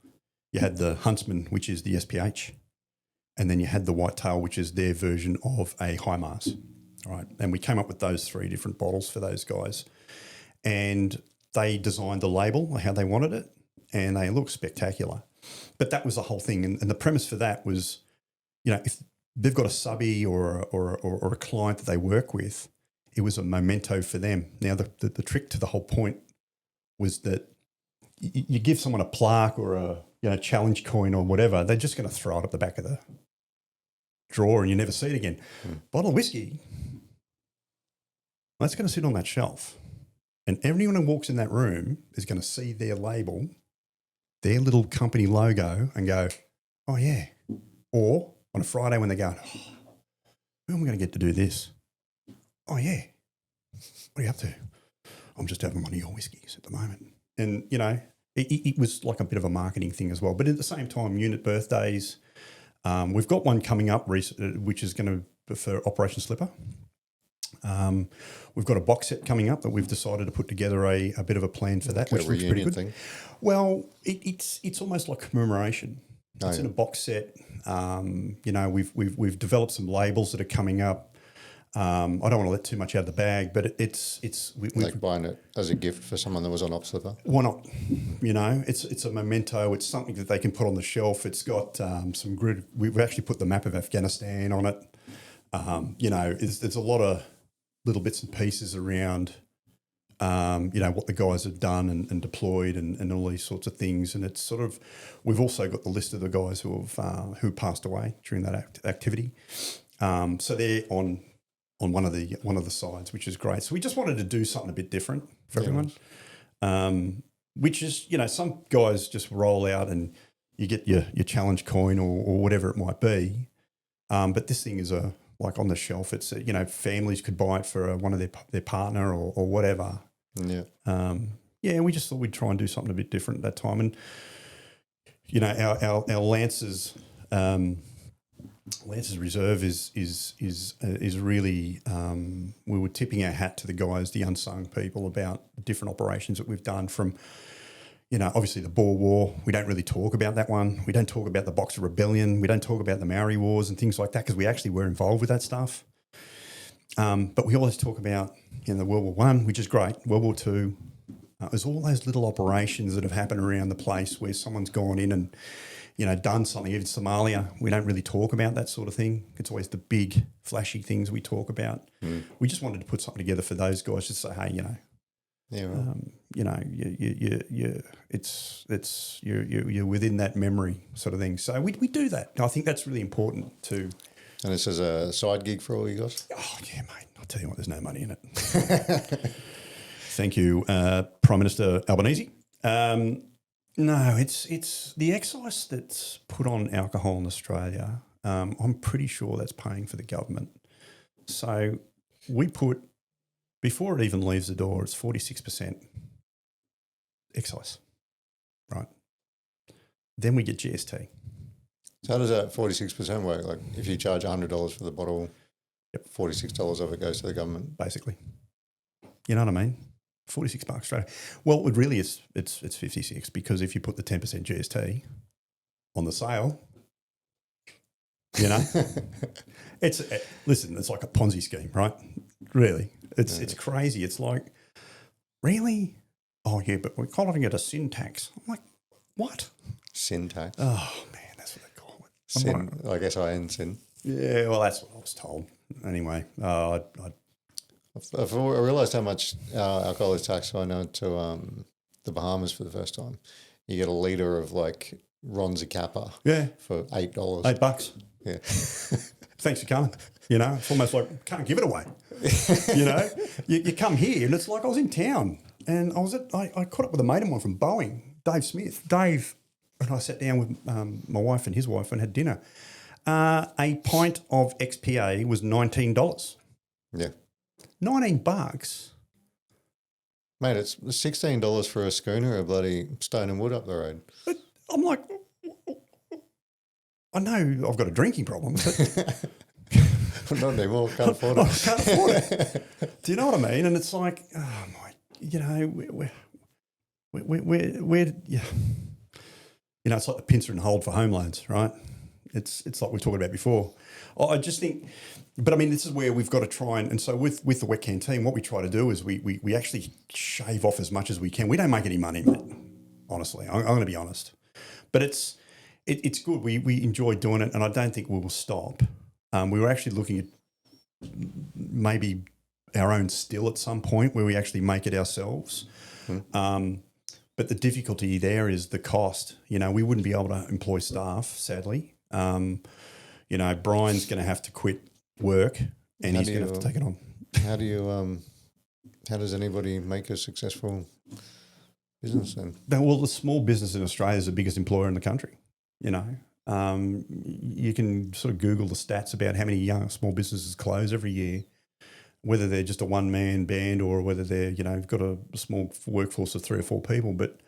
You had the huntsman, which is the SPH, and then you had the whitetail, which is their version of a HIMARS, right? And we came up with those 3 different bottles for those guys, and they designed the label how they wanted it, and they look spectacular. But that was the whole thing. And the premise for that was, if they've got a subby or a client that they work with, it was a memento for them. Now, the trick to the whole point was that you give someone a plaque or a challenge coin or whatever, they're just going to throw it up the back of the drawer and you never see it again. Bottle of whiskey, that's going to sit on that shelf. And everyone who walks in that room is going to see their label, their little company logo, and go, oh, yeah. Or on a Friday when they're going, when am I going to get to do this? Oh, yeah. What are you up to? I'm just having one of your whiskies at the moment. And, it was like a bit of a marketing thing as well. But at the same time, unit birthdays, we've got one coming up which is going to be for Operation Slipper. We've got a box set coming up that we've decided to put together a bit of a plan for that, which looks pretty good. Thing. Well, it's almost like commemoration. It's in a box set. We've developed some labels that are coming up. I don't want to let too much out of the bag, but it's like buying it as a gift for someone that was on op slipper. Why not? You know, it's a memento. It's something that they can put on the shelf. It's got some grid. We've actually put the map of Afghanistan on it. You know, there's a lot of little bits and pieces around, you know, what the guys have done and deployed and all these sorts of things. And it's sort of, we've also got the list of the guys who passed away during that activity. So they're on one of the sides, which is great. So we just wanted to do something a bit different for everyone, which is, you know, some guys just roll out and you get your challenge coin or whatever it might be. But this thing is like on the shelf. It's you know, families could buy it for one of their partner or whatever. Yeah. Yeah. We just thought we'd try and do something a bit different at that time. And you know, our Lancers. Lance's Reserve is really we were tipping our hat to the guys, the unsung people, about the different operations that we've done from, you know, obviously the Boer War. We don't really talk about that one. We don't talk about the Boxer Rebellion. We don't talk about the Maori Wars and things like that because we actually were involved with that stuff. But we always talk about, you know, the World War One, which is great. World War Two. There's all those little operations that have happened around the place where someone's gone in and, you know, done something. Even Somalia, we don't really talk about that sort of thing. It's always the big, flashy things we talk about. We just wanted to put something together for those guys, just say, hey, you know, you know, you're within that memory sort of thing. So we do that. I think that's really important too. And this is a side gig for all you guys? Oh yeah, mate. I'll tell you what, there's no money in it. Thank you, Prime Minister Albanese. No, it's the excise that's put on alcohol in Australia. I'm pretty sure that's paying for the government. So we put, before it even leaves the door, it's 46% excise, right? Then we get GST. So how does that 46% work? Like if you charge $100 for the bottle, $46 of it goes to the government? Basically. You know what I mean? $46 straight. Well, it really is. It's 56 because if you put the 10% GST on the sale, you know, listen. It's like a Ponzi scheme, right? Really, it's crazy. It's like, really? Oh yeah, but we're calling it a sin tax. I'm like, what? Sin tax? Oh man, that's what they call it. Sin, like S-I-N, sin. Yeah, well, that's what I was told. Anyway, I realised how much alcohol is taxed when I went to the Bahamas for the first time. You get a litre of like Ronza Kappa for $8. $8. Yeah. Thanks for coming. You know, it's almost like, can't give it away. You know, you come here and it's like I was in town and I caught up with a mate of mine from Boeing, Dave Smith. Dave, and I sat down with my wife and his wife and had dinner. A pint of XPA was $19. Yeah. $19. Mate, it's $16 for a schooner of bloody stone and wood up the road. But I'm like, I know I've got a drinking problem, but not anymore. Can't afford it. Can't afford it. Do you know what I mean? And it's like, oh my, you know, we're yeah. You know, it's like the pincer and hold for home loans, right? It's like we were talking about before. I just think, but I mean, this is where we've got to try and so with the Wet Canteen, what we try to do is we actually shave off as much as we can. We don't make any money, mate, honestly. I'm going to be honest. But it's good. We enjoy doing it, and I don't think we will stop. We were actually looking at maybe our own still at some point where we actually make it ourselves. But the difficulty there is the cost. You know, we wouldn't be able to employ staff, sadly. You know, Brian's going to have to quit work and he's going to have to take it on. How does anybody make a successful business then? Well, the small business in Australia is the biggest employer in the country, you know. You can sort of Google the stats about how many young small businesses close every year, whether they're just a one-man band or whether they're, you know, got a small workforce of 3 or 4 people. But,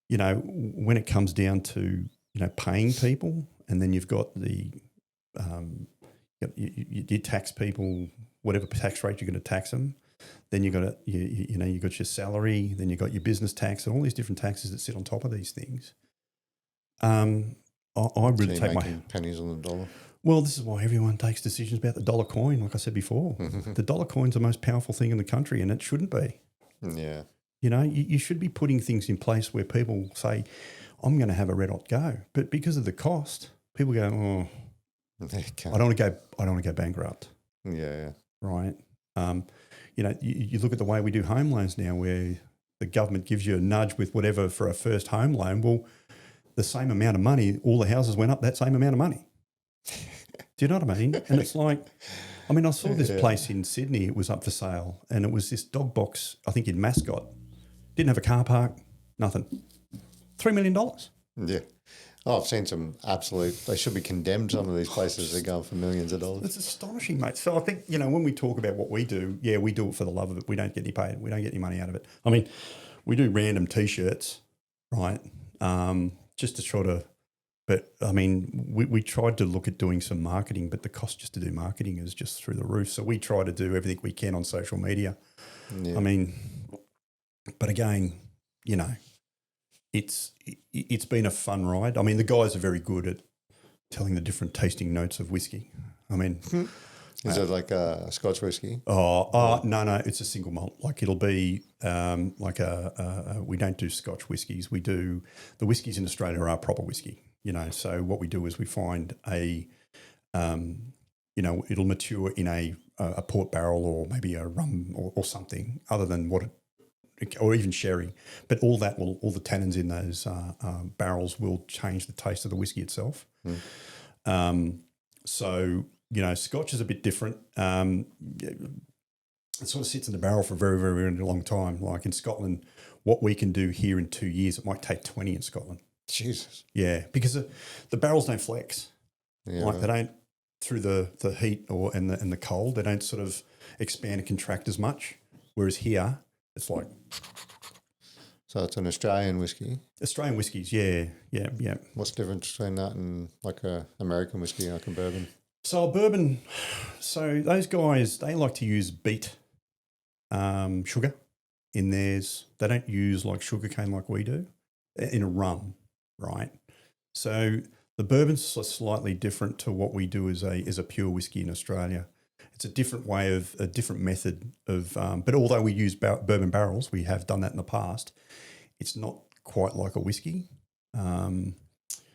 you know, when it comes down to, you know, paying people, and then you've got the you tax people whatever tax rate you're going to tax them. Then you got you got your salary. Then you got your business tax and all these different taxes that sit on top of these things. I really take my pennies on the dollar. Well, this is why everyone takes decisions about the dollar coin, like I said before. The dollar coin's the most powerful thing in the country, and it shouldn't be. Yeah. You know, you should be putting things in place where people say, I'm going to have a red hot go. But because of the cost, people go, oh, I don't want to go bankrupt. Yeah. Right. You know, you look at the way we do home loans now, where the government gives you a nudge with whatever for a first home loan. Well, the same amount of money, all the houses went up that same amount of money. Do you know what I mean? And it's like, I mean, I saw this place in Sydney. It was up for sale, and it was this dog box, I think in Mascot. Didn't have a car park, nothing. $3 million. Yeah. Oh, I've seen some absolute, they should be condemned, some of these places that are going for millions of dollars. It's astonishing, mate. So I think, you know, when we talk about what we do, yeah, we do it for the love of it. We don't get any paid. We don't get any money out of it. I mean, we do random T-shirts, right, just to try to, but I mean, we tried to look at doing some marketing, but the cost just to do marketing is just through the roof. So we try to do everything we can on social media. Yeah. I mean, but again, you know, it's been a fun ride. I mean, the guys are very good at telling the different tasting notes of whiskey. I mean, is it like a Scotch whiskey? No, it's a single malt. Like it'll be like we don't do Scotch whiskies. We do the whiskies in Australia are proper whiskey. You know, so what we do is we find you know, it'll mature in a port barrel or maybe a rum or something other than what or even sherry, but all the tannins in those barrels will change the taste of the whiskey itself. So, you know, Scotch is a bit different. It sort of sits in the barrel for a very, very, very long time. Like in Scotland, what we can do here in 2 years, it might take 20 in Scotland. Jesus. Yeah, because the barrels don't flex. Yeah, like they don't, through the heat and the cold, they don't sort of expand and contract as much. Whereas here, it's like. So it's an Australian whiskey? Australian whiskies, yeah. What's the difference between that and like a American whiskey, like a bourbon? So a bourbon, so those guys, they like to use beet sugar in theirs. They don't use like sugarcane like we do in a rum, right? So the bourbon's slightly different to what we do as a pure whiskey in Australia. It's a different way of a different method of, but although we use bourbon barrels, we have done that in the past. It's not quite like a whiskey.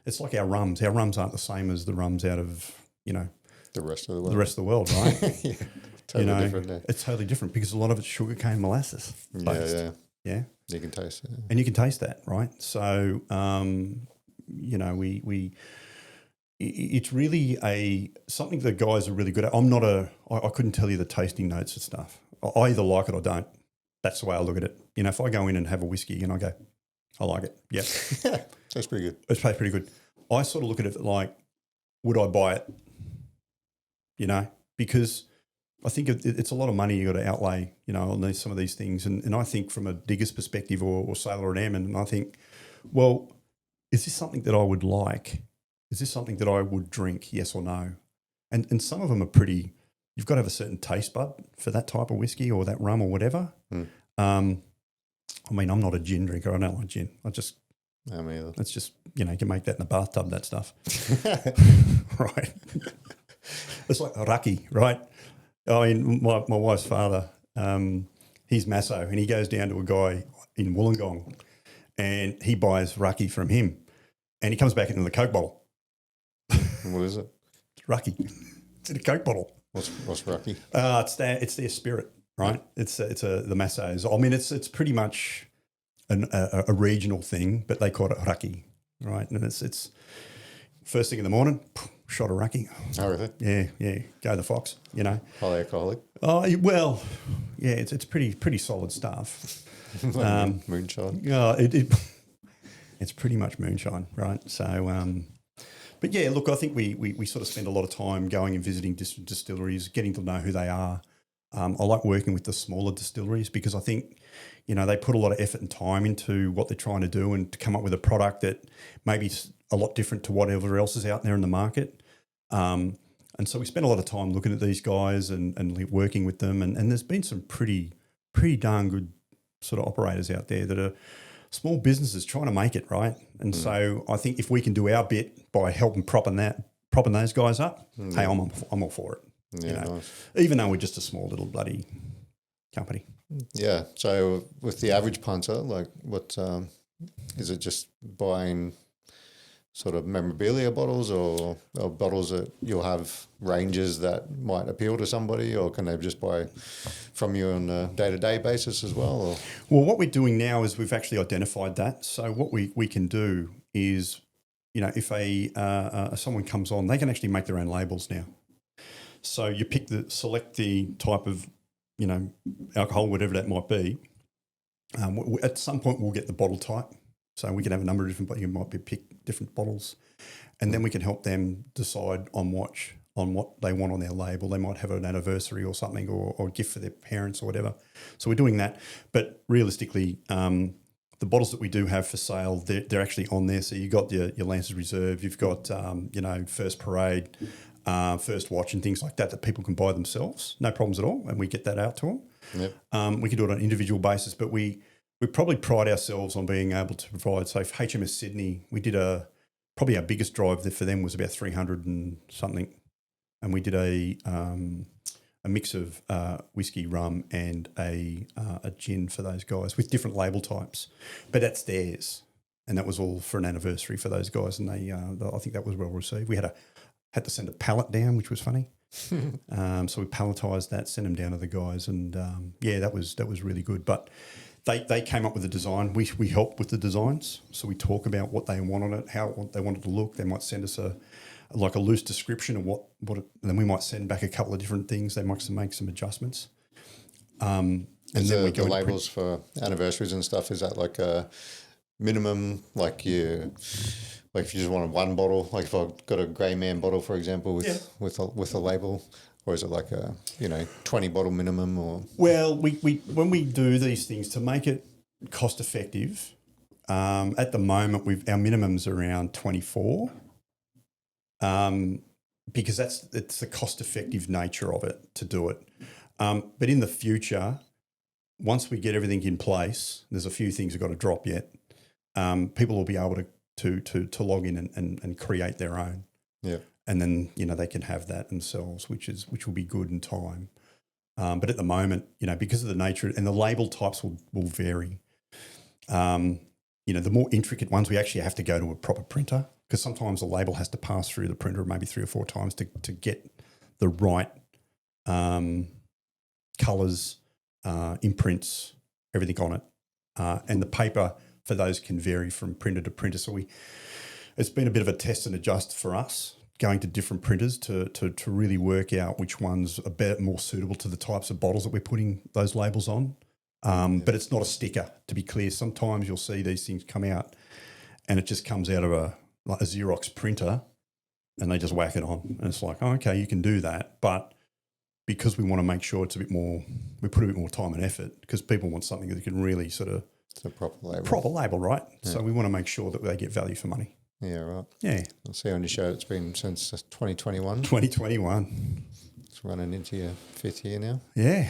It's like our rums. Our rums aren't the same as the rums out of, you know, the rest of the world. The rest of the world, right? Yeah, totally different. Yeah. It's totally different because a lot of it's sugarcane molasses based. Yeah. You can taste it. Yeah. And you can taste that, right? So, you know, it's really something the guys are really good at. I couldn't tell you the tasting notes and stuff. I either like it or don't. That's the way I look at it. You know, if I go in and have a whiskey and I go, I like it. Yep. That's pretty good. It's pretty good. I sort of look at it like, would I buy it? You know, because I think it's a lot of money you got to outlay, you know, on some of these things. And I think from a digger's perspective or sailor or airman, and I think, well, is this something that I would like? Is this something that I would drink, yes or no? And some of them are pretty, you've got to have a certain taste bud for that type of whiskey or that rum or whatever. I mean, I'm not a gin drinker. I don't like gin. Me either. It's just, you know, you can make that in the bathtub, that stuff. Right. It's like raki, right? I mean, my wife's father, he's Masso, and he goes down to a guy in Wollongong and he buys raki from him and he comes back into the Coke bottle. What is it? Raki. It's in a Coke bottle. What's raki? It's their spirit, right? It's the Massos. I mean, it's pretty much a regional thing, but they call it raki, right? And it's first thing in the morning, shot of raki. Oh, really? Yeah. Go the fox, you know. Highly alcoholic? Oh, well, yeah, it's pretty solid stuff. Moonshine? Yeah, it's pretty much moonshine, right? So, but yeah, look, I think we sort of spend a lot of time going and visiting distilleries, getting to know who they are. I like working with the smaller distilleries because I think, you know, they put a lot of effort and time into what they're trying to do and to come up with a product that maybe is a lot different to whatever else is out there in the market. And so we spend a lot of time looking at these guys and working with them. And there's been some pretty darn good sort of operators out there that are small businesses trying to make it, right? And so I think if we can do our bit by helping propping those guys up, hey, I'm all for it. Yeah, Nice. nice. Even though we're just a small little bloody company. Yeah. So with the average punter, like what is it just buying sort of memorabilia bottles or bottles that you'll have ranges that might appeal to somebody, or can they just buy from you on a day-to-day basis as well? Or? Well, what we're doing now is we've actually identified that. So what we can do is, if someone comes on, they can actually make their own labels now. So you select the type of, alcohol, whatever that might be. At some point, we'll get the bottle type. So we can have a number of different, but you might pick different bottles, and then we can help them decide on what they want on their label. They might have an anniversary or something, or a gift for their parents or whatever. So we're doing that. But realistically, the bottles that we do have for sale, they're actually on there. So you've got your Lancers Reserve, you've got First Parade, First Watch, and things like that people can buy themselves. No problems at all, and we get that out to them. Yep. We can do it on an individual basis, but we probably pride ourselves on being able to provide. So for HMS Sydney, we did probably our biggest drive for them was about 300 and something, and we did a mix of whiskey, rum, and a gin for those guys with different label types. But that's theirs, and that was all for an anniversary for those guys, and I think that was well received. We had to send a pallet down, which was funny. So we palletised that, sent them down to the guys, and that was really good. But they came up with a design. We helped with the designs, so we talk about what they want on it, how they want it to look. They might send us a loose description of what and then we might send back a couple of different things. They might make some adjustments. And then we go the labels for anniversaries and stuff. Is that like a minimum? Like if you just wanted one bottle, like if I've got a Grey Man bottle, for example, with a label. Or is it like a 20 bottle minimum? Or well, we when we do these things to make it cost effective, at the moment our minimum's around 24, because it's the cost effective nature of it to do it. But in the future, once we get everything in place, there's a few things we've got to drop yet. People will be able to log in and create their own. Yeah. And then, they can have that themselves, which will be good in time. But at the moment, because of the nature and the label types will vary. The more intricate ones, we actually have to go to a proper printer, because sometimes the label has to pass through the printer maybe 3 or 4 times to get the right colours, imprints, everything on it. And the paper for those can vary from printer to printer. So it's been a bit of a test and adjust for us, going to different printers to really work out which ones are more suitable to the types of bottles that we're putting those labels on. But it's not a sticker, to be clear. Sometimes you'll see these things come out and it just comes out of a Xerox printer and they just whack it on. And it's like, oh, okay, you can do that. But because we want to make sure it's a bit more, we put a bit more time and effort, because people want something that can really sort of... It's a proper label. Proper label, right? Yeah. So we want to make sure that they get value for money. Yeah, right. Yeah. I'll see on your show it's been since 2021. 2021. It's running into your 5th year now. Yeah.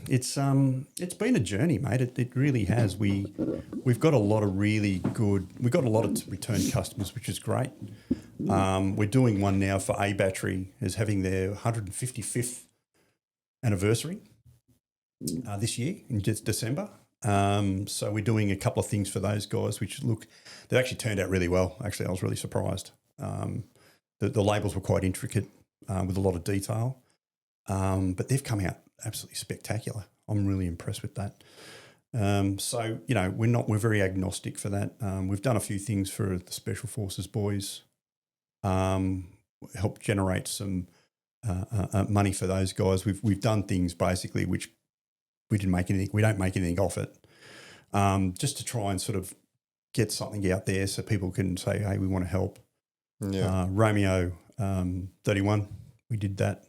It's been a journey, mate. It really has. We've got a lot of really good... We've got a lot of return customers, which is great. We're doing one now for A Battery, is having their 155th anniversary this year in December. So we're doing a couple of things for those guys, which they actually turned out really well. Actually, I was really surprised. The labels were quite intricate with a lot of detail, but they've come out absolutely spectacular. I'm really impressed with that. So we're very agnostic for that. We've done a few things for the Special Forces boys, helped generate some money for those guys. We've done things basically which we don't make anything off it, just to try and sort of get something out there so people can say, hey, we want to help. Yeah. Romeo 31, we did that.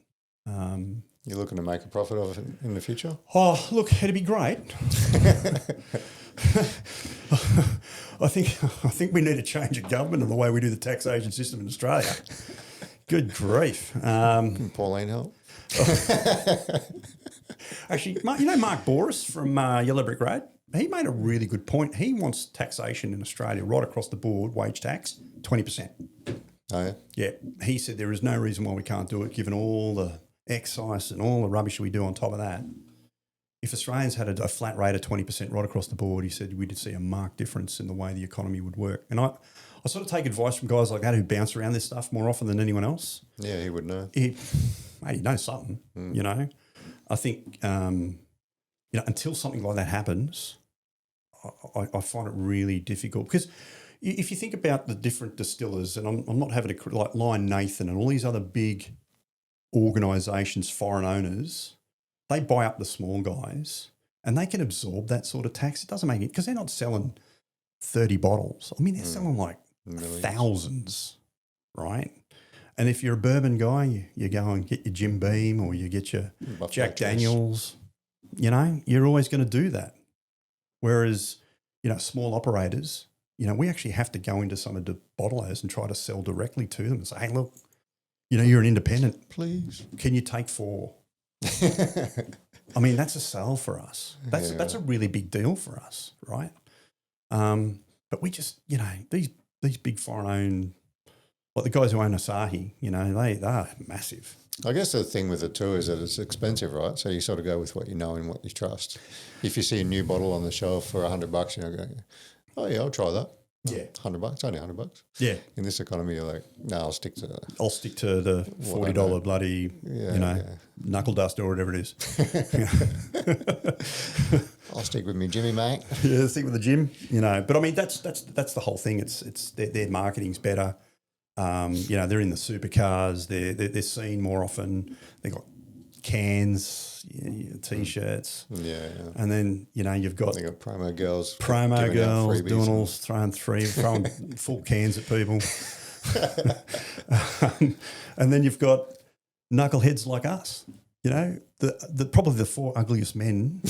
You're looking to make a profit of it in the future? Oh, look, it'd be great. I think we need a change of government in the way we do the taxation system in Australia. Good grief. Can Pauline help? Actually, Mark Boris from Yellow Brick Road, he made a really good point. He wants taxation in Australia right across the board, wage tax, 20%. Oh, yeah? Yeah. He said there is no reason why we can't do it, given all the excise and all the rubbish we do on top of that. If Australians had a flat rate of 20% right across the board, he said we'd see a marked difference in the way the economy would work. And I sort of take advice from guys like that who bounce around this stuff more often than anyone else. Yeah, he would know. He knows something, you know. I think, until something like that happens, I find it really difficult because if you think about the different distillers, and I'm not having to like Lion Nathan and all these other big organisations, foreign owners, they buy up the small guys and they can absorb that sort of tax. It doesn't make it because they're not selling 30 bottles. I mean, they're selling like Millions. thousands, right? And if you're a bourbon guy, you go and get your Jim Beam or you get your Buffalo Jack Trace. Daniels, you know, you're always going to do that. Whereas, small operators, we actually have to go into some of the bottlers and try to sell directly to them and say, hey, look, you're an independent. Please. Can you take 4? I mean, that's a sale for us. That's a really big deal for us, right? But we just, these big foreign-owned, like the guys who own Asahi, they are massive. I guess the thing with it too is that it's expensive, right? So you sort of go with what you know and what you trust. If you see a new bottle on the shelf for $100, you're going, oh yeah, I'll try that. Yeah. It's $100, only $100. Yeah. In this economy, you're like, no, I'll stick to the $40 bloody, knuckle duster or whatever it is. I'll stick with me Jimmy, mate. Yeah, stick with the gym, But I mean, that's the whole thing. It's their marketing's better. They're in the supercars. They're seen more often. They got cans, t-shirts. Yeah. And then you've got They got promo girls throwing and- throwing full cans at people. And then you've got knuckleheads like us. The probably the 4 ugliest men,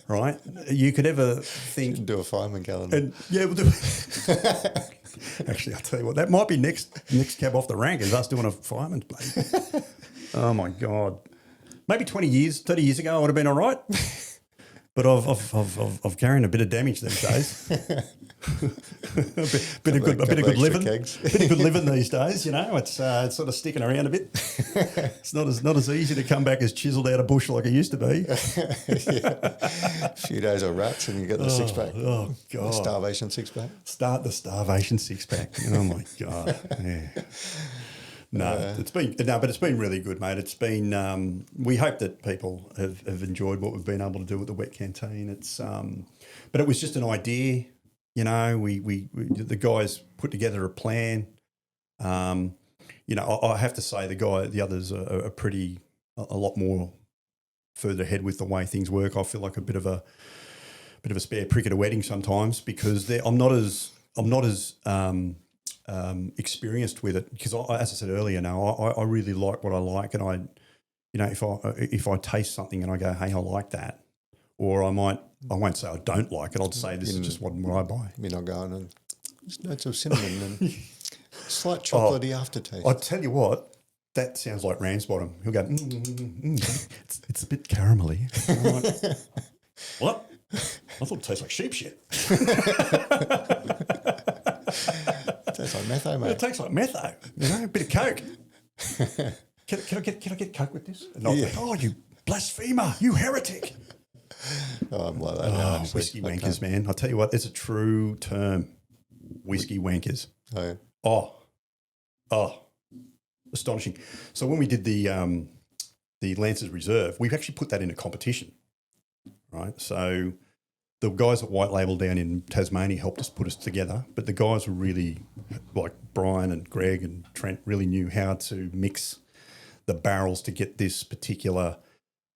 right? You could ever think. Do a fireman calendar. And yeah, we'll do. Actually, I'll tell you what, that might be next cab off the rank is us doing a fireman's bloody. Oh my God. Maybe 30 years ago I would have been all right. But I've carrying a bit of damage these days. a bit of good living. Bit of good living these days, It's sort of sticking around a bit. It's not as easy to come back as chiseled out of bush like it used to be. A few days of rats and you get the six pack. Oh God. The starvation six pack. Start the starvation six pack. Oh my God. Yeah. But it's been really good, mate. It's been. We hope that people have enjoyed what we've been able to do with the Wet Canteen. It's, but it was just an idea, We the guys put together a plan. I have to say the others are a lot more further ahead with the way things work. I feel like a bit of a spare prick at a wedding sometimes because I'm not as experienced with it because, as I said earlier, I really like what I like, and if I taste something and I go, hey, I like that, or I won't say I don't like it. I'll say this is just what I buy. You're not going and just notes of cinnamon and slight chocolatey aftertaste. I tell you what, that sounds like Ramsbottom. He'll go, it's a bit caramelly. I'm like, what? I thought it tastes like sheep shit. It tastes like metho, mate. It tastes like metho, a bit of Coke. Can I get Coke with this? And I'll think, oh, you blasphemer, you heretic. Oh, I'm like that now. Whiskey wankers, man. I'll tell you what, it's a true term. Whiskey wankers. Oh, yeah. Oh, astonishing. So when we did the Lancers Reserve, we've actually put that in a competition, right? So the guys at White Label down in Tasmania helped us put us together, but the guys were really, like Brian and Greg and Trent, really knew how to mix the barrels to get this particular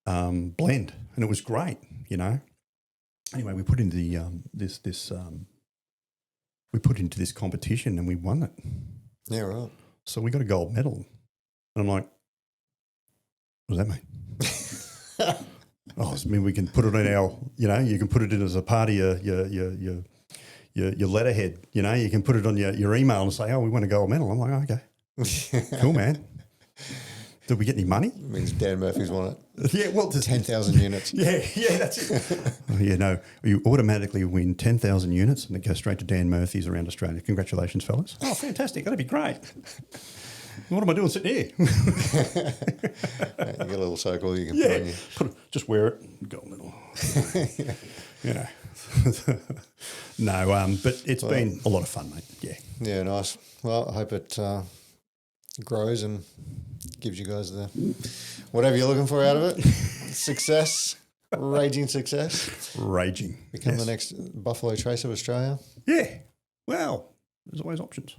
blend, and it was great, Anyway, we put into the this competition and we won it. Yeah, right. So we got a gold medal, and I'm like, what does that mean? Oh, I mean, we can put it in our, you can put it in as a part of your letterhead, you can put it on your email and say, oh, we want a gold medal. I'm like, oh, okay, cool, man. Did we get any money? Means Dan Murphy's won it. Yeah, well, 10,000 units. Yeah, that's it. Oh, yeah, no, you automatically win 10,000 units and it goes straight to Dan Murphy's around Australia. Congratulations, fellas. Oh, fantastic. That'd be great. What am I doing sitting here? You get a little circle you can put on you. Just wear it. Go a little. You know. No, but it's been a lot of fun, mate. Yeah. Yeah, nice. Well, I hope it grows and gives you guys the whatever you're looking for out of it. Success. Raging success. Raging. Become the next Buffalo Trace of Australia. Yeah. Well, there's always options.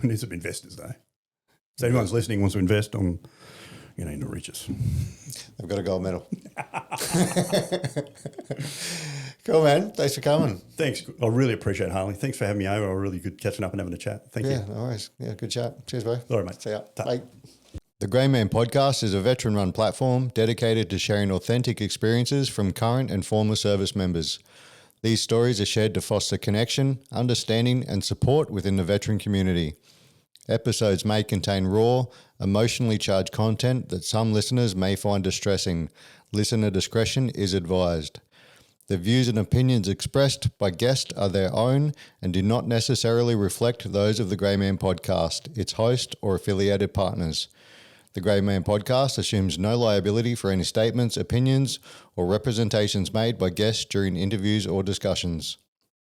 We need some investors, though. So anyone's listening wants to invest on, in the riches. They've got a gold medal. Cool, man. Thanks for coming. Thanks. I really appreciate it, Harley. Thanks for having me over. Really good catching up and having a chat. Thank you. Yeah, no worries. Yeah, good chat. Cheers, bro. All right, mate. See ya. Bye. The Grey Man Podcast is a veteran-run platform dedicated to sharing authentic experiences from current and former service members. These stories are shared to foster connection, understanding, and support within the veteran community. Episodes may contain raw, emotionally charged content that some listeners may find distressing. Listener discretion is advised. The views and opinions expressed by guests are their own and do not necessarily reflect those of the Grey Man Podcast, its host, or affiliated partners. The Grey Man Podcast assumes no liability for any statements, opinions, or representations made by guests during interviews or discussions.